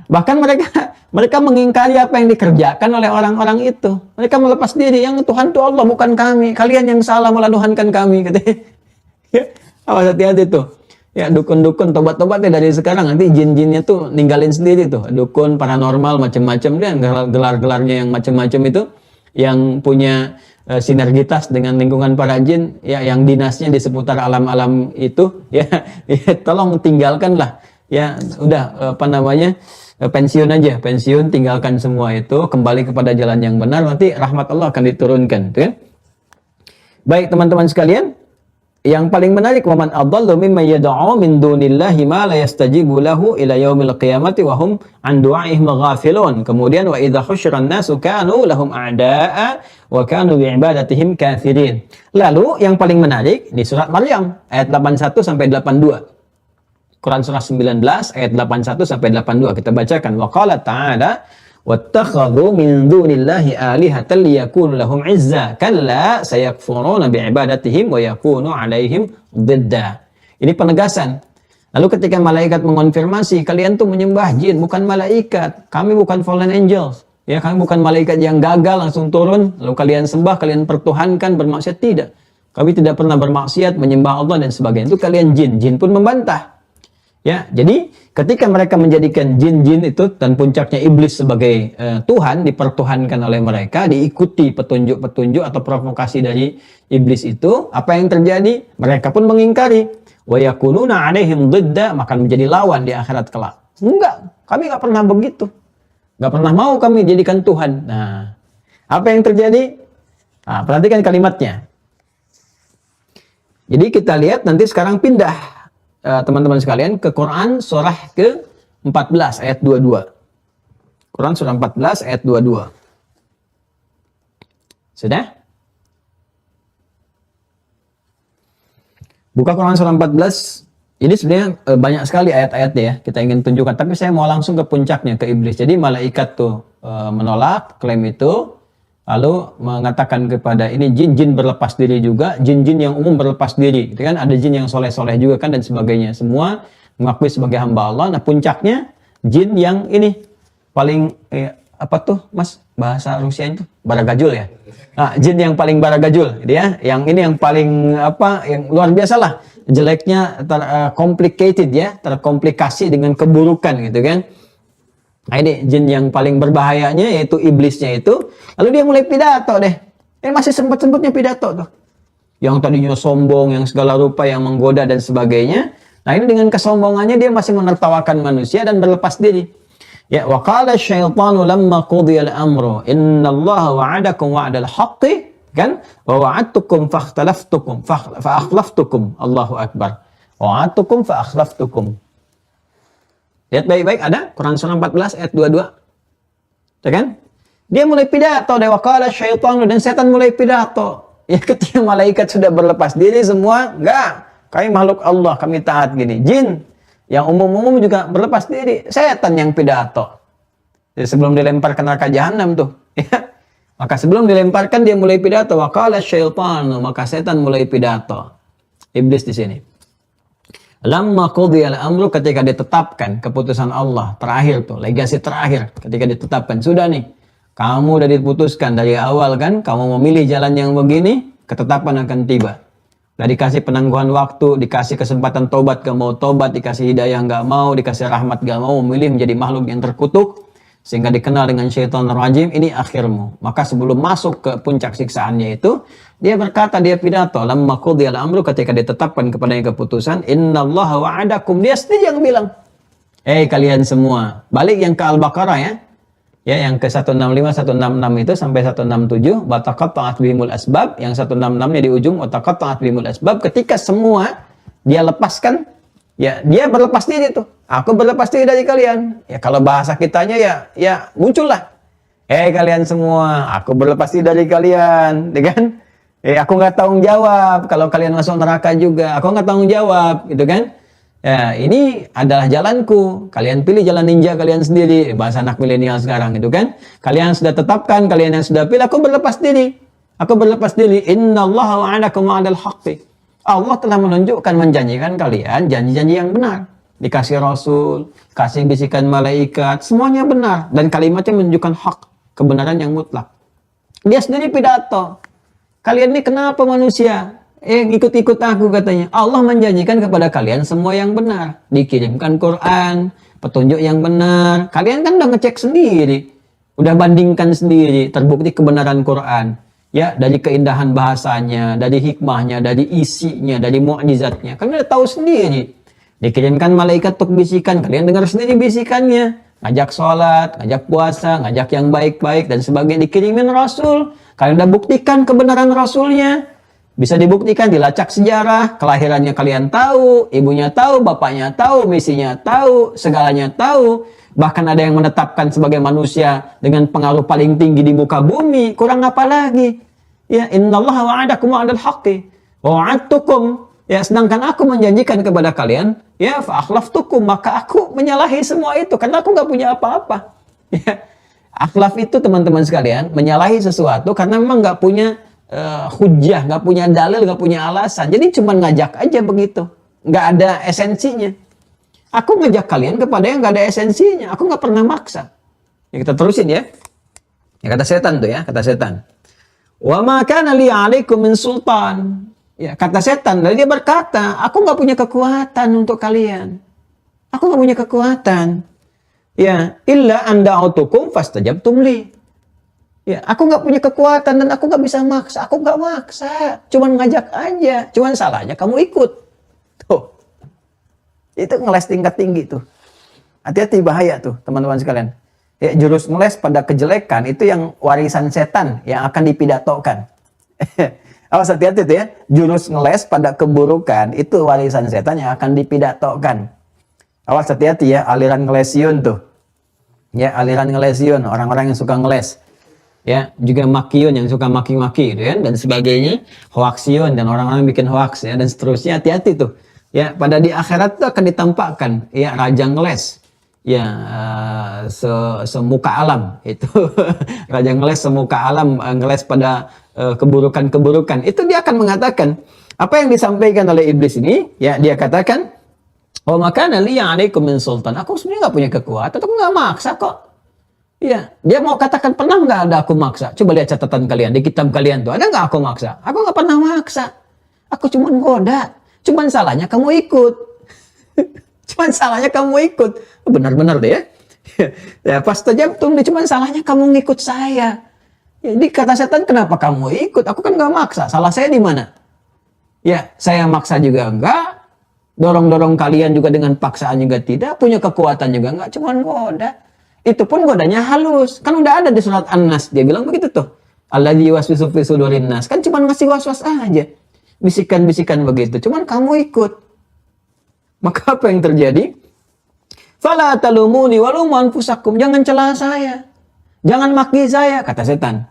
Bahkan mereka mengingkari apa yang dikerjakan oleh orang-orang itu. Mereka melepas diri, yang Tuhan itu Allah bukan kami. Kalian yang salah melanuhankan kami, katanya. Ya, awas hati-hati tuh. Ya, dukun-dukun tobat-tobat ya dari sekarang, nanti jin-jinnya tuh ninggalin sendiri tuh. Dukun paranormal macam-macam dia, gelar-gelarnya yang macam-macam itu, yang punya sinergitas dengan lingkungan para jin, ya, yang dinasnya di seputar alam-alam itu, ya, ya tolong tinggalkanlah. Ya, udah pensiun aja, pensiun, tinggalkan semua itu, kembali kepada jalan yang benar, nanti rahmat Allah akan diturunkan, gitu kan? Baik teman-teman sekalian, yang paling menarik, waman adallu mimman yad'u min dunillahi ma la yastajibu lahu ila yaumil qiyamati wa hum an du'aihim ghafilun. Kemudian wa idza husyiran nasu kanu lahum a'da'a wa kanu bi ibadatihim kafirin. Lalu yang paling menarik di surat Maryam ayat 81 sampai 82. Quran surah 19 ayat 81 sampai 82 kita bacakan. Wa qala ta'ala wattakhadhu min dunillahi alihatan liyakunu lahum 'izza kalla sayakfuruna bi'ibadatihim wa yakunu 'alaihim didda. Ini penegasan. Lalu ketika malaikat mengonfirmasi, kalian tuh menyembah jin, bukan malaikat. Kami bukan fallen angels. Ya, kami bukan malaikat yang gagal langsung turun lalu kalian sembah, kalian pertuhankan, bermaksiat, tidak. Kami tidak pernah bermaksiat, menyembah Allah dan sebagainya. Itu kalian jin. Jin pun membantah. Ya, jadi ketika mereka menjadikan jin-jin itu dan puncaknya iblis sebagai Tuhan, dipertuhankan oleh mereka, diikuti petunjuk-petunjuk atau provokasi dari iblis itu, apa yang terjadi? Mereka pun mengingkari. Wa yakununa 'alaihim didda, maka menjadi lawan di akhirat kelak. Enggak, kami enggak pernah begitu. Enggak pernah mau kami jadikan Tuhan. Nah, apa yang terjadi? Nah, perhatikan kalimatnya. Jadi kita lihat nanti sekarang pindah teman-teman sekalian ke Quran surah ke-14 ayat 22. Quran surah 14 ayat 22. Sudah? Buka Quran surah 14. Ini sebenarnya banyak sekali ayat-ayatnya ya. Kita ingin tunjukkan, tapi saya mau langsung ke puncaknya, ke iblis. Jadi malaikat tuh menolak klaim itu, lalu mengatakan kepada ini jin-jin berlepas diri juga, jin-jin yang umum berlepas diri, gitu kan? Ada jin yang soleh-soleh juga kan dan sebagainya. Semua mengakui sebagai hamba Allah. Nah, puncaknya jin yang ini paling apa tuh, Mas? Bahasa Rusia itu baragajul ya. Nah, jin yang paling baragajul, gitu ya. Yang ini yang paling apa? Yang luar biasa lah. Jeleknya complicated ya, terkomplikasi dengan keburukan gitu kan. Nah, ini jin yang paling berbahayanya yaitu iblisnya itu. Lalu dia mulai pidato deh. Masih sempat-sempatnya pidato tuh. Yang tadinya sombong, yang segala rupa, yang menggoda dan sebagainya. Nah, ini dengan kesombongannya dia masih menertawakan manusia dan berlepas diri. Ya, wa qala asyaitanu lamma qudiya al-amru innallaha wa'adakum wa'dal haqqi, kan? Wa wa'adtukum fakhtalaftukum fa akhlaftukum. Allahu akbar. Wa'adtukum fa akhlaftukum. Lihat baik-baik, ada Quran surah 14 ayat 22. Ya kan? Dia mulai pidato, waqala syaitanu, dan setan mulai pidato. Ya, ketika malaikat sudah berlepas diri semua, enggak, kami makhluk Allah, kami taat gini. Jin yang umum-umum juga berlepas diri, setan yang pidato. Jadi sebelum dilempar ke neraka jahanam tuh, ya. Maka sebelum dilemparkan dia mulai pidato, waqala syaitanu, maka setan mulai pidato. Iblis di sini. Lamma qudiyal amru, ketika ditetapkan keputusan Allah terakhir tuh, legasi terakhir ketika ditetapkan, sudah nih, kamu udah diputuskan dari awal kan, kamu memilih jalan yang begini, ketetapan akan tiba. Udah dikasih penangguhan waktu, dikasih kesempatan tobat, gak mau tobat, dikasih hidayah gak mau, dikasih rahmat gak mau, memilih menjadi makhluk yang terkutuk, sehingga dikenal dengan syaitan rajim, ini akhirmu. Maka sebelum masuk ke puncak siksaannya itu, dia berkata, dia pidato, lamma qudiyal amru, ketika ditetapkan kepadanya keputusan, innallaha wa'adakum, dia sendiri yang bilang, kalian semua, balik yang ke Al-Baqarah ya, yang ke 165, 166 itu sampai 167, wataqatta'at bihimul asbab, yang 166-nya di ujung, wataqatta'at bihimul asbab, ketika semua dia lepaskan, ya dia berlepas diri tuh, aku berlepas diri dari kalian. Ya kalau bahasa kitanya ya muncullah, kalian semua, aku berlepas diri dari kalian, ya kan? Aku nggak tanggung jawab kalau kalian masuk neraka juga, aku nggak tanggung jawab, gitu kan? Ya, ini adalah jalanku. Kalian pilih jalan ninja kalian sendiri, bahasa anak milenial sekarang, gitu kan? Kalian sudah tetapkan, kalian yang sudah pilih, aku berlepas diri. Aku berlepas diri. Innallaha wa'adakum wa'dal haqqi. Allah telah menunjukkan, menjanjikan kalian janji-janji yang benar. dikasih Rasul, kasih bisikan malaikat, semuanya benar. Dan kalimatnya menunjukkan hak, kebenaran yang mutlak. Dia sendiri pidato. Kalian ini kenapa manusia? Ikut-ikut aku katanya. Allah menjanjikan kepada kalian semua yang benar. Dikirimkan Quran, petunjuk yang benar. Kalian kan udah ngecek sendiri. Udah bandingkan sendiri, terbukti kebenaran Quran. Ya, dari keindahan bahasanya, dari hikmahnya, dari isinya, dari mukjizatnya. Kalian udah tahu sendiri. Dikirimkan malaikat untuk bisikan, kalian dengar sendiri bisikannya. Ngajak sholat, ngajak puasa, ngajak yang baik-baik, dan sebagainya. Dikirimin Rasul, kalian udah buktikan kebenaran Rasulnya. Bisa dibuktikan, dilacak sejarah, kelahirannya kalian tahu, ibunya tahu, bapaknya tahu, misinya tahu, segalanya tahu. Bahkan ada yang menetapkan sebagai manusia dengan pengaruh paling tinggi di muka bumi. Kurang apa lagi? Ya, innallaha wa'adakum wa'adal haqqi wa wa'adtukum. Ya, sedangkan aku menjanjikan kepada kalian, ya, fa'akhlaftukum, maka aku menyalahi semua itu karena aku nggak punya apa-apa. Ya. Akhlaf itu teman-teman sekalian, menyalahi sesuatu karena memang nggak punya hujah, nggak punya dalil, nggak punya alasan. Jadi cuma ngajak aja begitu, nggak ada esensinya. Aku ngajak kalian kepada yang nggak ada esensinya. Aku nggak pernah maksa. Ya, kita terusin ya. Ya, kata setan tuh ya, kata setan. Wa ma kana li 'alaikum min sultan. Ya, kata setan, dan dia berkata, aku nggak punya kekuatan untuk kalian. Aku nggak punya kekuatan. Ya, illa anda autukum fastajabtum li. Ya, aku nggak punya kekuatan dan aku nggak bisa maksa. Aku nggak maksa, cuman ngajak aja. Cuman salahnya kamu ikut. Tuh. Itu ngeles tingkat tinggi tuh. Hati-hati, bahaya tuh teman-teman sekalian. Ya, jurus ngeles pada kejelekan itu yang warisan setan yang akan dipidatokan. Awas, hati-hati tuh ya. Jurus ngeles pada keburukan itu warisan setan yang akan dipidatokan. Awas, hati-hati ya, aliran ngelesyun tuh. Ya, aliran ngelesyun, orang-orang yang suka ngeles. Ya, juga makiun yang suka maki-maki gitu ya, dan sebagainya. Hoaksiun dan orang-orang bikin hoaks ya, dan seterusnya. Hati-hati tuh. Ya, pada di akhirat itu akan ditampakkan ya raja ngeles. Ya, semuka alam itu. Raja ngeles semuka alam, ngeles pada keburukan-keburukan. Itu dia akan mengatakan apa yang disampaikan oleh iblis ini, ya, dia katakan, "Oh, maka li 'alaikum min sultan." Aku sebenarnya nggak punya kekuatan, aku nggak maksa kok. Ya, dia mau katakan pernah nggak ada aku maksa? Coba lihat catatan kalian di kitab kalian tuh, ada nggak aku maksa? Aku nggak pernah maksa. Aku cuma goda. Cuman salahnya kamu ikut. Cuman salahnya kamu ikut. Benar-benar deh ya. Ya, pas tajabtum, cuman salahnya kamu ngikut saya. Jadi kata setan, kenapa kamu ikut? Aku kan nggak maksa. Salah saya di mana? Ya, saya maksa juga enggak. Dorong-dorong kalian juga dengan paksaan juga tidak. Punya kekuatan juga enggak. Cuman goda. Itu pun godanya halus. Kan udah ada di surat An-Nas. Dia bilang begitu tuh. Alladzi yuwaswisu fi sudurin nas. Kan cuman ngasih was-was aja. Bisikan-bisikan begitu. Cuman kamu ikut. Maka apa yang terjadi? Fala talumuni walumu anfusakum. Jangan celah saya. Jangan maki saya, kata setan.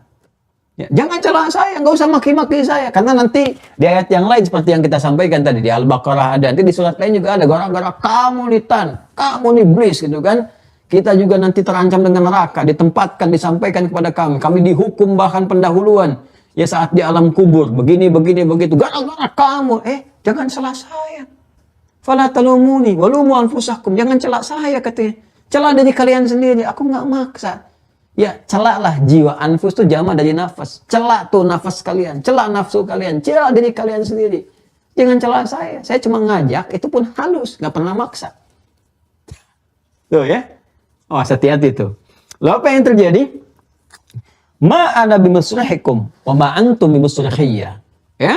Ya, jangan celah saya, nggak usah maki-maki saya. Karena nanti di ayat yang lain seperti yang kita sampaikan tadi di Al-Baqarah ada, nanti di surat lain juga ada, gara-gara kamu nih kamu nih iblis gitu kan. Kita juga nanti terancam dengan neraka, ditempatkan, disampaikan kepada kami. Kami dihukum bahkan pendahuluan. Ya, saat di alam kubur, begini, begitu. Gara-gara kamu, jangan celah saya. Fala talumuni walumu anfusakum. Jangan celak saya, katanya. Celah dari kalian sendiri, aku nggak maksa. Ya, celaklah jiwa. Anfus itu jama dari nafas. Celak tuh nafas kalian, celak nafsu kalian, celak dari kalian sendiri. Jangan celak saya cuma ngajak, itu pun halus, nggak pernah maksa. Tuh ya. Oh, hati-hati tuh. Lalu apa yang terjadi? Ma ana bimusrihikum wa ma antum bimusrihiyya. Ya?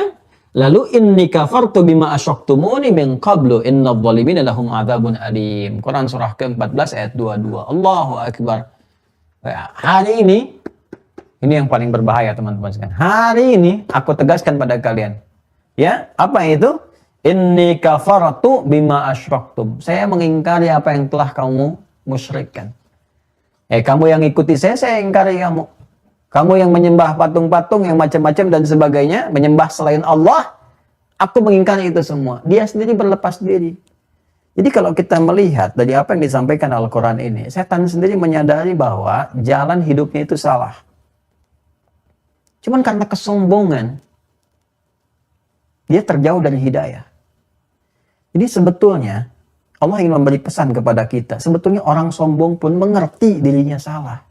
Lalu inni kafartu bima asyraktumuni min qablu innadh dhalimina lahum adzabun alim. Quran surah ke-14 ayat 22. Allahu akbar. Hari ini yang paling berbahaya teman-teman sekalian. Hari ini aku tegaskan pada kalian. Ya, apa itu? Inni kafartu bima asyraktum. Saya mengingkari apa yang telah kamu musyrikkan. Kamu yang ikuti saya ingkari kamu. Kamu yang menyembah patung-patung yang macam-macam dan sebagainya, menyembah selain Allah, aku mengingkari itu semua. Dia sendiri berlepas diri. Jadi kalau kita melihat dari apa yang disampaikan Al-Quran ini, setan sendiri menyadari bahwa jalan hidupnya itu salah. Cuman karena kesombongan, dia terjauh dari hidayah. Jadi sebetulnya Allah ingin memberi pesan kepada kita. Sebetulnya orang sombong pun mengerti dirinya salah.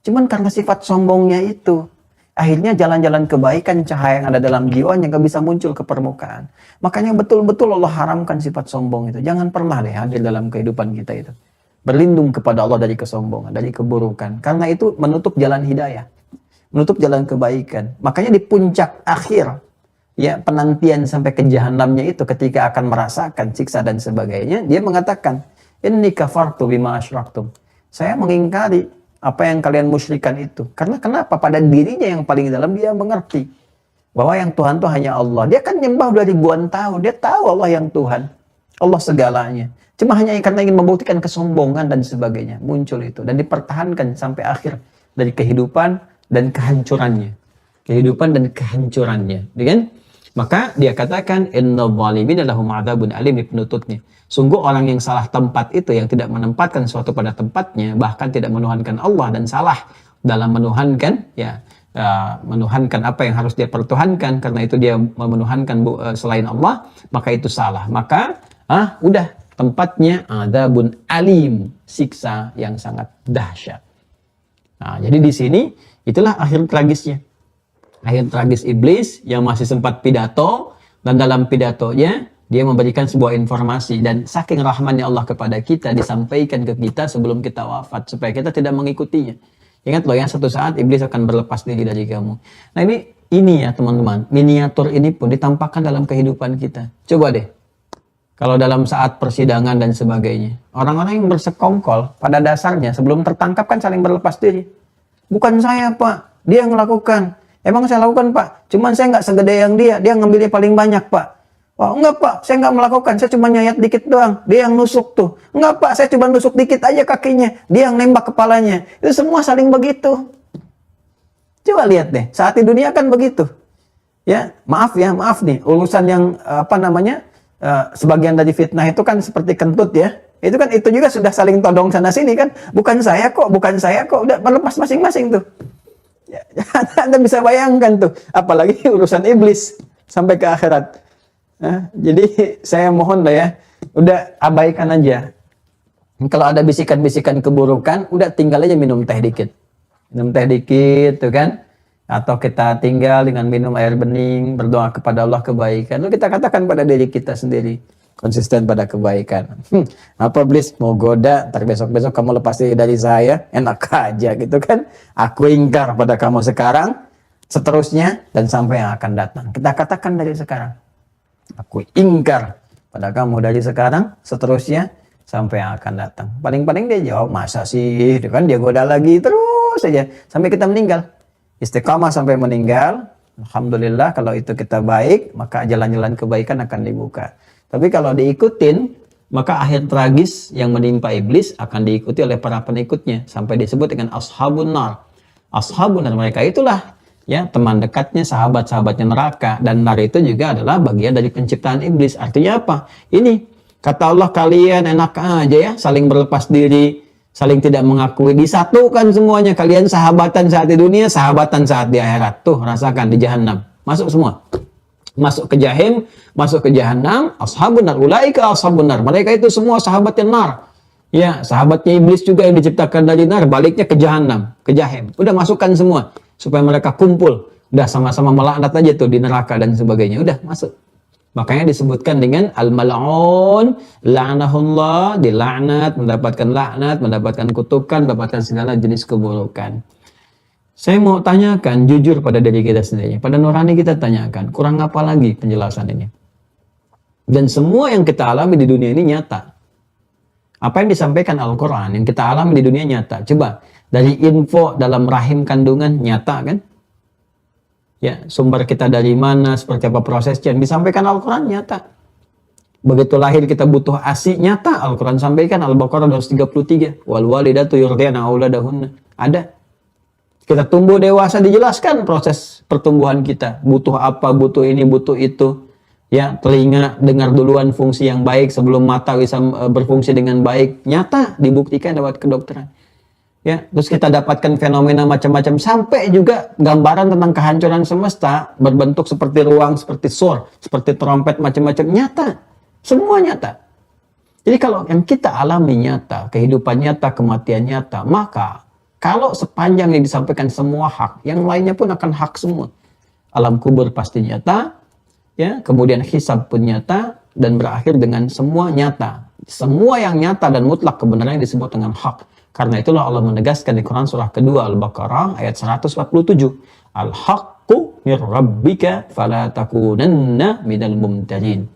Cuman karena sifat sombongnya itu, akhirnya jalan-jalan kebaikan, cahaya yang ada dalam jiwanya nggak bisa muncul ke permukaan. Makanya betul-betul Allah haramkan sifat sombong itu. Jangan pernah deh hadir dalam kehidupan kita itu. Berlindung kepada Allah dari kesombongan, dari keburukan. Karena itu menutup jalan hidayah. Menutup jalan kebaikan. Makanya di puncak akhir, ya penantian sampai ke jahanamnya itu ketika akan merasakan siksa dan sebagainya, dia mengatakan, inni kafartu bima asyraktum. Saya mengingkari apa yang kalian musyrikan itu. Karena kenapa? Pada dirinya yang paling dalam dia mengerti bahwa yang Tuhan itu hanya Allah. Dia kan nyembah udah ribuan tahun. Dia tahu Allah yang Tuhan. Allah segalanya. Cuma hanya karena ingin membuktikan kesombongan dan sebagainya. Muncul itu. Dan dipertahankan sampai akhir dari kehidupan dan kehancurannya. Kehidupan dan kehancurannya. Kan? Maka dia katakan innal zalimina lahum adzabun alim di penutupnya. Sungguh orang yang salah tempat itu, yang tidak menempatkan sesuatu pada tempatnya, bahkan tidak menuhankan Allah dan salah dalam menuhankan, menuhankan apa yang harus dia pertuhankan, karena itu dia menuhankan selain Allah, maka itu salah. Maka udah tempatnya adzabun alim, siksa yang sangat dahsyat. Nah, jadi di sini itulah akhir tragisnya. Akhir tragis iblis yang masih sempat pidato, dan dalam pidatonya dia memberikan sebuah informasi, dan saking rahmannya Allah kepada kita disampaikan ke kita sebelum kita wafat supaya kita tidak mengikutinya. Ingat loh, yang satu saat iblis akan berlepas diri dari kamu. Nah ini ya teman-teman, miniatur ini pun ditampakkan dalam kehidupan kita. Coba deh, kalau dalam saat persidangan dan sebagainya, orang-orang yang bersekongkol pada dasarnya sebelum tertangkap kan saling berlepas diri. Bukan saya Pak, dia yang melakukan. Emang saya lakukan Pak, cuman saya nggak segede yang dia ngambilnya paling banyak Pak. Wah enggak Pak, saya nggak melakukan, saya cuma nyayat dikit doang, dia yang nusuk tuh. Enggak Pak, saya cuma nusuk dikit aja kakinya, dia yang nembak kepalanya. Itu semua saling begitu. Coba lihat deh, saat di dunia kan begitu. Ya, maaf nih, urusan yang sebagian dari fitnah itu kan seperti kentut ya. Itu juga sudah saling todong sana sini kan. Bukan saya kok, udah berlepas masing-masing tuh. Ya, Anda bisa bayangkan tuh, apalagi urusan iblis sampai ke akhirat. Nah, jadi saya mohon lah ya, udah abaikan aja. Kalau ada bisikan-bisikan keburukan, udah tinggal aja minum teh dikit tuh kan. Atau kita tinggal dengan minum air bening, berdoa kepada Allah kebaikan. Lalu kita katakan pada diri kita sendiri, konsisten pada kebaikan. Apa iblis mau goda, ntar besok-besok kamu lepas diri dari saya, enak aja gitu kan. Aku ingkar pada kamu sekarang, seterusnya, dan sampai yang akan datang. Kita katakan dari sekarang, aku ingkar pada kamu dari sekarang, seterusnya, sampai yang akan datang. Paling-paling dia jawab, masa sih, itu kan dia goda lagi, terus saja, sampai kita meninggal. Istiqamah sampai meninggal, alhamdulillah kalau itu kita baik, maka jalan-jalan kebaikan akan dibuka. Tapi kalau diikutin, maka akhir tragis yang menimpa iblis akan diikuti oleh para pengikutnya. Sampai disebut dengan ashabun nar. Ashabun nar, mereka itulah ya teman dekatnya, sahabat-sahabatnya neraka. Dan nar itu juga adalah bagian dari penciptaan iblis. Artinya apa? Ini, kata Allah, kalian enak aja ya, saling berlepas diri, saling tidak mengakui, disatukan semuanya. Kalian sahabatan saat di dunia, sahabatan saat di akhirat. Tuh, rasakan di jahanam. Masuk semua. Masuk ke jahim, masuk ke jahanam, ashabun nar, ulaika ashabun nar. Mereka itu semua sahabatnya nar. Ya, sahabatnya iblis juga yang diciptakan dari nar, baliknya ke jahanam, ke jahim. Udah masukkan semua supaya mereka kumpul. Udah sama-sama melaknat aja tuh di neraka dan sebagainya. Udah masuk. Makanya disebutkan dengan al-mal'un, la'nahullah, dilaknat, mendapatkan laknat, mendapatkan kutukan, mendapatkan segala jenis keburukan. Saya mau tanyakan jujur pada diri kita sendiri, pada nurani kita tanyakan, kurang apa lagi penjelasan ini? Dan semua yang kita alami di dunia ini nyata. Apa yang disampaikan Al-Quran, yang kita alami di dunia nyata. Coba, dari info dalam rahim kandungan nyata kan? Ya, sumber kita dari mana, seperti apa prosesnya, yang disampaikan Al-Quran nyata. Begitu lahir kita butuh ASI, nyata. Al-Quran sampaikan, Al-Baqarah 233, wal walidatu yurdi'na auladahunna. Ada. Kita tumbuh dewasa dijelaskan proses pertumbuhan kita. Butuh apa, butuh ini, butuh itu. Ya, telinga dengar duluan fungsi yang baik sebelum mata bisa berfungsi dengan baik. Nyata dibuktikan lewat kedokteran. Ya, terus kita dapatkan fenomena macam-macam sampai juga gambaran tentang kehancuran semesta berbentuk seperti ruang, seperti sur, seperti trompet macam-macam. Nyata. Semua nyata. Jadi kalau yang kita alami nyata, kehidupan nyata, kematian nyata, maka kalau sepanjang yang disampaikan semua hak, yang lainnya pun akan hak semua. Alam kubur pasti nyata, ya, kemudian hisab pun nyata, dan berakhir dengan semua nyata. Semua yang nyata dan mutlak kebenaran disebut dengan hak. Karena itulah Allah menegaskan di Quran surah kedua Al-Baqarah ayat 147. Al-haqqu mir rabbika fala takunanna minal mumtarin.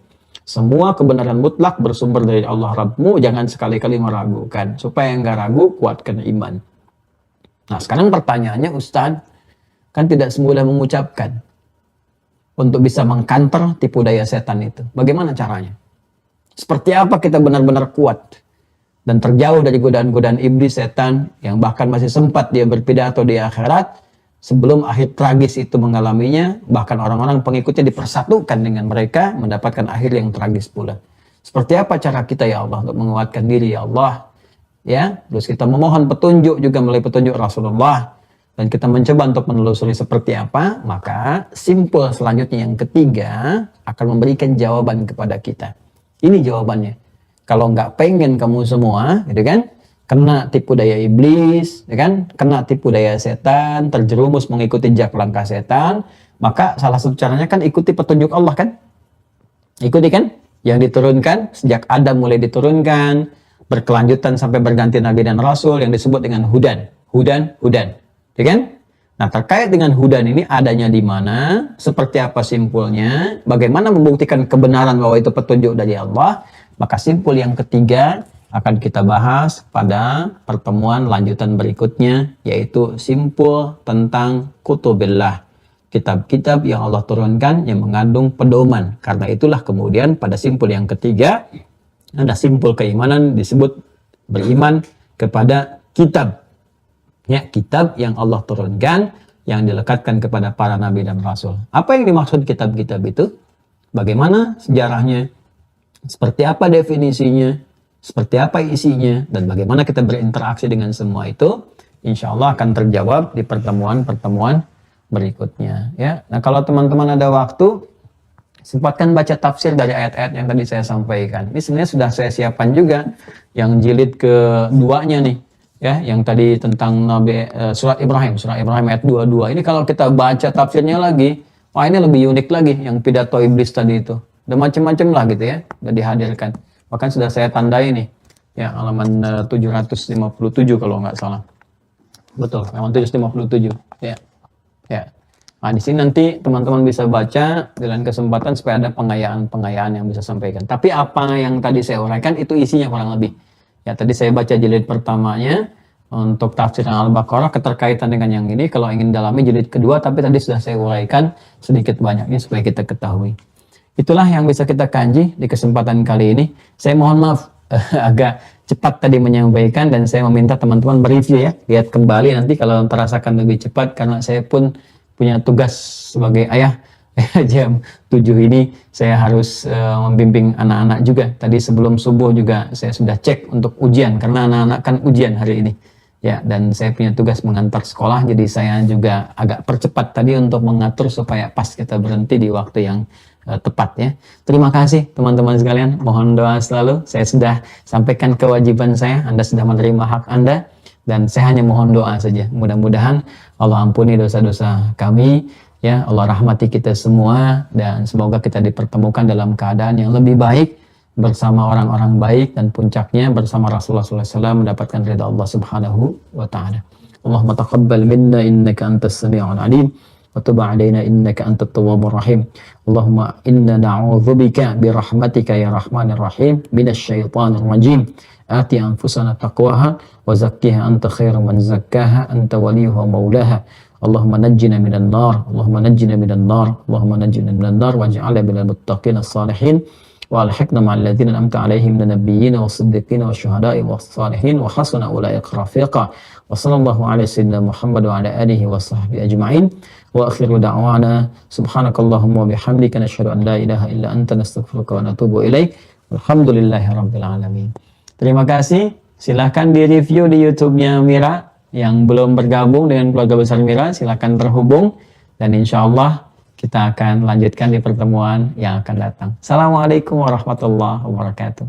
Semua kebenaran mutlak bersumber dari Allah Rabbmu, jangan sekali-kali meragukan. Supaya enggak ragu, kuatkan iman. Nah, sekarang pertanyaannya, Ustaz, kan tidak semudah mengucapkan untuk bisa mengkanter tipu daya setan itu. Bagaimana caranya? Seperti apa kita benar-benar kuat dan terjauh dari godaan-godaan iblis setan yang bahkan masih sempat dia berpidato di akhirat sebelum akhir tragis itu mengalaminya, bahkan orang-orang pengikutnya dipersatukan dengan mereka mendapatkan akhir yang tragis pula. Seperti apa cara kita ya Allah untuk menguatkan diri ya Allah? Ya, terus kita memohon petunjuk juga melalui petunjuk Rasulullah dan kita mencoba untuk menelusuri seperti apa, maka simpul selanjutnya yang ketiga akan memberikan jawaban kepada kita. Ini jawabannya. Kalau nggak pengen kamu semua, gitu kan, kena tipu daya iblis, ya kan, kena tipu daya setan, terjerumus mengikuti jejak langkah setan, maka salah satu caranya kan ikuti petunjuk Allah kan? Ikuti kan? Yang diturunkan sejak Adam mulai diturunkan, berkelanjutan sampai berganti Nabi dan Rasul yang disebut dengan hudan, ya kan? Nah, terkait dengan hudan ini adanya di mana, seperti apa simpulnya, bagaimana membuktikan kebenaran bahwa itu petunjuk dari Allah, maka simpul yang ketiga akan kita bahas pada pertemuan lanjutan berikutnya, yaitu simpul tentang kutubillah, kitab-kitab yang Allah turunkan yang mengandung pedoman. Karena itulah kemudian pada simpul yang ketiga ada simpul keimanan disebut beriman kepada kitab. Ya, kitab yang Allah turunkan yang dilekatkan kepada para nabi dan rasul. Apa yang dimaksud kitab-kitab itu? Bagaimana sejarahnya? Seperti apa definisinya? Seperti apa isinya? Dan bagaimana kita berinteraksi dengan semua itu? Insya Allah akan terjawab di pertemuan-pertemuan berikutnya. Ya, nah kalau teman-teman ada waktu, sempatkan baca tafsir dari ayat-ayat yang tadi saya sampaikan. Ini sebenarnya sudah saya siapkan juga yang jilid keduanya nih. Ya, yang tadi tentang surat Ibrahim ayat 22. Ini kalau kita baca tafsirnya lagi, wah ini lebih unik lagi yang pidato iblis tadi itu. Udah macam-macam lah gitu ya, udah dihadirkan. Bahkan sudah saya tandai nih, ya halaman 757 kalau nggak salah. Betul, halaman 757. Ya, ya. Nah di sini nanti teman-teman bisa baca dengan kesempatan supaya ada pengayaan yang bisa sampaikan. Tapi apa yang tadi saya uraikan itu isinya kurang lebih. Ya, tadi saya baca jilid pertamanya untuk tafsir Al-Baqarah keterkaitan dengan yang ini. Kalau ingin dalami jilid kedua, tapi tadi sudah saya uraikan sedikit banyaknya supaya kita ketahui. Itulah yang bisa kita kaji di kesempatan kali ini. Saya mohon maaf agak cepat tadi menyampaikan dan saya meminta teman-teman mereview ya. Lihat kembali nanti kalau terasakan lebih cepat karena saya pun punya tugas sebagai ayah. Jam 7 ini saya harus membimbing anak-anak juga. Tadi sebelum subuh juga saya sudah cek untuk ujian karena anak-anak kan ujian hari ini. Ya, dan saya punya tugas mengantar sekolah jadi saya juga agak percepat tadi untuk mengatur supaya pas kita berhenti di waktu yang tepat ya. Terima kasih teman-teman sekalian. Mohon doa selalu. Saya sudah sampaikan kewajiban saya. Anda sudah menerima hak Anda dan saya hanya mohon doa saja. Mudah-mudahan Allah ampuni dosa-dosa kami. Ya, Allah rahmati kita semua dan semoga kita dipertemukan dalam keadaan yang lebih baik bersama orang-orang baik dan puncaknya bersama Rasulullah SAW mendapatkan ridha Allah Subhanahu wa taala. Allahumma taqabbal minna innaka antas sami'ul alim wa tub 'alaina innaka antat tawwabur rahim. Allahumma inna na'udzubika bi rahmatika ya rahmanir rahim minasy syaithanir rajim. Ati anfusana taqwaha wa zakkiha anta khairu man zakkaha anta waliyuha maulaha. Allahumma najjina minan nar, Allahumma najjina minan nar, Allahumma najjina minan nar waj'alna minal muttaqin as-salihin wa alhiqna ma'al ladzina an'amta 'alaihim minan nabiyyin was-siddiqin wasyuhada'i was-salihin wa hasuna ulaika rafiqa. Wa sallallahu 'ala sayyidina Muhammad wa 'ala alihi wa sahbihi ajma'in. Wa akhiru da'wana subhanakallahumma wa bihamdika nashhadu an la ilaha illa anta nastaghfiruka wa natubu ilaik. Alhamdulillahirabbil alamin. Terima kasih. Silahkan di-review di YouTube-nya Mira. Yang belum bergabung dengan keluarga besar Mira, silakan terhubung dan insya Allah kita akan lanjutkan di pertemuan yang akan datang. Assalamualaikum warahmatullahi wabarakatuh.